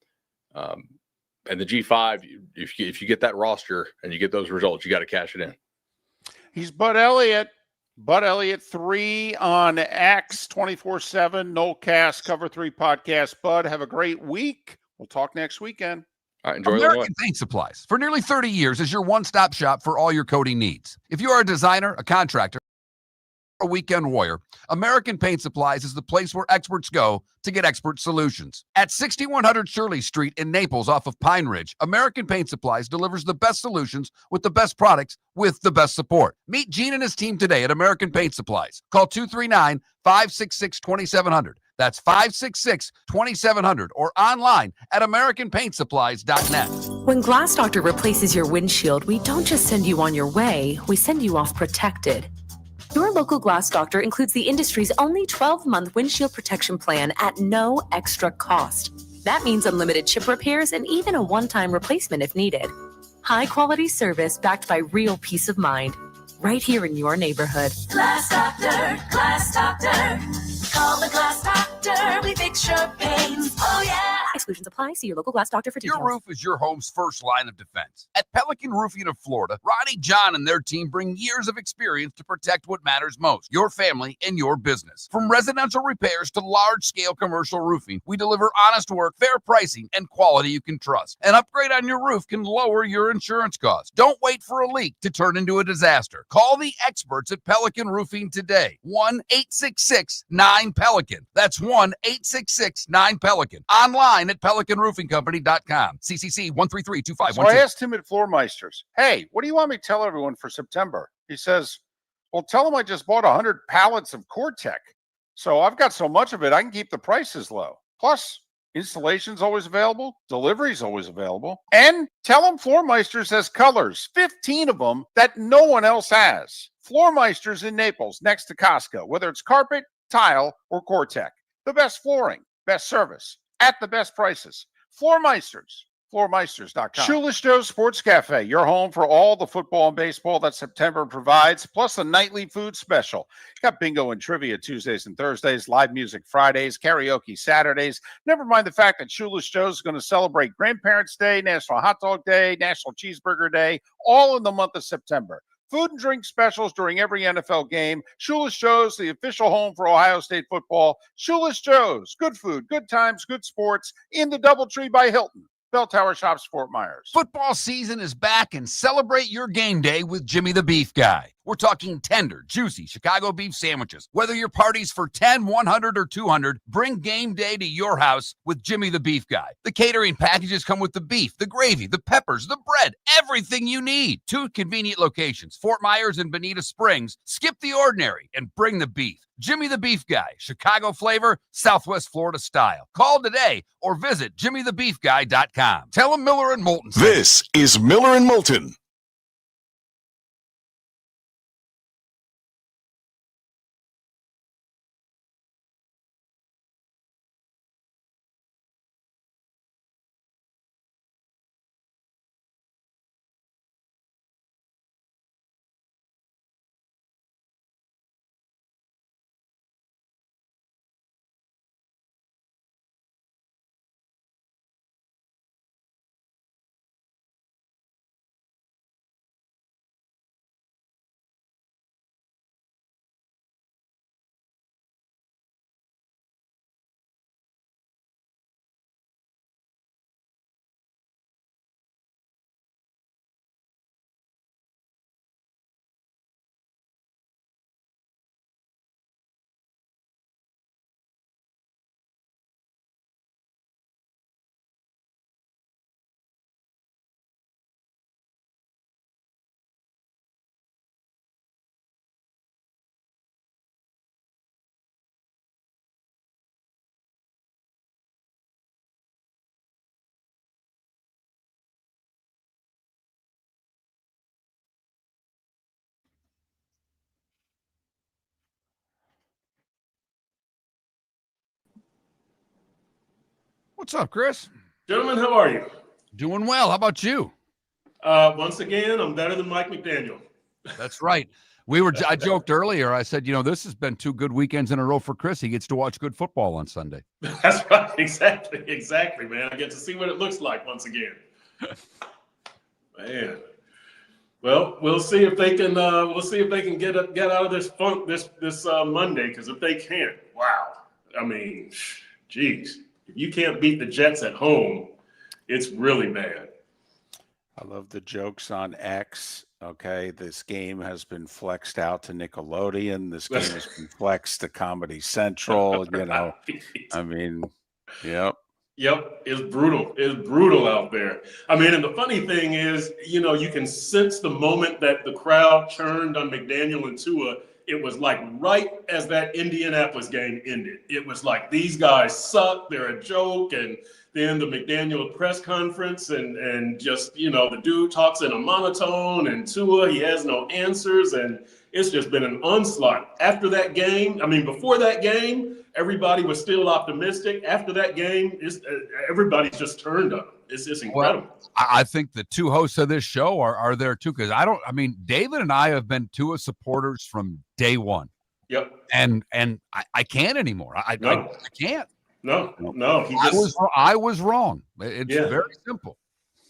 and the G5, if you get that roster and you get those results, you got to cash it in. He's Bud Elliott. Bud Elliott 3 on X 24/7. No cast, Cover 3 podcast. Bud, have a great week. We'll talk next weekend. All right, enjoy American Paint Supplies, for nearly 30 years, is your one-stop shop for all your coating needs. If you are a designer, a contractor, a weekend warrior, American Paint Supplies is the place where experts go to get expert solutions. At 6100 Shirley Street in Naples off of Pine Ridge, American Paint Supplies delivers the best solutions with the best products with the best support. Meet Gene and his team today at American Paint Supplies. Call 239-566-2700. That's 566-2700 or online at AmericanPaintSupplies.net. When Glass Doctor replaces your windshield, we don't just send you on your way, we send you off protected. Your local Glass Doctor includes the industry's only 12-month windshield protection plan at no extra cost. That means unlimited chip repairs and even a one-time replacement if needed. High-quality service backed by real peace of mind, right here in your neighborhood. Glass Doctor, Glass Doctor. Call the Glass Doctor, we fix your pains. Oh, yeah. Exclusions apply. See your local Glass Doctor for details. Your roof is your home's first line of defense. At Pelican Roofing of Florida, Ronnie, John, and their team bring years of experience to protect what matters most, your family and your business. From residential repairs to large-scale commercial roofing, we deliver honest work, fair pricing, and quality you can trust. An upgrade on your roof can lower your insurance costs. Don't wait for a leak to turn into a disaster. Call the experts at Pelican Roofing today. 1-866-9-PELICAN. That's 1-866-9-PELICAN. Online at PelicanRoofingCompany.com. CCC 1332512. So I asked him at Floormeisters, hey, what do you want me to tell everyone for September? He says, well, tell them I just bought 100 pallets of Core-Tech. So I've got so much of it, I can keep the prices low. Plus, installation's always available. Delivery's always available. And tell them Floormeisters has colors, 15 of them that no one else has. Floormeisters in Naples, next to Costco, whether it's carpet, tile, or Core-Tech. The best flooring, best service, at the best prices. Floormeisters. Floormeisters.com. Shoeless Joe's Sports Cafe, your home for all the football and baseball that September provides, plus a nightly food special. Got bingo and trivia Tuesdays and Thursdays, live music Fridays, karaoke Saturdays. Never mind the fact that Shoeless Joe's is going to celebrate Grandparents' Day, National Hot Dog Day, National Cheeseburger Day, all in the month of September. Food and drink specials during every NFL game. Shoeless Joe's, the official home for Ohio State football. Shoeless Joe's, good food, good times, good sports in the Doubletree by Hilton. Bell Tower Shops, Fort Myers. Football season is back, and celebrate your game day with Jimmy the Beef Guy. We're talking tender, juicy Chicago beef sandwiches. Whether your party's for 10, 100, or 200, bring game day to your house with Jimmy the Beef Guy. The catering packages come with the beef, the gravy, the peppers, the bread, everything you need. 2 convenient locations, Fort Myers and Bonita Springs. Skip the ordinary and bring the beef. Jimmy the Beef Guy, Chicago flavor, Southwest Florida style. Call today or visit jimmythebeefguy.com. Tell him Miller and Moulton. This is Miller and Moulton. What's up, Chris? Gentlemen, how are you? Doing well. How about you? Once again, I'm better than Mike McDaniel. That's right. I joked earlier. I said, this has been 2 good weekends in a row for Chris. He gets to watch good football on Sunday. That's right. Exactly, man. I get to see what it looks like once again. Man. Well, we'll see if they can. Get out of this funk this Monday. Because if they can't, wow. I mean, geez. If you can't beat the Jets at home, it's really bad. I love the jokes on X. Okay, this game has been flexed out to Nickelodeon. This game has been flexed to Comedy Central. I mean, yep. Yep, it's brutal. It's brutal out there. I mean, and the funny thing is, you can sense the moment that the crowd turned on McDaniel and Tua. It was like right as that Indianapolis game ended. It was like, these guys suck. They're a joke. And then the McDaniel press conference and just, the dude talks in a monotone, and Tua, he has no answers. And it's just been an onslaught. After that game, before that game, everybody was still optimistic. After that game, everybody's just turned on him. It's incredible. Well, I think the 2 hosts of this show are there too, because David and I have been Tua supporters from day one. Yep. And I can't anymore. I can't. No. I was wrong. It's very simple.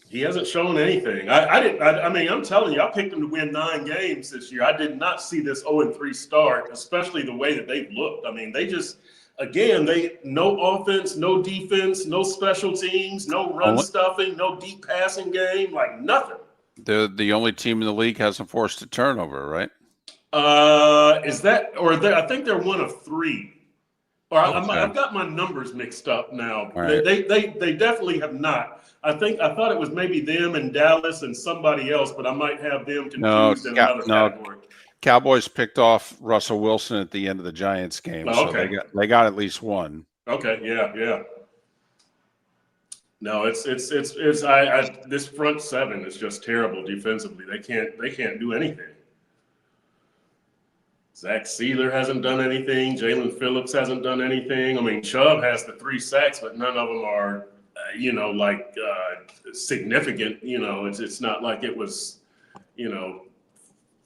He hasn't shown anything. I'm telling you, I picked him to win 9 games this year. I did not see this 0-3 start, especially the way that they've looked. They just, again, no offense, no defense, no special teams, no run stuffing, no deep passing game, like nothing. They're the only team in the league hasn't forced a turnover, right? I think they're one of 3. Or I've got my numbers mixed up now. Right. They definitely have not. I thought it was maybe them and Dallas and somebody else, but I might have them confused in another category. Cowboys picked off Russell Wilson at the end of the Giants game, Oh, so they got at least one. Okay, yeah. No, it's this front seven is just terrible defensively. They can't do anything. Zach Sealer hasn't done anything. Jalen Phillips hasn't done anything. I mean, Chubb has the 3 sacks, but none of them are, significant. It's not like it was,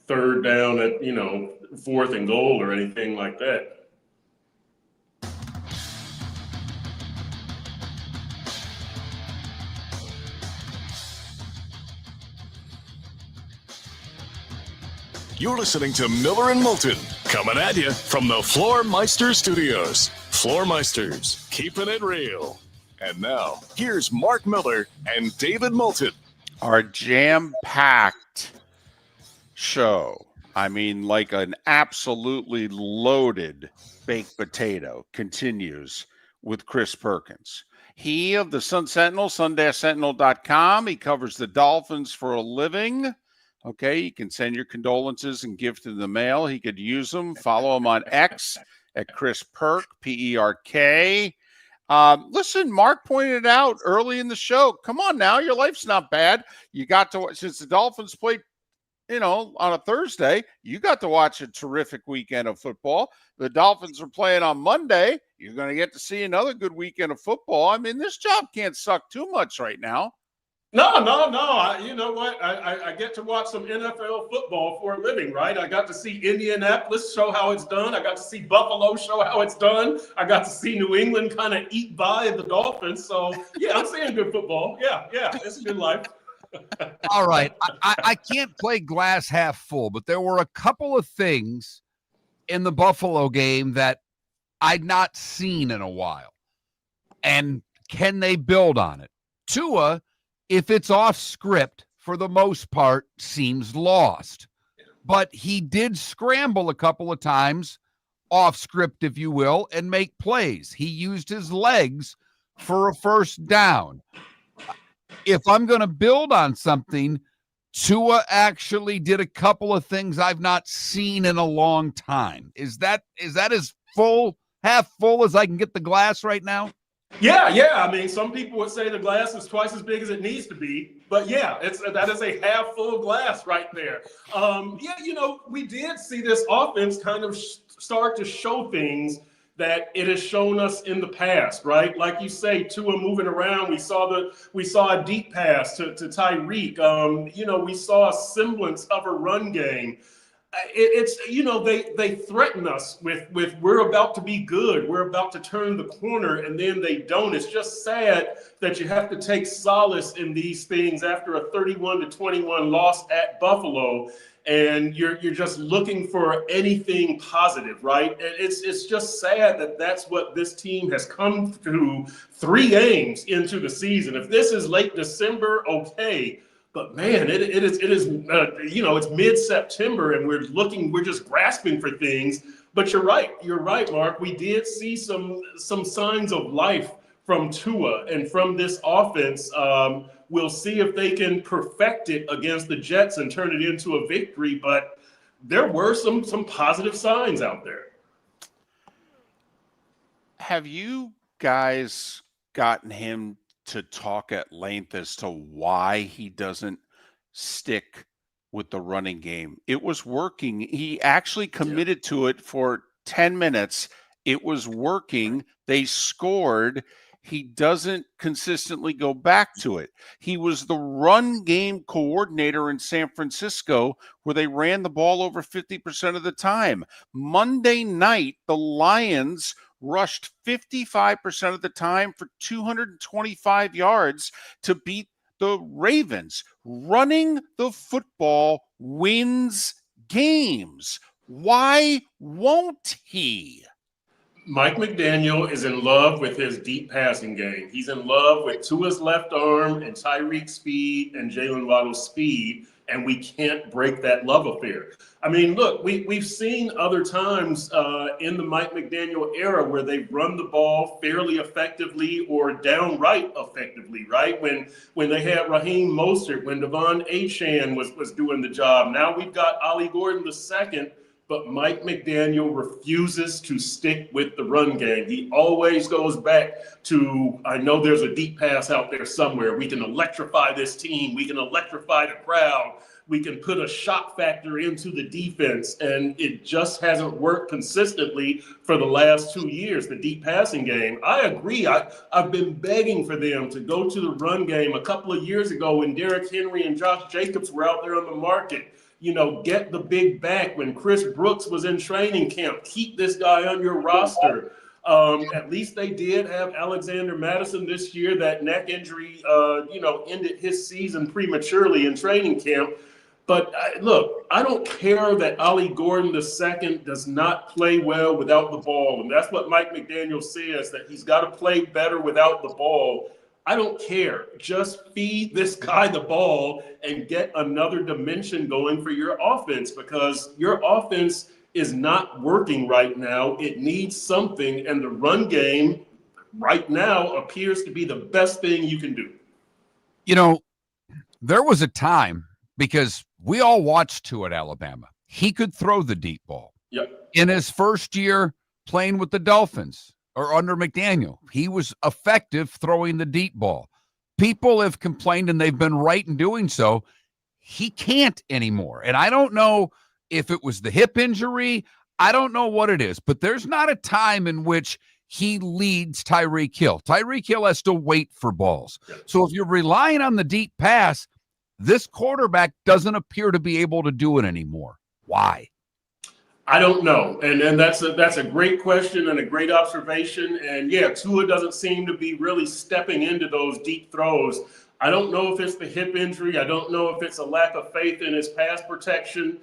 third down at, 4th and goal or anything like that. You're listening to Miller and Moulton, coming at you from the Floor Meister Studios. Floor Meisters, keeping it real. And now, here's Mark Miller and David Moulton. Our jam-packed show. I mean, like an absolutely loaded baked potato continues with Chris Perkins. He of the Sun Sentinel, sun-sentinel.com. He covers the Dolphins for a living. Okay, you can send your condolences and gift in the mail. He could use them. Follow him on X at Chris Perk, P-E-R-K. Listen, Mark pointed out early in the show, come on now, your life's not bad. You got to, since the Dolphins played, on a Thursday, you got to watch a terrific weekend of football. The Dolphins are playing on Monday. You're going to get to see another good weekend of football. I mean, this job can't suck too much right now. No. You know what? I get to watch some NFL football for a living, right? I got to see Indianapolis show how it's done. I got to see Buffalo show how it's done. I got to see New England kind of eat by the Dolphins. So, yeah, I'm seeing good football. Yeah, it's a good life. All right. I can't play glass half full, but there were a couple of things in the Buffalo game that I'd not seen in a while. And can they build on it? Tua, if it's off script, for the most part, seems lost. But he did scramble a couple of times, off script, if you will, and make plays. He used his legs for a first down. If I'm going to build on something, Tua actually did a couple of things I've not seen in a long time. Is that as full, half full as I can get the glass right now? Yeah. I mean, some people would say the glass is twice as big as it needs to be, but yeah, that is a half full glass right there. We did see this offense kind of start to show things that it has shown us in the past, right? Like you say, Tua moving around. We saw a deep pass to Tyreek. We saw a semblance of a run game. They threaten us with we're about to be good, we're about to turn the corner, and then they don't. It's just sad that you have to take solace in these things after a 31-21 loss at Buffalo, and you're just looking for anything positive, right? And it's just sad that that's what this team has come through 3 games into the season. If this is late December, okay. But man, it is it's mid-September and we're just grasping for things. But you're right, Mark. We did see some signs of life from Tua and from this offense. We'll see if they can perfect it against the Jets and turn it into a victory. But there were some positive signs out there. Have you guys gotten him to talk at length as to why he doesn't stick with the running game? It was working. He actually committed to it for 10 minutes. It was working. They scored. He doesn't consistently go back to it. He was the run game coordinator in San Francisco, where they ran the ball over 50% of the time. Monday night, the Lions rushed 55% of the time for 225 yards to beat the Ravens. Running the football wins games. Why won't he? Mike McDaniel is in love with his deep passing game. He's in love with Tua's left arm and Tyreek's speed and Jalen Waddle's speed, and we can't break that love affair. I mean, look, we've seen other times in the Mike McDaniel era where they've run the ball fairly effectively or downright effectively, right? When they had Raheem Mostert, when Devon Achane was doing the job. Now we've got Ollie Gordon II, but Mike McDaniel refuses to stick with the run game. He always goes back to, I know there's a deep pass out there somewhere. We can electrify this team. We can electrify the crowd. We can put a shock factor into the defense, and it just hasn't worked consistently for the last 2 years, the deep passing game. I agree. I've been begging for them to go to the run game a couple of years ago when Derrick Henry and Josh Jacobs were out there on the market. You know, get the big back when Chris Brooks was in training camp. Keep this guy on your roster. At least they did have Alexander Madison this year. That neck injury, ended his season prematurely in training camp. But look, I don't care that Ollie Gordon II does not play well without the ball. And that's what Mike McDaniel says, that he's got to play better without the ball. I don't care. Just feed this guy the ball and get another dimension going for your offense, because your offense is not working right now. It needs something, and the run game right now appears to be the best thing you can do. You know, there was a time, because we all watched Tua at Alabama. He could throw the deep ball. Yep. In his first year playing with the Dolphins or under McDaniel, he was effective throwing the deep ball. People have complained, and they've been right in doing so. He can't anymore. And I don't know if it was the hip injury. I don't know what it is, but there's not a time in which he leads Tyreek Hill. Tyreek Hill has to wait for balls. Yep. So if you're relying on the deep pass, this quarterback doesn't appear to be able to do it anymore. Why? I don't know. And that's a great question and a great observation. And yeah, Tua doesn't seem to be really stepping into those deep throws. I don't know if it's the hip injury. I don't know if it's a lack of faith in his pass protection.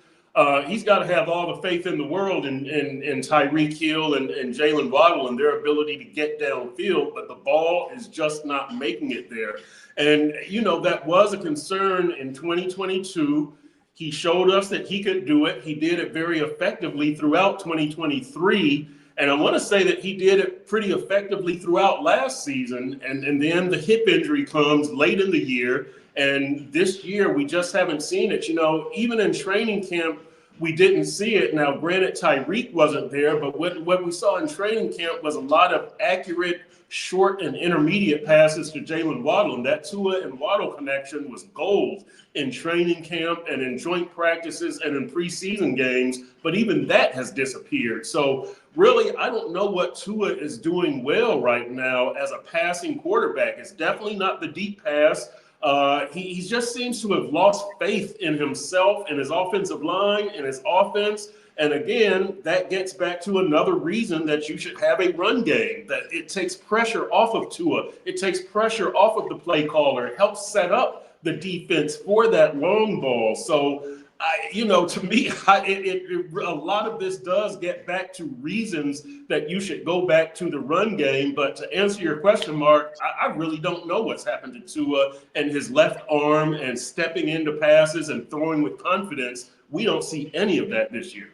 He's got to have all the faith in the world in Tyreek Hill and Jalen Waddle and their ability to get downfield, but the ball is just not making it there. And, you know, that was a concern in 2022. He showed us that he could do it. He did it very effectively throughout 2023. And I want to say that he did it pretty effectively throughout last season. And then the hip injury comes late in the year. And this year, we just haven't seen it. You know, even in training camp, we didn't see it. Now, granted, Tyreek wasn't there, but what we saw in training camp was a lot of accurate, short and intermediate passes to Jalen Waddle. And that Tua and Waddle connection was gold in training camp and in joint practices and in preseason games. But even that has disappeared. So really, I don't know what Tua is doing well right now as a passing quarterback. It's definitely not the deep pass. He just seems to have lost faith in himself and his offensive line and his offense. And again, that gets back to another reason that you should have a run game, that it takes pressure off of Tua. It takes pressure off of the play caller. It helps set up the defense for that long ball. So, to me, a lot of this does get back to reasons that you should go back to the run game. But to answer your question, Mark, I really don't know what's happened to Tua and his left arm and stepping into passes and throwing with confidence. We don't see any of that this year.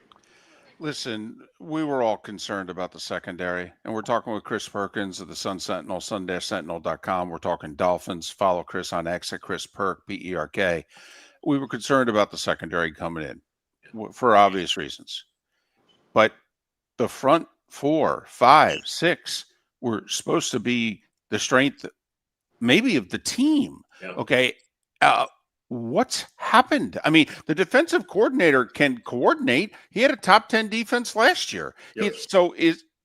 Listen, we were all concerned about the secondary, and we're talking with Chris Perkins of the Sun Sentinel, sun-sentinel.com. We're talking Dolphins. Follow Chris on X at Chris Perk, P-E-R-K. We were concerned about the secondary coming in for obvious reasons. But the front 4, 5, 6 were supposed to be the strength maybe of the team. Yeah. Okay. What's happened? I mean, the defensive coordinator can coordinate. He had a top 10 defense last year. Yep.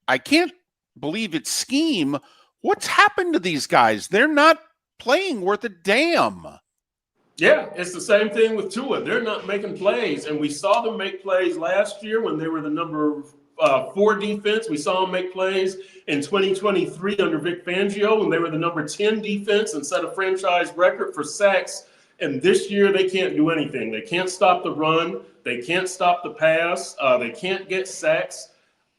I can't believe it's scheme. What's happened to these guys? They're not playing worth a damn. Yeah, it's the same thing with Tua. They're not making plays. And we saw them make plays last year when they were the number 4 defense. We saw them make plays in 2023 under Vic Fangio when they were the number 10 defense and set a franchise record for sacks. And this year, they can't do anything. They can't stop the run. They can't stop the pass. They can't get sacks.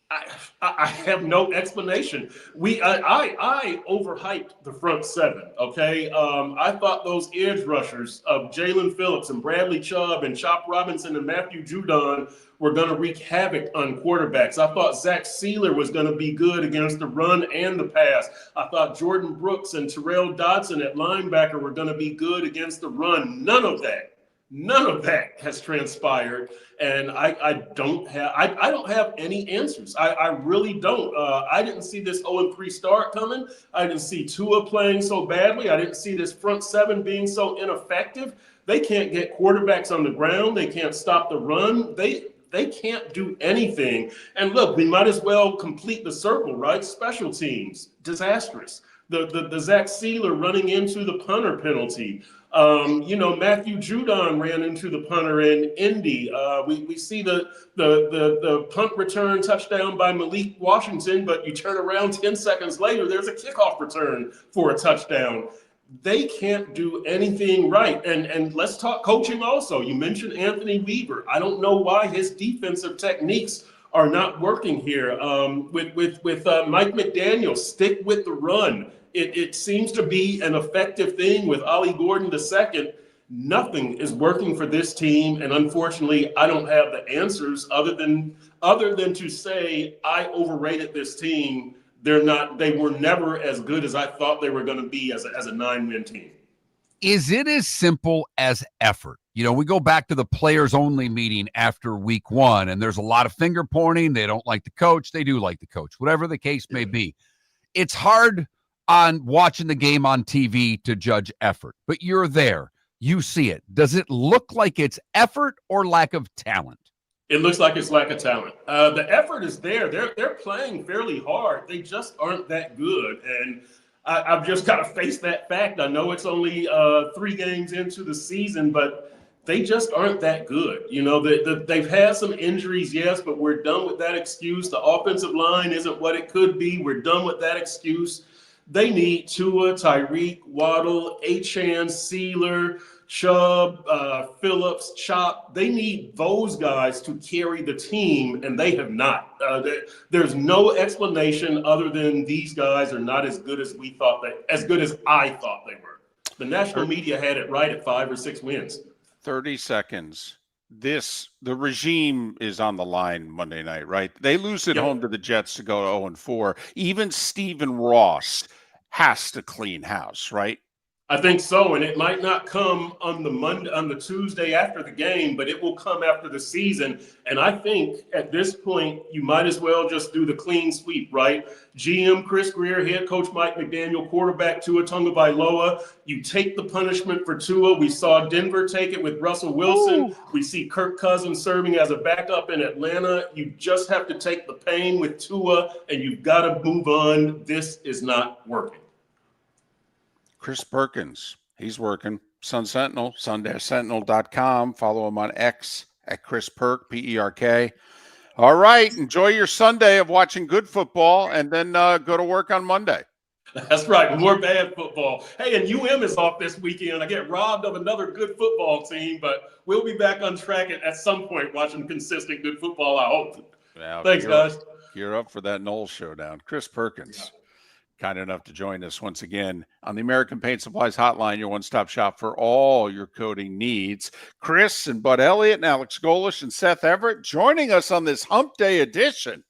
I have no explanation. I overhyped the front seven. Okay, I thought those edge rushers of Jalen Phillips and Bradley Chubb and Chop Robinson and Matthew Judon were going to wreak havoc on quarterbacks. I thought Zach Sealer was going to be good against the run and the pass. I thought Jordan Brooks and Terrell Dodson at linebacker were going to be good against the run. None of that has transpired, and I don't have any answers. I really don't. I didn't see this 0-3 start coming. I didn't see Tua playing so badly. I didn't see this front seven being so ineffective. They can't get quarterbacks on the ground. They can't stop the run. They can't do anything. And look, we might as well complete the circle, right? Special teams, disastrous. The Zach Sealer running into the punter penalty. Matthew Judon ran into the punter in Indy. We see the punt return touchdown by Malik Washington, but you turn around 10 seconds later, there's a kickoff return for a touchdown. They can't do anything right. And let's talk coaching also. You mentioned Anthony Weaver. I don't know why his defensive techniques are not working here. With Mike McDaniel, stick with the run. It seems to be an effective thing with Ollie Gordon II. Nothing is working for this team, and unfortunately, I don't have the answers other than to say I overrated this team. They were never as good as I thought they were going to be as a 9-win team. Is it as simple as effort? We go back to the players only meeting after week 1, and there's a lot of finger pointing. They don't like the coach. They do like the coach, whatever the case may be. It's hard on watching the game on TV to judge effort, but you're there. You see it. Does it look like it's effort or lack of talent? It looks like it's lack of talent. The effort is there. They're playing fairly hard. They just aren't that good. And I've just got to face that fact. I know it's only 3 games into the season, but they just aren't that good. They've had some injuries, yes, but we're done with that excuse. The offensive line isn't what it could be. We're done with that excuse. They need Tua, Tyreek, Waddle, Achane, Sealer, Chubb, Phillips, Chop. They need those guys to carry the team, and they have not. There's no explanation other than these guys are not as good as as good as I thought they were. The national media had it right at 5 or 6 wins. 30 seconds. The regime is on the line Monday night, right? They lose at home to the Jets to go to 0-4. Even Stephen Ross has to clean house, right? I think so, and it might not come on the Tuesday after the game, but it will come after the season. And I think at this point, you might as well just do the clean sweep, right? GM Chris Greer, head coach Mike McDaniel, quarterback Tua Tagovailoa. You take the punishment for Tua. We saw Denver take it with Russell Wilson. Ooh. We see Kirk Cousins serving as a backup in Atlanta. You just have to take the pain with Tua, and you've got to move on. This is not working. Chris Perkins, he's working. Sun Sentinel, sun-sentinel.com. Follow him on X at Chris Perk, P-E-R-K. All right, enjoy your Sunday of watching good football, and then go to work on Monday. That's right, more bad football. Hey, and UM is off this weekend. I get robbed of another good football team, but we'll be back on track at some point watching consistent good football, I hope. Now, thanks, guys. You're up for that Knowles showdown. Chris Perkins. Kind enough to join us once again on the American Paint Supplies Hotline, your one-stop shop for all your coating needs. Chris and Bud Elliott and Alex Golesh and Seth Everett joining us on this Hump Day edition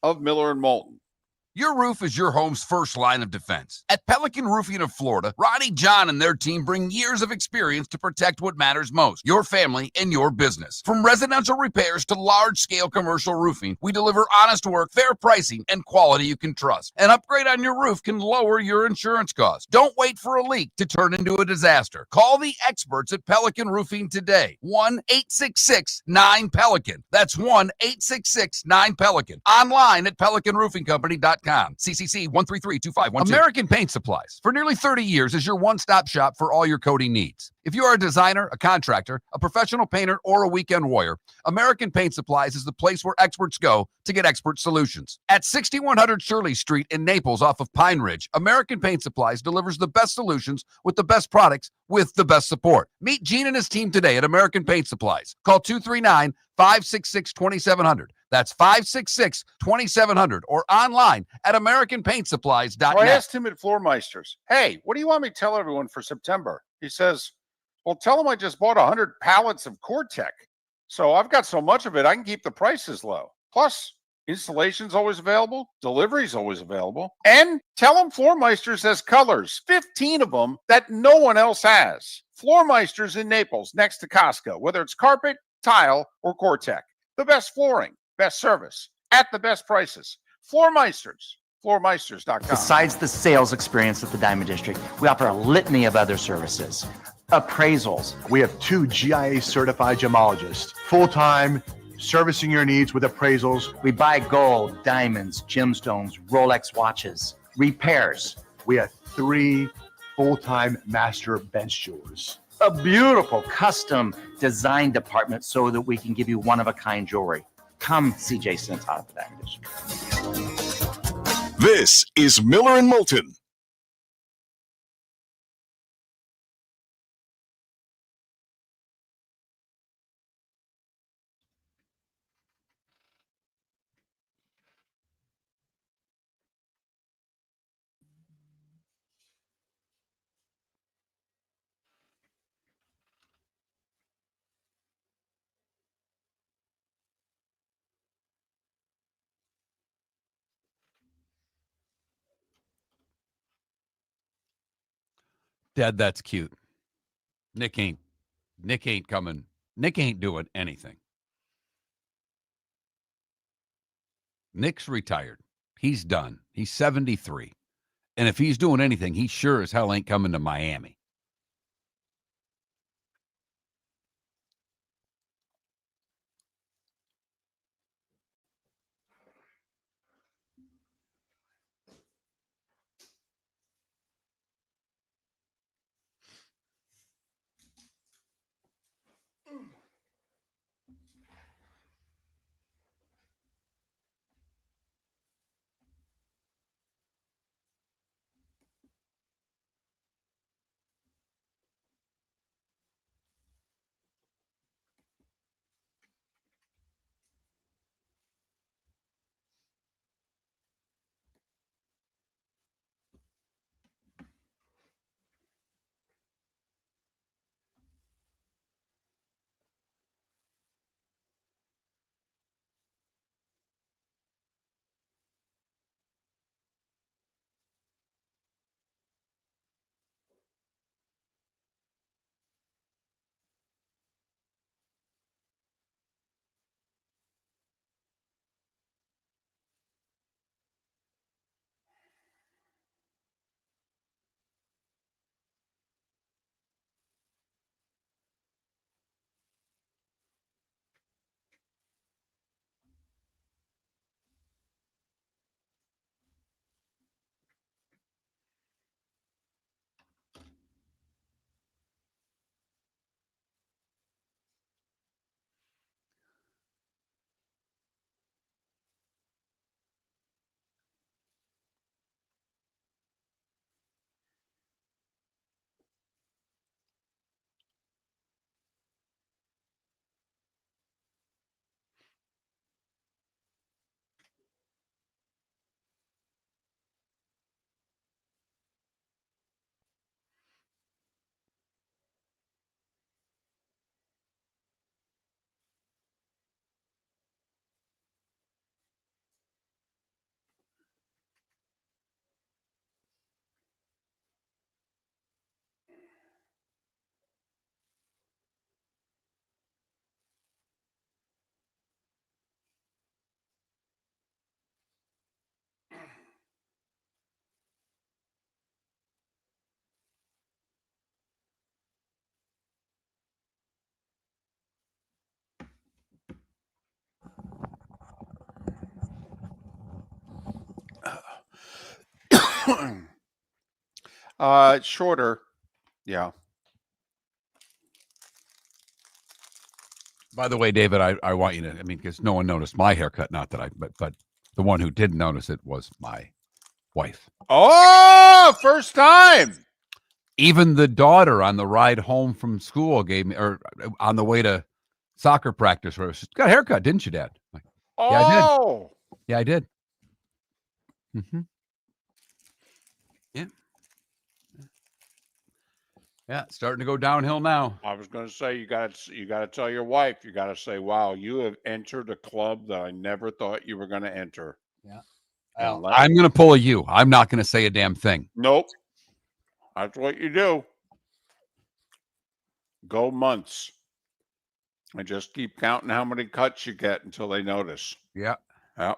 of Miller and Moulton. Your roof is your home's first line of defense. At Pelican Roofing of Florida, Ronnie John and their team bring years of experience to protect what matters most, your family and your business. From residential repairs to large-scale commercial roofing, we deliver honest work, fair pricing, and quality you can trust. An upgrade on your roof can lower your insurance costs. Don't wait for a leak to turn into a disaster. Call the experts at Pelican Roofing today. 1-866-9-PELICAN. That's 1-866-9-PELICAN. Online at pelicanroofingcompany.com. CCC 1332512. American Paint Supplies, for nearly 30 years, is your one-stop shop for all your coating needs. If you are a designer, a contractor, a professional painter, or a weekend warrior, American Paint Supplies is the place where experts go to get expert solutions. At 6100 Shirley Street in Naples off of Pine Ridge, American Paint Supplies delivers the best solutions with the best products with the best support. Meet Gene and his team today at American Paint Supplies. Call 239-566-2700. That's 566-2700 or online at AmericanPaintSupplies.net. So I asked him at Floormeisters, hey, what do you want me to tell everyone for September? He says, well, tell them I just bought 100 pallets of Core-Tech. So I've got so much of it, I can keep the prices low. Plus, installation's always available. Delivery's always available. And tell them Floormeisters has colors, 15 of them that no one else has. Floormeisters in Naples, next to Costco, whether it's carpet, tile, or Core-Tech. The best flooring, best service, at the best prices. Floormeisters, floormeisters.com. Besides the sales experience at the Diamond District, we offer a litany of other services. Appraisals. We have 2 GIA certified gemologists, full-time, servicing your needs with appraisals. We buy gold, diamonds, gemstones, Rolex watches. Repairs. We have 3 full-time master bench jewelers. A beautiful custom design department so that we can give you one-of-a-kind jewelry. Come see Jason and Todd at the Diamond District. This is Miller and Moulton. Dad, that's cute. Nick ain't coming. Nick ain't doing anything. Nick's retired. He's done. He's 73. And if he's doing anything, he sure as hell ain't coming to Miami. Shorter. Yeah. By the way, David, I want you to, because no one noticed my haircut, not that but the one who did notice it was my wife. Oh, first time. Even the daughter on the ride home from school gave me, or on the way to soccer practice, where she got a haircut, didn't you, Dad? Like, Oh, Yeah, I did. Mm-hmm. Yeah. Yeah, it's starting to go downhill now. I was going to say you got to tell your wife. You got to say, "Wow, you have entered a club that I never thought you were going to enter." Yeah. Well, I'm going to pull a you. I'm not going to say a damn thing. Nope. That's what you do. Go months and just keep counting how many cuts you get until they notice. Yeah. Yeah.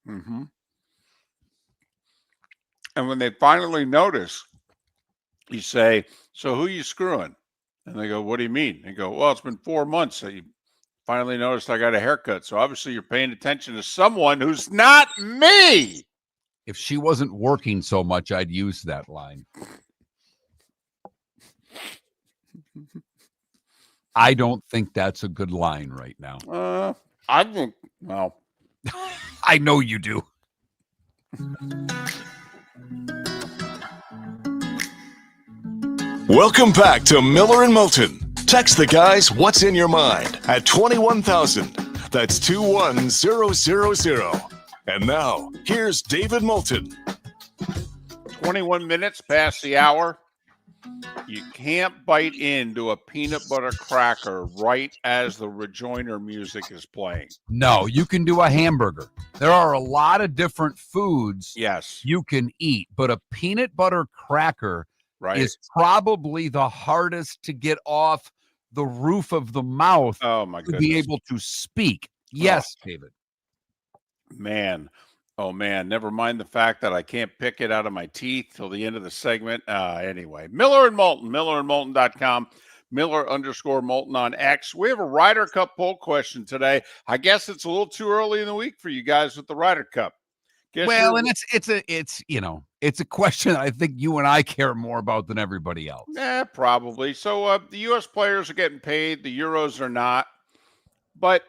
Mm-hmm. And when they finally notice, you say, "So who you screwing?" And they go, "What do you mean?" They go, "Well, it's been 4 months that you finally noticed I got a haircut. So obviously you're paying attention to someone who's not me." If she wasn't working so much, I'd use that line. I don't think that's a good line right now. I think, well, I know you do. Welcome back to Miller and Moulton. Text the guys what's in your mind at 21,000. That's 21000. And now, here's David Moulton. 21 minutes past the hour. You can't bite into a peanut butter cracker right as the rejoinder music is playing. No, you can do a hamburger. There are a lot of different foods you can eat, but a peanut butter cracker is probably the hardest to get off the roof of the mouth to be able to speak. Yes, David. Man. Oh, man. Never mind the fact that I can't pick it out of my teeth till the end of the segment. Anyway, Miller and Moulton, millerandmoulton.com, Miller_Moulton on X. We have a Ryder Cup poll question today. I guess it's a little too early in the week for you guys with the Ryder Cup. Well, and it's a question I think you and I care more about than everybody else. Yeah, probably. So the U.S. players are getting paid. The Euros are not. But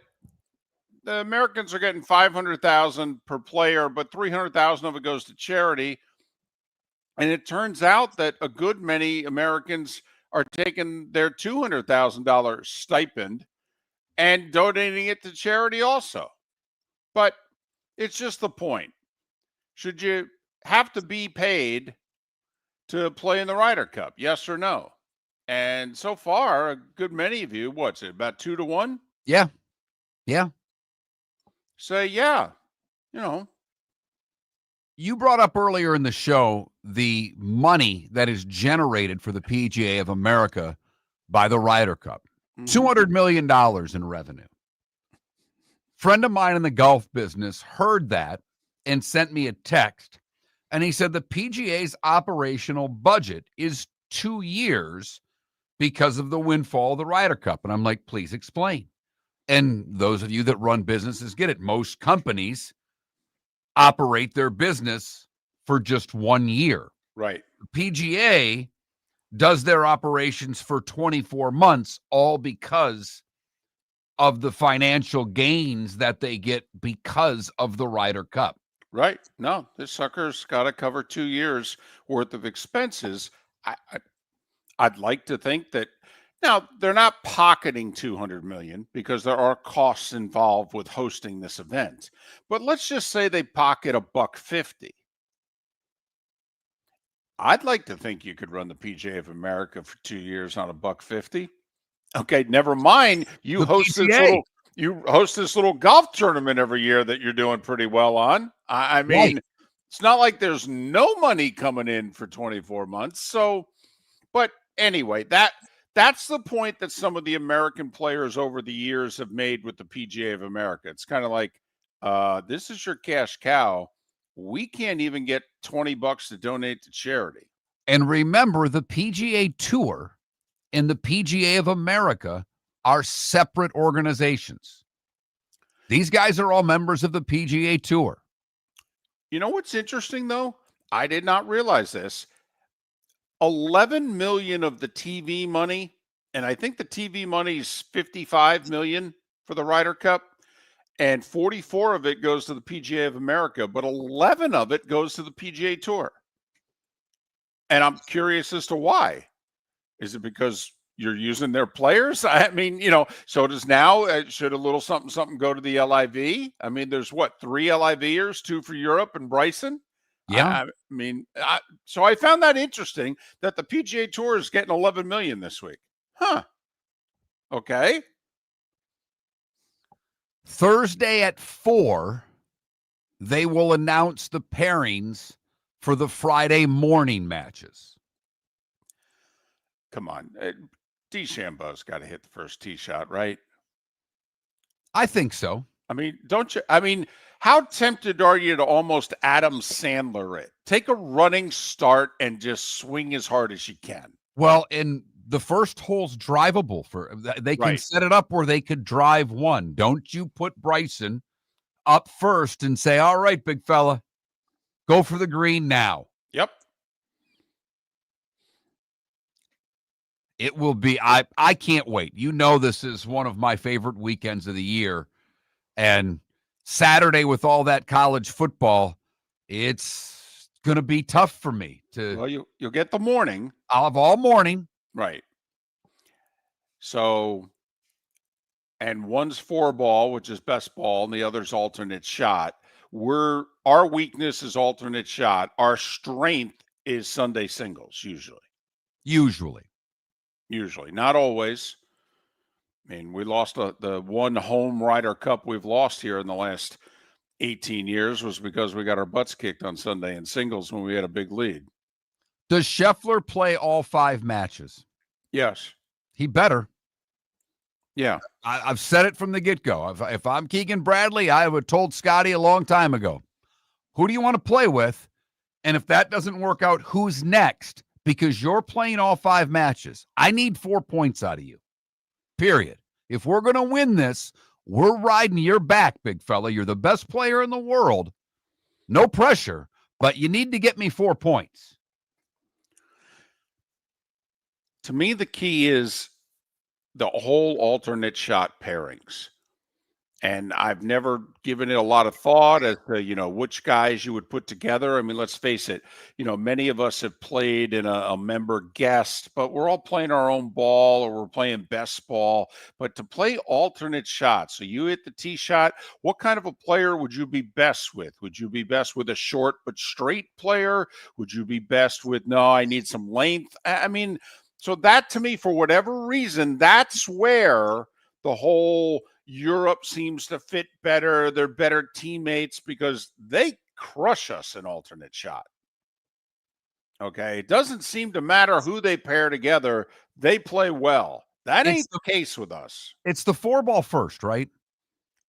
the Americans are getting $500,000 per player, but $300,000 of it goes to charity. And it turns out that a good many Americans are taking their $200,000 stipend and donating it to charity also. But it's just the point. Should you have to be paid to play in the Ryder Cup? Yes or no? And so far, a good many of you, what's it, about 2 to 1? Yeah. Yeah. Say, yeah, You brought up earlier in the show the money that is generated for the PGA of America by the Ryder Cup. $200 million in revenue. Friend of mine in the golf business heard that and sent me a text, and he said the PGA's operational budget is 2 years because of the windfall of the Ryder Cup. And I'm like, please explain. And those of you that run businesses get it. Most companies operate their business for just 1 year. Right. The PGA does their operations for 24 months, all because of the financial gains that they get because of the Ryder Cup. Right. No, this sucker's got to cover 2 years worth of expenses. I'd like to think that now they're not pocketing $200 million because there are costs involved with hosting this event. But let's just say they pocket $150. I'd like to think you could run the PGA of America for 2 years on $150. Okay, never mind. You host this little golf tournament every year that you're doing pretty well on. I mean, It's not like there's no money coming in for 24 months. So, but anyway, that's the point that some of the American players over the years have made with the PGA of America. It's kind of like, this is your cash cow. We can't even get $20 to donate to charity. And remember, the PGA Tour and the PGA of America are separate organizations. These guys are all members of the PGA Tour. You know what's interesting, though? I did not realize this. 11 million of the TV money, and I think the TV money is 55 million for the Ryder Cup, and 44 of it goes to the PGA of America, but 11 of it goes to the PGA Tour. And I'm curious as to why. Is it because, you're using their players. I mean, so does now. Should a little something go to the LIV? I mean, there's what, 3 LIVers, 2 for Europe and Bryson. Yeah. I mean, so I found that interesting that the PGA Tour is getting 11 million this week. Huh. Okay. Thursday at 4, they will announce the pairings for the Friday morning matches. Come on. DeChambeau's got to hit the first tee shot, right? I think so. I mean, don't you? I mean, how tempted are you to almost Adam Sandler it? Take a running start and just swing as hard as you can. Well, and the first hole's drivable they can set it up where they could drive one. Don't you put Bryson up first and say, all right, big fella, go for the green now. Yep. It will be, I can't wait. This is one of my favorite weekends of the year. And Saturday with all that college football, it's going to be tough for me to. Well, you'll get the morning. I'll have all morning. Right. So, and one's 4-ball, which is best ball, and the other's alternate shot. Our weakness is alternate shot. Our strength is Sunday singles, usually. Usually, not always. I mean, we lost the one home Ryder Cup we've lost here in the last 18 years was because we got our butts kicked on Sunday in singles when we had a big lead. Does Scheffler play all 5 matches? Yes. He better. Yeah. I've said it from the get-go. If I'm Keegan Bradley, I would have told Scotty a long time ago, who do you want to play with? And if that doesn't work out, who's next? Because you're playing all 5 matches. I need 4 points out of you. Period. If we're going to win this, we're riding your back, big fella. You're the best player in the world. No pressure, but you need to get me 4 points. To me, the key is the whole alternate shot pairings. And I've never given it a lot of thought as to, which guys you would put together. I mean, let's face it, many of us have played in a member guest, but we're all playing our own ball or we're playing best ball. But to play alternate shots, so you hit the tee shot, what kind of a player would you be best with? Would you be best with a short but straight player? Would you be best with, no, I need some length? I mean, so that to me, for whatever reason, that's where the whole Europe seems to fit better. They're better teammates because they crush us in alternate shot. Okay. It doesn't seem to matter who they pair together. They play well. That ain't the case with us. It's the 4-ball first, right?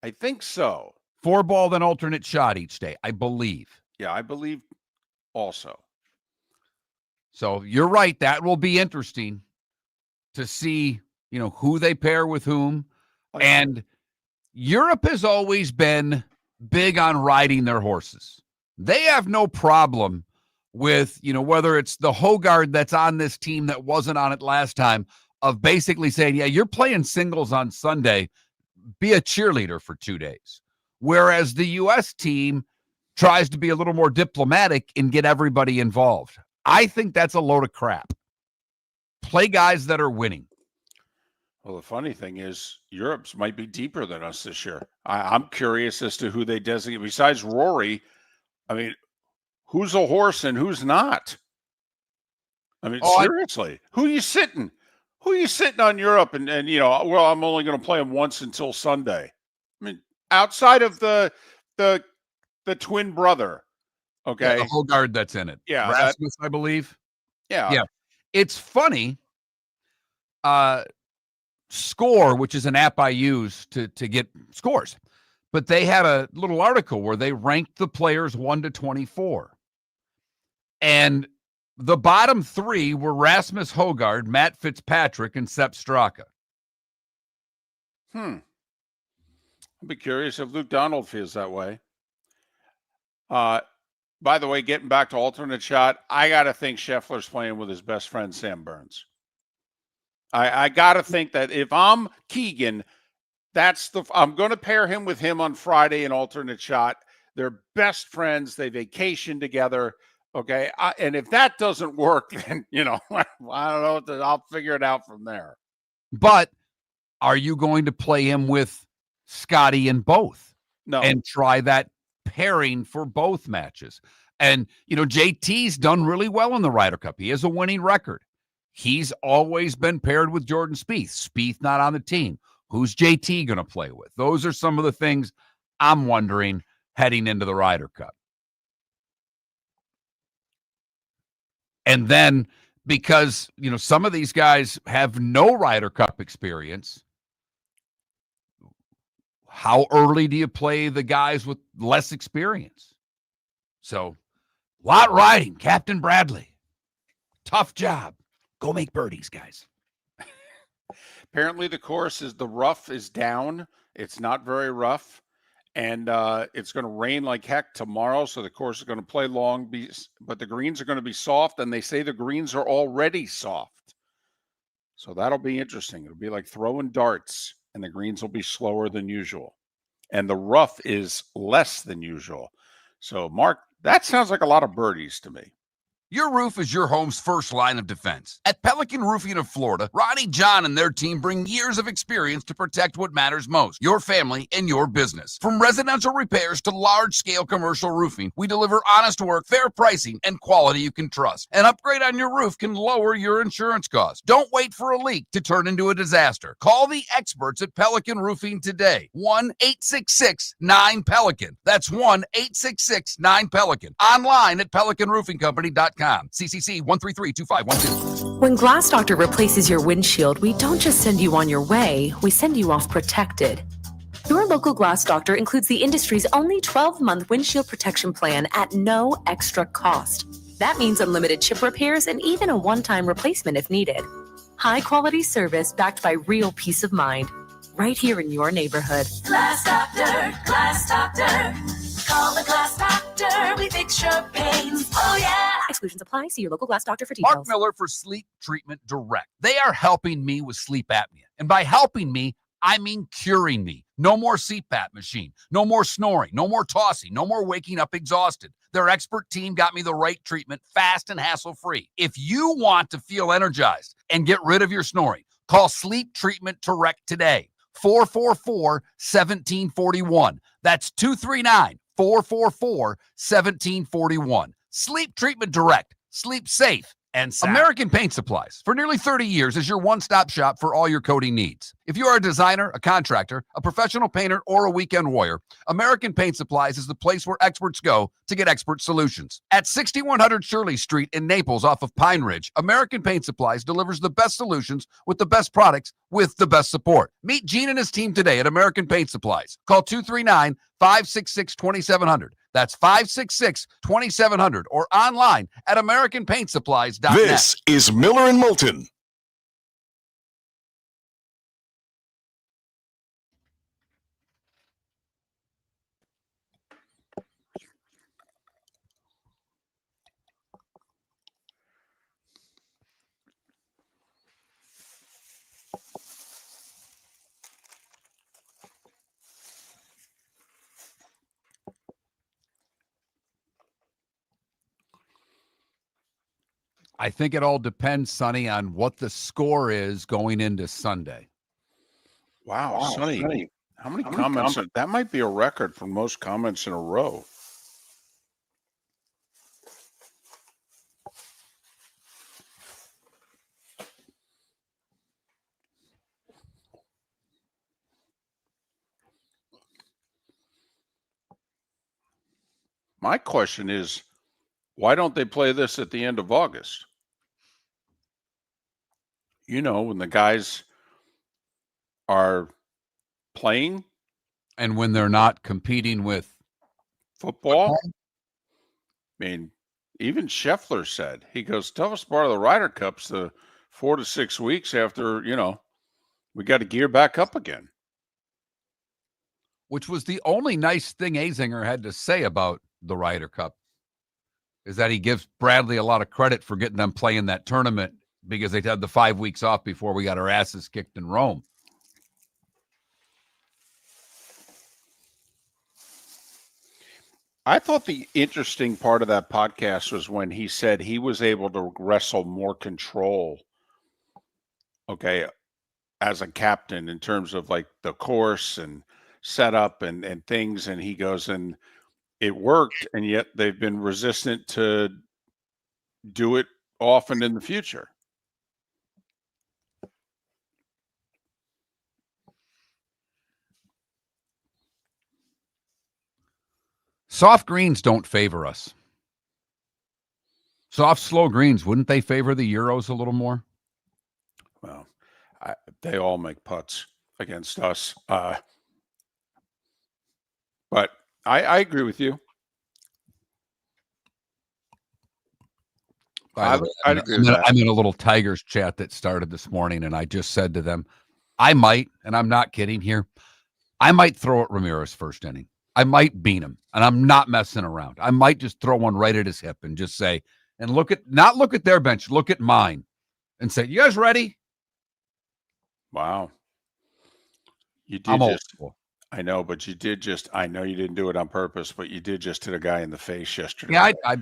I think so. 4-ball, then alternate shot each day, I believe. Yeah, I believe also. So you're right. That will be interesting to see, who they pair with whom. And Europe has always been big on riding their horses. They have no problem with, whether it's the Hogard that's on this team that wasn't on it last time, of basically saying, yeah, you're playing singles on Sunday, be a cheerleader for 2 days. Whereas the U.S. team tries to be a little more diplomatic and get everybody involved. I think that's a load of crap. Play guys that are winning. Well, the funny thing is Europe's might be deeper than us this year. I'm curious as to who they designate. Besides Rory, I mean, who's a horse and who's not? I mean, seriously, who are you sitting? Who are you sitting on Europe? And well, I'm only going to play them once until Sunday. I mean, outside of the twin brother, okay, the Hogard that's in it. Yeah, Rasmus, I believe. Yeah. It's funny. Score, which is an app I use to get scores, but they had a little article where they ranked the players 1 to 24, and the bottom 3 were Rasmus Hogard, Matt Fitzpatrick, and Sepp Straka. I'd be curious if Luke Donald feels that way. By the way, getting back to alternate shot, I got to think Scheffler's playing with his best friend Sam I got to think that if I'm Keegan, I'm going to pair him with him on Friday in alternate shot. They're best friends. They vacation together. Okay. And if that doesn't work, then, I don't know. I'll figure it out from there. But are you going to play him with Scotty in both? No. And try that pairing for both matches? And, JT's done really well in the Ryder Cup. He has a winning record. He's always been paired with Jordan Spieth. Spieth not on the team. Who's JT going to play with? Those are some of the things I'm wondering heading into the Ryder Cup. And then because, some of these guys have no Ryder Cup experience, how early do you play the guys with less experience? So, lot riding, Captain Bradley. Tough job. Go make birdies, guys. Apparently the rough is down. It's not very rough. And it's going to rain like heck tomorrow, so the course is going to play long, but the greens are going to be soft, and they say the greens are already soft. So that'll be interesting. It'll be like throwing darts, and the greens will be slower than usual. And the rough is less than usual. So, Mark, that sounds like a lot of birdies to me. Your roof is your home's first line of defense. At Pelican Roofing of Florida, Ronnie John and their team bring years of experience to protect what matters most, your family and your business. From residential repairs to large-scale commercial roofing, we deliver honest work, fair pricing, and quality you can trust. An upgrade on your roof can lower your insurance costs. Don't wait for a leak to turn into a disaster. Call the experts at Pelican Roofing today. 1-866-9-PELICAN. That's 1-866-9-PELICAN. Online at pelicanroofingcompany.com. CCC 1332512. When Glass Doctor replaces your windshield, we don't just send you on your way, we send you off protected. Your local Glass Doctor includes the industry's only 12-month windshield protection plan at no extra cost. That means unlimited chip repairs and even a one-time replacement if needed. High-quality service backed by real peace of mind, right here in your neighborhood. Glass Doctor, Glass Doctor. Call the Glass Doctor, we fix your pains. Oh, yeah. Exclusions apply. See your local Glass Doctor for details. Mark Miller for Sleep Treatment Direct. They are helping me with sleep apnea. And by helping me, I mean curing me. No more CPAP machine. No more snoring. No more tossing. No more waking up exhausted. Their expert team got me the right treatment, fast and hassle-free. If you want to feel energized and get rid of your snoring, call Sleep Treatment Direct today. 444-1741. That's 239-444-1741. Sleep Treatment Direct. Sleep safe and sound. American Paint Supplies, for nearly 30 years, is your one-stop shop for all your coating needs. If you are a designer, a contractor, a professional painter, or a weekend warrior, American Paint Supplies is the place where experts go to get expert solutions. At 6100 Shirley Street in Naples off of Pine Ridge, American Paint Supplies delivers the best solutions with the best products with the best support. Meet Gene and his team today at American Paint Supplies. Call 239-566-2700. That's 566-2700 or online at AmericanPaintSupplies.net. This is Miller and Moulton. I think it all depends, Sonny, on what the score is going into Sunday. Wow, Sonny. How many comments? That might be a record for most comments in a row. My question is, why don't they play this at the end of August? When the guys are playing. And when they're not competing with football. I mean, even Scheffler said, he goes, toughest part of the Ryder Cup's the 4 to 6 weeks after, we got to gear back up again. Which was the only nice thing Azinger had to say about the Ryder Cup, is that he gives Bradley a lot of credit for getting them playing that tournament because they had the 5 weeks off before we got our asses kicked in Rome. I thought the interesting part of that podcast was when he said he was able to wrestle more control, okay, as a captain in terms of like the course and setup and things. And he goes, and it worked, and yet they've been resistant to do it often in the future. Soft greens don't favor us. Soft, slow greens, wouldn't they favor the Euros a little more? Well, they all make putts against us. But I agree with you. I'm in a little Tigers chat that started this morning, and I just said to them, I might, and I'm not kidding here, I might throw at Ramirez first inning. I might beat him, and I'm not messing around. I might just throw one right at his hip and just say, and not look at their bench, look at mine, and say, you guys ready? Wow. You did I'm old just, school. I know, but you did just, I know you didn't do it on purpose, but you did just hit a guy in the face yesterday. Yeah,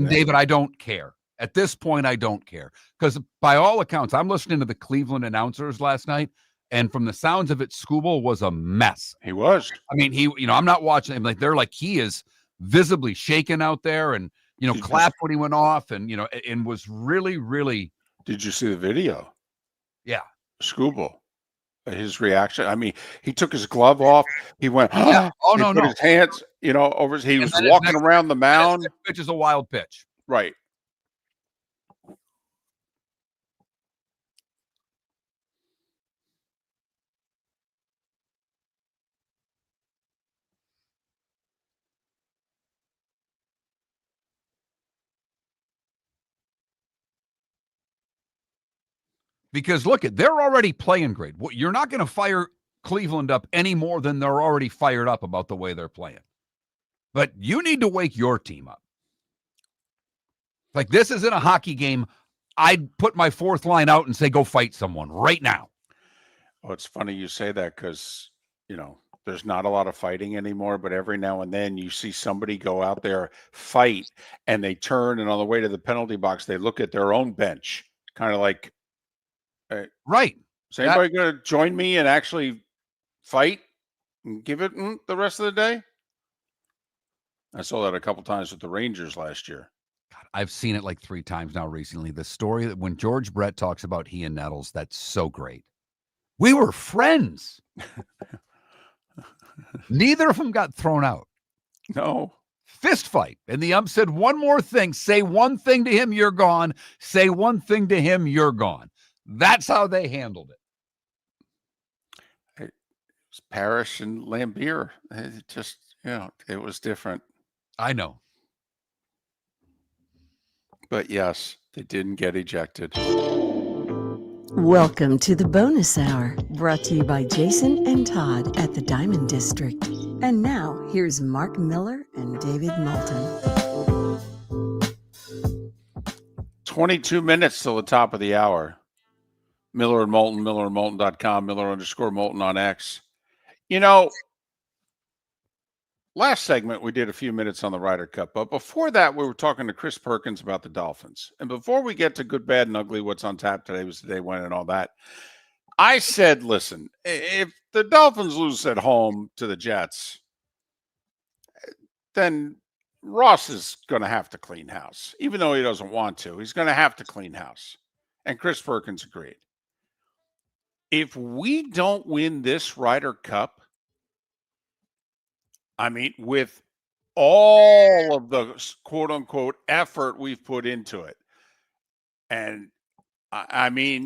David, I don't care. At this point, I don't care. Because by all accounts, I'm listening to the Cleveland announcers last night, and from the sounds of it, Skubal was a mess. He was. I mean, I'm not watching him. They're like, he is visibly shaken out there, and, clapped when he went off, and, and was really, really. Did you see the video? Yeah. Skubal. His reaction. I mean, he took his glove off. He went, yeah. Oh, he no, put his hands, over. He was walking around the mound. Pitch is a wild pitch. Right. Because look, they're already playing great. You're not going to fire Cleveland up any more than they're already fired up about the way they're playing. But you need to wake your team up. Like, this isn't a hockey game. I'd put my fourth line out and say, go fight someone right now. Oh, it's funny you say that because, there's not a lot of fighting anymore, but every now and then you see somebody go out there, fight, and they turn, and on the way to the penalty box, they look at their own bench, kind of like, right. Is anybody going to join me and actually fight and give it the rest of the day? I saw that a couple times with the Rangers last year. God, I've seen it like 3 times now recently. The story that when George Brett talks about he and Nettles, that's so great. We were friends. Neither of them got thrown out. No. Fist fight. And the ump said one more thing. Say one thing to him, you're gone. Say one thing to him, you're gone. That's how they handled it. It was Parrish and Lambier. It just, it was different. I know. But yes, they didn't get ejected. Welcome to the bonus hour, brought to you by Jason and Todd at the Diamond District. And now, here's Mark Miller and David Moulton. 22 minutes till the top of the hour. Miller and Moulton, millerandmoulton.com, Miller_Moulton on X. Last segment, we did a few minutes on the Ryder Cup, but before that, we were talking to Chris Perkins about the Dolphins. And before we get to good, bad, and ugly, what's on tap today was the day when and all that, I said, listen, if the Dolphins lose at home to the Jets, then Ross is going to have to clean house. Even though he doesn't want to, he's going to have to clean house. And Chris Perkins agreed. If we don't win this Ryder Cup, I mean, with all of the quote unquote effort we've put into it. And I mean,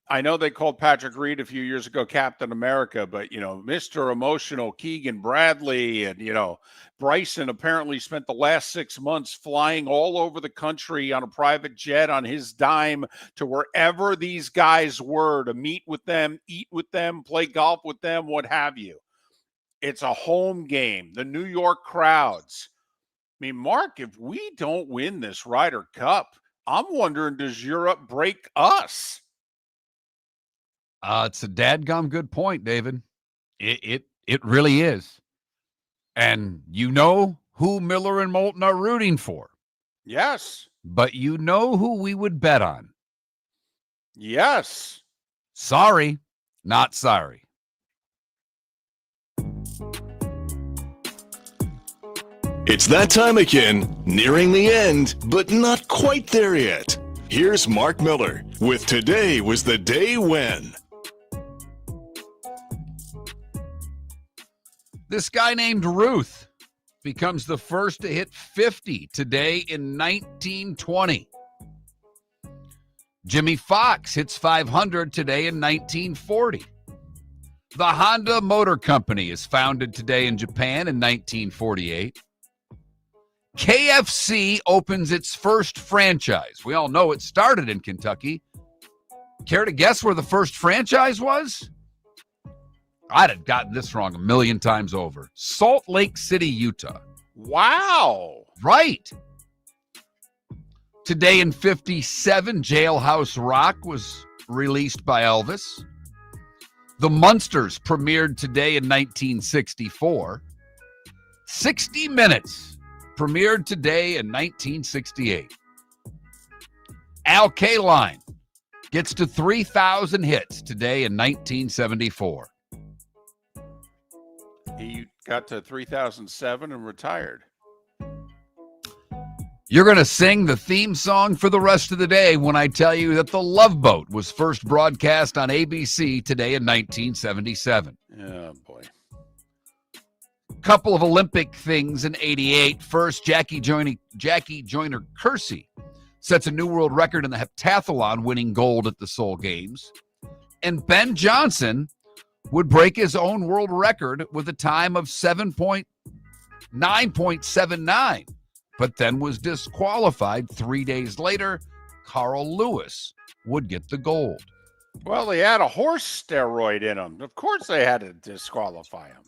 I know they called Patrick Reed a few years ago Captain America, but, Mr. Emotional Keegan Bradley and, Bryson apparently spent the last 6 months flying all over the country on a private jet on his dime to wherever these guys were to meet with them, eat with them, play golf with them, what have you. It's a home game. The New York crowds. I mean, Mark, if we don't win this Ryder Cup, I'm wondering, does Europe break us? It's a dadgum good point, David. It really is. And who Miller and Moulton are rooting for. Yes. But you know who we would bet on. Yes. Sorry, not sorry. It's that time again, nearing the end, but not quite there yet. Here's Mark Miller with Today Was the Day When. This guy named Ruth becomes the first to hit 50 today in 1920. Jimmy Fox hits 500 today in 1940. The Honda Motor Company is founded today in Japan in 1948. KFC opens its first franchise. We all know it started in Kentucky. Care to guess where the first franchise was? I'd have gotten this wrong a million times over. Salt Lake City, Utah. Wow. Right. Today in 57, Jailhouse Rock was released by Elvis. The Munsters premiered today in 1964. 60 Minutes premiered today in 1968. Al Kaline gets to 3,000 hits today in 1974. He got to 3007 and retired. You're going to sing the theme song for the rest of the day when I tell you that The Love Boat was first broadcast on ABC today in 1977. Oh, boy. Couple of Olympic things in 88. First, Jackie Joyner Kersey sets a new world record in the heptathlon, winning gold at the Seoul Games. And Ben Johnson would break his own world record with a time of 9.79, but then was disqualified 3 days later. Carl Lewis would get the gold. Well, he had a horse steroid in him. Of course they had to disqualify him.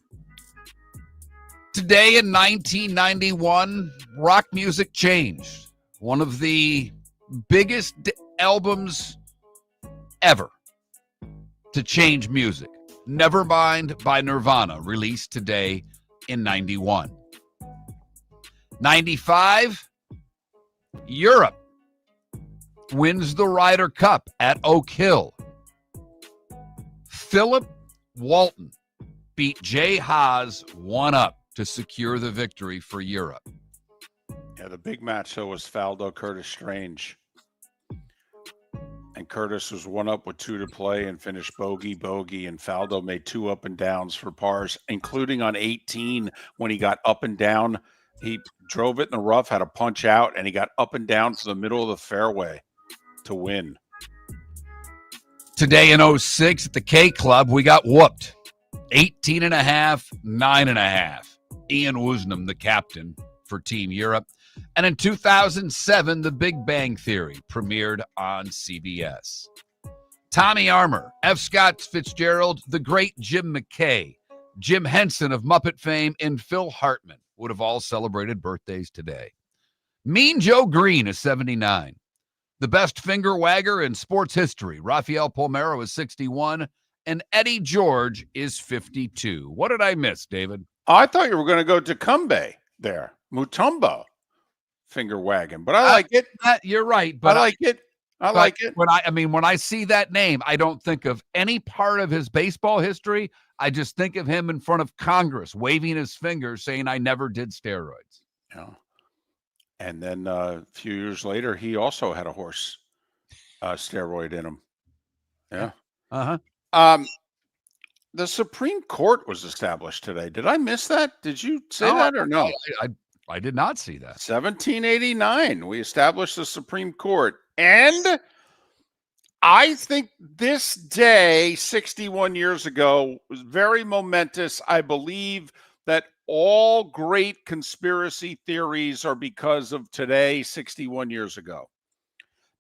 Today in 1991, rock music changed. One of the biggest albums ever to change music. Nevermind by Nirvana, released today in 91. 95, Europe wins the Ryder Cup at Oak Hill. Philip Walton beat Jay Haas 1-up to secure the victory for Europe. Yeah, the big match, though, was Faldo Curtis Strange. And Curtis was 1-up with 2 to play and finished bogey, and Faldo made 2 up and downs for pars, including on 18 when he got up and down. He drove it in the rough, had a punch out, and he got up and down to the middle of the fairway to win. Today in 06 at the K Club, we got whooped. 18.5, 9.5. Ian Woosnam, the captain for Team Europe. And in 2007, The Big Bang Theory premiered on CBS. Tommy Armour, F. Scott Fitzgerald, the great Jim McKay, Jim Henson of Muppet fame, and Phil Hartman would have all celebrated birthdays today. Mean Joe Green is 79. The best finger wagger in sports history, Rafael Palmeiro, is 61. And Eddie George is 52. What did I miss, David? Oh, I thought you were going to go to Cumbe there. Mutombo. Finger wagging, but I like it. You're right, but I like it. I like it. When I see that name, I don't think of any part of his baseball history. I just think of him in front of Congress, waving his fingers, saying, "I never did steroids." Yeah. And then a few years later, he also had a horse steroid in him. Yeah. The Supreme Court was established today. Did I miss that? Did you say that or no? I did not see that. 1789, we established the Supreme Court. And I think this day, 61 years ago, was very momentous. I believe that all great conspiracy theories are because of today, 61 years ago.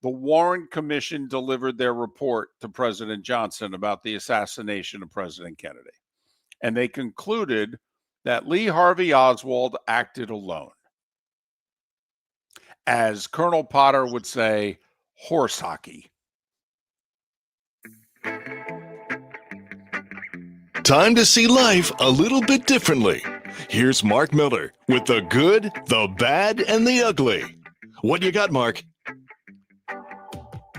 The Warren Commission delivered their report to President Johnson about the assassination of President Kennedy. And they concluded that Lee Harvey Oswald acted alone. As Colonel Potter would say, horse hockey. Time to see life a little bit differently. Here's Mark Miller with the good, the bad, and the ugly. What you got, Mark?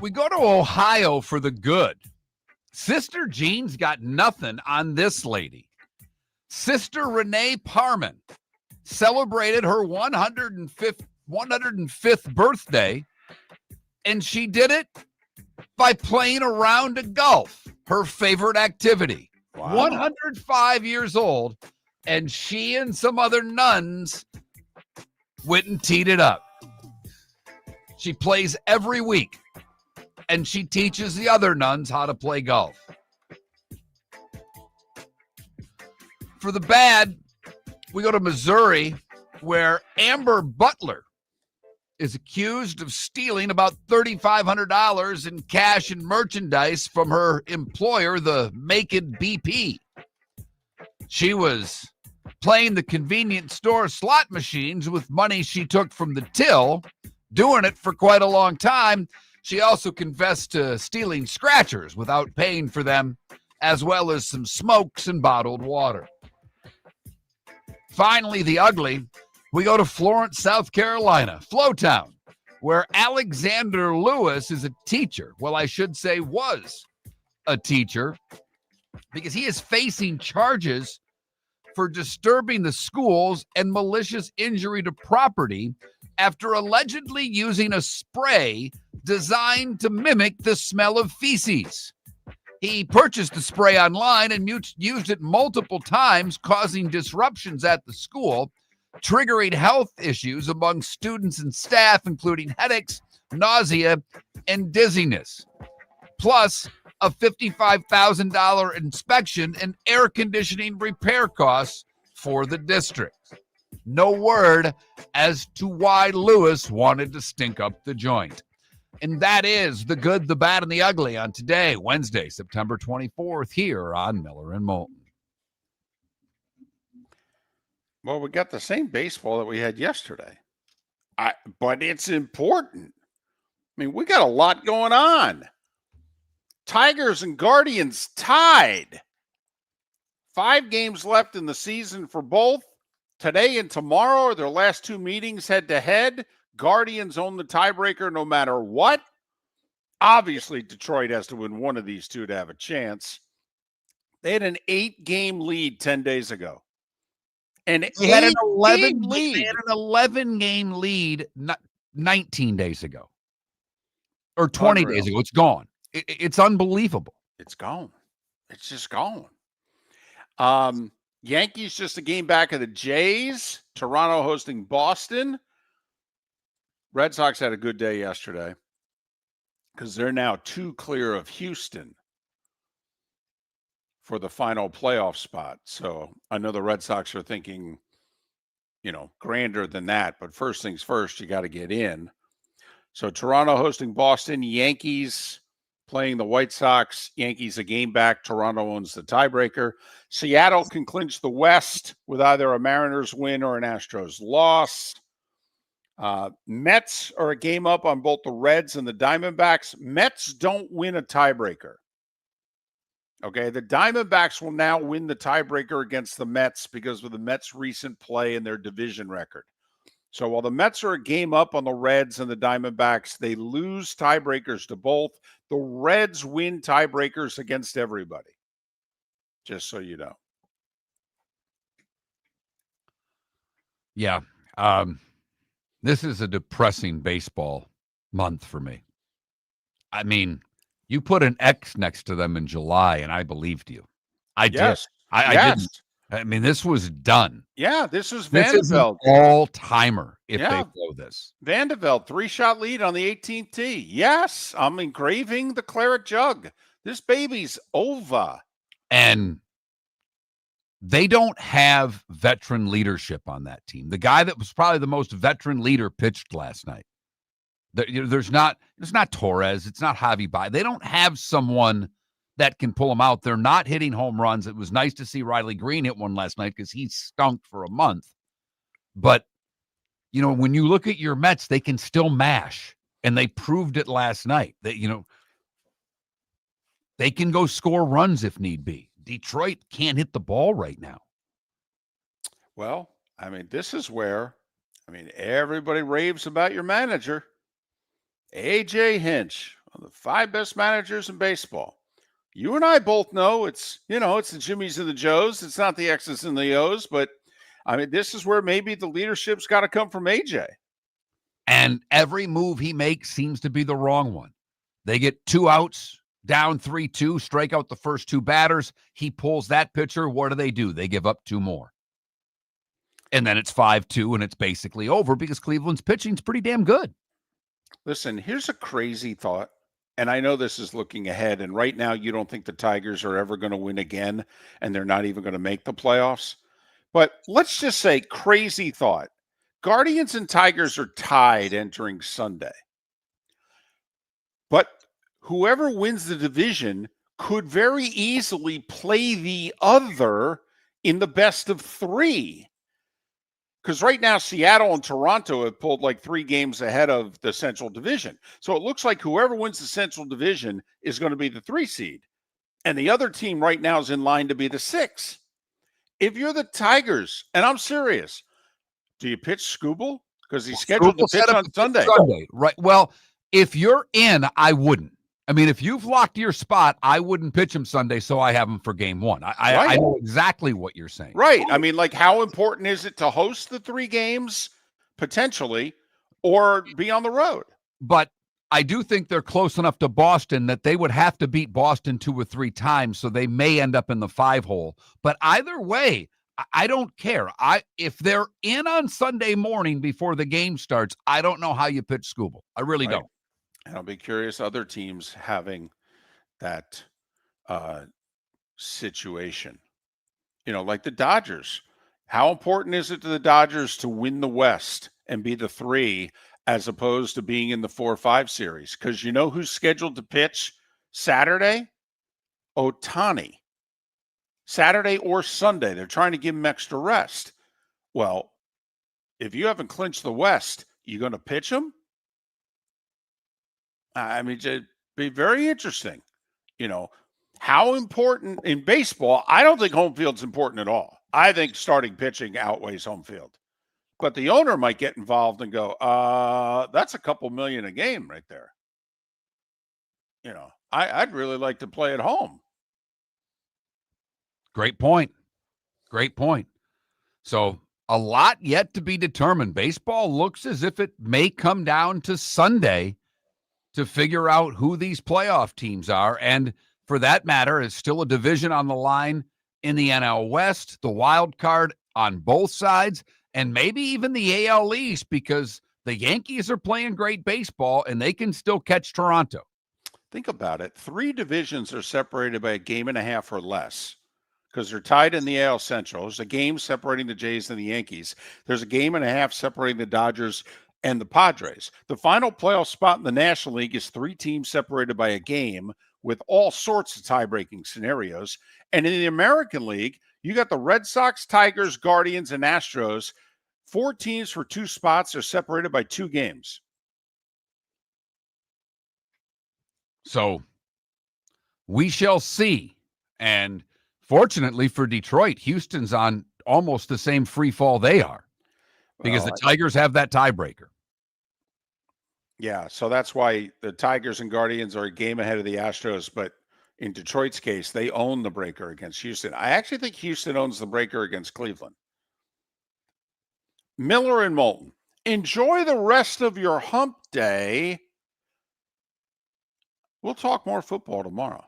We go to Ohio for the good. Sister Jean's got nothing on this lady. Sister Renee Parman celebrated her 105th birthday, and she did it by playing a round of golf, her favorite activity. Wow. 105 years old, and she and some other nuns went and teed it up. She plays every week, and she teaches the other nuns how to play golf. For the bad, we go to Missouri, where Amber Butler is accused of stealing about $3,500 in cash and merchandise from her employer, the Macon BP. She was playing the convenience store slot machines with money she took from the till, doing it for quite a long time. She also confessed to stealing scratchers without paying for them, as well as some smokes and bottled water. Finally, the ugly, we go to Florence, South Carolina, Flowtown, where Alexander Lewis is a teacher. Well, I should say was a teacher, because he is facing charges for disturbing the schools and malicious injury to property after allegedly using a spray designed to mimic the smell of feces. He purchased the spray online and used it multiple times, causing disruptions at the school, triggering health issues among students and staff, including headaches, nausea, and dizziness, plus a $55,000 inspection and air conditioning repair costs for the district. No word as to why Lewis wanted to stink up the joint. And that is the good, the bad, and the ugly on today, Wednesday, September 24th, here on Miller and Moulton. Well, we got the same baseball that we had yesterday. But it's important. I mean, we got a lot going on. Tigers and Guardians tied. 5 games left in the season for both. Today and tomorrow are their last 2 meetings head-to-head. Guardians own the tiebreaker no matter what. Obviously, Detroit has to win one of these two to have a chance. They had an 8-game lead 10 days ago. They had an 11-game lead 19 days ago. Or 20 days ago. It's gone. It's unbelievable. It's gone. It's just gone. Yankees just a game back of the Jays. Toronto hosting Boston. Red Sox had a good day yesterday because they're now 2 clear of Houston for the final playoff spot. So I know the Red Sox are thinking, grander than that. But first things first, you got to get in. So Toronto hosting Boston. Yankees playing the White Sox. Yankees a game back. Toronto owns the tiebreaker. Seattle can clinch the West with either a Mariners win or an Astros loss. Mets are a game up on both the Reds and the Diamondbacks. Mets don't win a tiebreaker. Okay, the Diamondbacks will now win the tiebreaker against the Mets because of the Mets' recent play and their division record. So while the Mets are a game up on the Reds and the Diamondbacks, they lose tiebreakers to both. The Reds win tiebreakers against everybody, just so you know. Yeah. This is a depressing baseball month for me. I mean, you put an X next to them in July, and I believed you. I did. I didn't. I mean, this was done. Yeah, this was Vanderbilt. This is an all-timer if they blow this. Vanderbilt, 3-shot lead on the 18th tee. Yes, I'm engraving the claret jug. This baby's over. And they don't have veteran leadership on that team. The guy that was probably the most veteran leader pitched last night. It's not Torres. It's not Javi Baez. They don't have someone that can pull them out. They're not hitting home runs. It was nice to see Riley Green hit one last night because he stunk for a month. But, when you look at your Mets, they can still mash. And they proved it last night. That, they can go score runs if need be. Detroit can't hit the ball right now. Well, I mean, this is where, everybody raves about your manager, AJ Hinch, one of the 5 best managers in baseball. You and I both know it's the Jimmies and the Joes. It's not the X's and the O's, but this is where maybe the leadership's got to come from AJ. And every move he makes seems to be the wrong one. They get 2 outs, down 3-2, strike out the first 2 batters. He pulls that pitcher. What do? They give up 2 more. And then it's 5-2, and it's basically over because Cleveland's pitching's pretty damn good. Listen, here's a crazy thought. And I know this is looking ahead. And right now, you don't think the Tigers are ever going to win again, and they're not even going to make the playoffs. But let's just say, crazy thought. Guardians and Tigers are tied entering Sunday. But whoever wins the division could very easily play the other in the best of 3. Because right now, Seattle and Toronto have pulled like 3 games ahead of the Central Division. So it looks like whoever wins the Central Division is going to be the 3 seed. And the other team right now is in line to be the 6. If you're the Tigers, and I'm serious, do you pitch Skubal? Because he's scheduled to pitch on Sunday. Right. Well, if you're in, I wouldn't. If you've locked your spot, I wouldn't pitch him Sunday, so I have him for game 1. I know exactly what you're saying. Right. How important is it to host the 3 games, potentially, or be on the road? But I do think they're close enough to Boston that they would have to beat Boston 2 or 3 times, so they may end up in the 5 hole. But either way, I don't care. If they're in on Sunday morning before the game starts, I don't know how you pitch Skubal. I really don't. And I'll be curious other teams having that situation. Like the Dodgers. How important is it to the Dodgers to win the West and be the 3 as opposed to being in the 4-5 series? Because you know who's scheduled to pitch Saturday? Ohtani. Saturday or Sunday. They're trying to give him extra rest. Well, if you haven't clinched the West, you going to pitch him? It'd be very interesting. How important in baseball, I don't think home field's important at all. I think starting pitching outweighs home field. But the owner might get involved and go, that's a couple million a game right there. I'd really like to play at home. Great point. So a lot yet to be determined. Baseball looks as if it may come down to Sunday to figure out who these playoff teams are. And for that matter, it's still a division on the line in the NL West, the wild card on both sides, and maybe even the AL East, because the Yankees are playing great baseball and they can still catch Toronto. Think about it. 3 divisions are separated by a game and a half or less because they're tied in the AL Central. There's a game separating the Jays and the Yankees. There's a game and a half separating the Dodgers and the Padres. The final playoff spot in the National League is 3 teams separated by a game with all sorts of tie-breaking scenarios. And in the American League, you got the Red Sox, Tigers, Guardians, and Astros. 4 teams for 2 spots are separated by 2 games. So we shall see. And fortunately for Detroit, Houston's on almost the same free fall they are because the Tigers have that tiebreaker. Yeah, so that's why the Tigers and Guardians are a game ahead of the Astros, but in Detroit's case, they own the breaker against Houston. I actually think Houston owns the breaker against Cleveland. Miller and Moulton, enjoy the rest of your hump day. We'll talk more football tomorrow.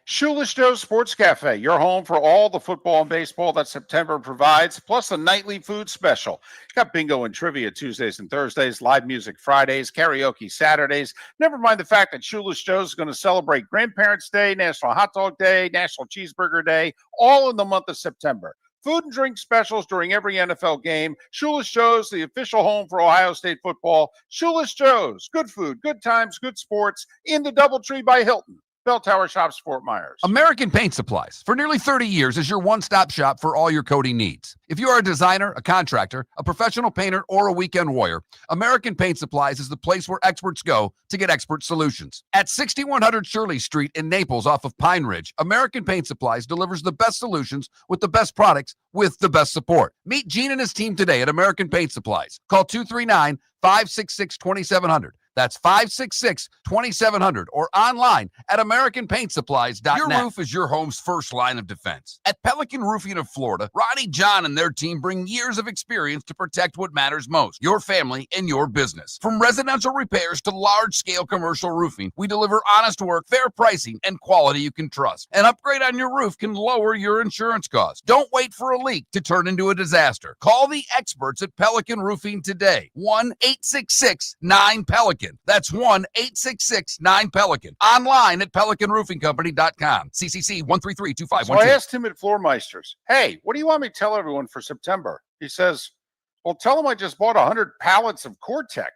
Shoeless Joe's Sports Cafe, your home for all the football and baseball that September provides, plus a nightly food special. Got bingo and trivia Tuesdays and Thursdays, live music Fridays, karaoke Saturdays. Never mind the fact that Shoeless Joe's is going to celebrate Grandparents' Day, National Hot Dog Day, National Cheeseburger Day, all in the month of September. Food and drink specials during every NFL game. Shoeless Joe's, the official home for Ohio State football. Shoeless Joe's, good food, good times, good sports in the DoubleTree by Hilton. Bell Tower Shops, Fort Myers. American Paint Supplies, for nearly 30 years, is your one-stop shop for all your coating needs. If you are a designer, a contractor, a professional painter, or a weekend warrior, American Paint Supplies is the place where experts go to get expert solutions. At 6100 Shirley Street in Naples off of Pine Ridge, American Paint Supplies delivers the best solutions with the best products with the best support. Meet Gene and his team today at American Paint Supplies. Call 239-566-2700. That's 566-2700 or online at AmericanPaintSupplies.net. Your roof is your home's first line of defense. At Pelican Roofing of Florida, Ronnie John and their team bring years of experience to protect what matters most, your family and your business. From residential repairs to large-scale commercial roofing, we deliver honest work, fair pricing, and quality you can trust. An upgrade on your roof can lower your insurance costs. Don't wait for a leak to turn into a disaster. Call the experts at Pelican Roofing today. 1-866-9-PELICAN. That's 1-866-9-PELICAN. Online at PelicanRoofingCompany.com. CCC 1332512. So I asked him at Floor Meisters, hey, what do you want me to tell everyone for September? He says, well, tell them I just bought 100 pallets of Core-Tech.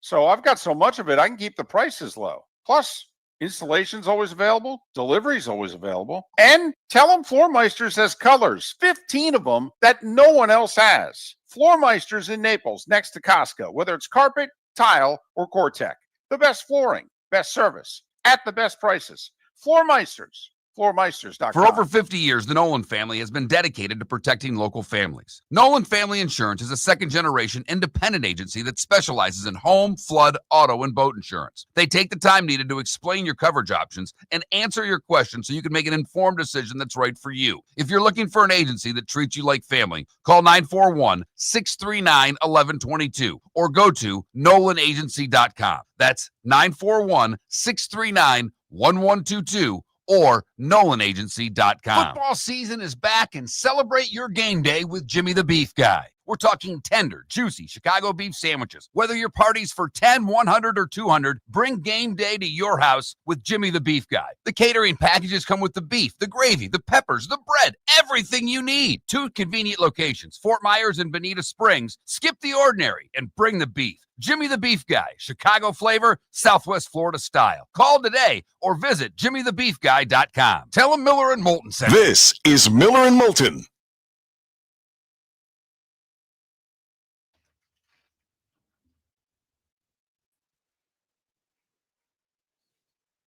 So I've got so much of it, I can keep the prices low. Plus, installation's always available. Delivery's always available. And tell them Floor Meisters has colors, 15 of them that no one else has. Floor Meisters in Naples, next to Costco, whether it's carpet, tile, or Core-Tech. The best flooring, best service, at the best prices. Floor Meisters, floormeisters.com. For over 50 years, the Nolan family has been dedicated to protecting local families. Nolan Family Insurance is a second-generation independent agency that specializes in home, flood, auto, and boat insurance. They take the time needed to explain your coverage options and answer your questions so you can make an informed decision that's right for you. If you're looking for an agency that treats you like family, call 941-639-1122 or go to nolanagency.com. That's 941-639-1122 or nolanagency.com. Football season is back, and celebrate your game day with Jimmy the Beef Guy. We're talking tender, juicy Chicago beef sandwiches. Whether your party's for 10, 100, or 200, bring game day to your house with Jimmy the Beef Guy. The catering packages come with the beef, the gravy, the peppers, the bread, everything you need. 2 convenient locations, Fort Myers and Bonita Springs. Skip the ordinary and bring the beef. Jimmy the Beef Guy, Chicago flavor, Southwest Florida style. Call today or visit jimmythebeefguy.com. Tell him Miller and Moulton sent you. This is Miller and Moulton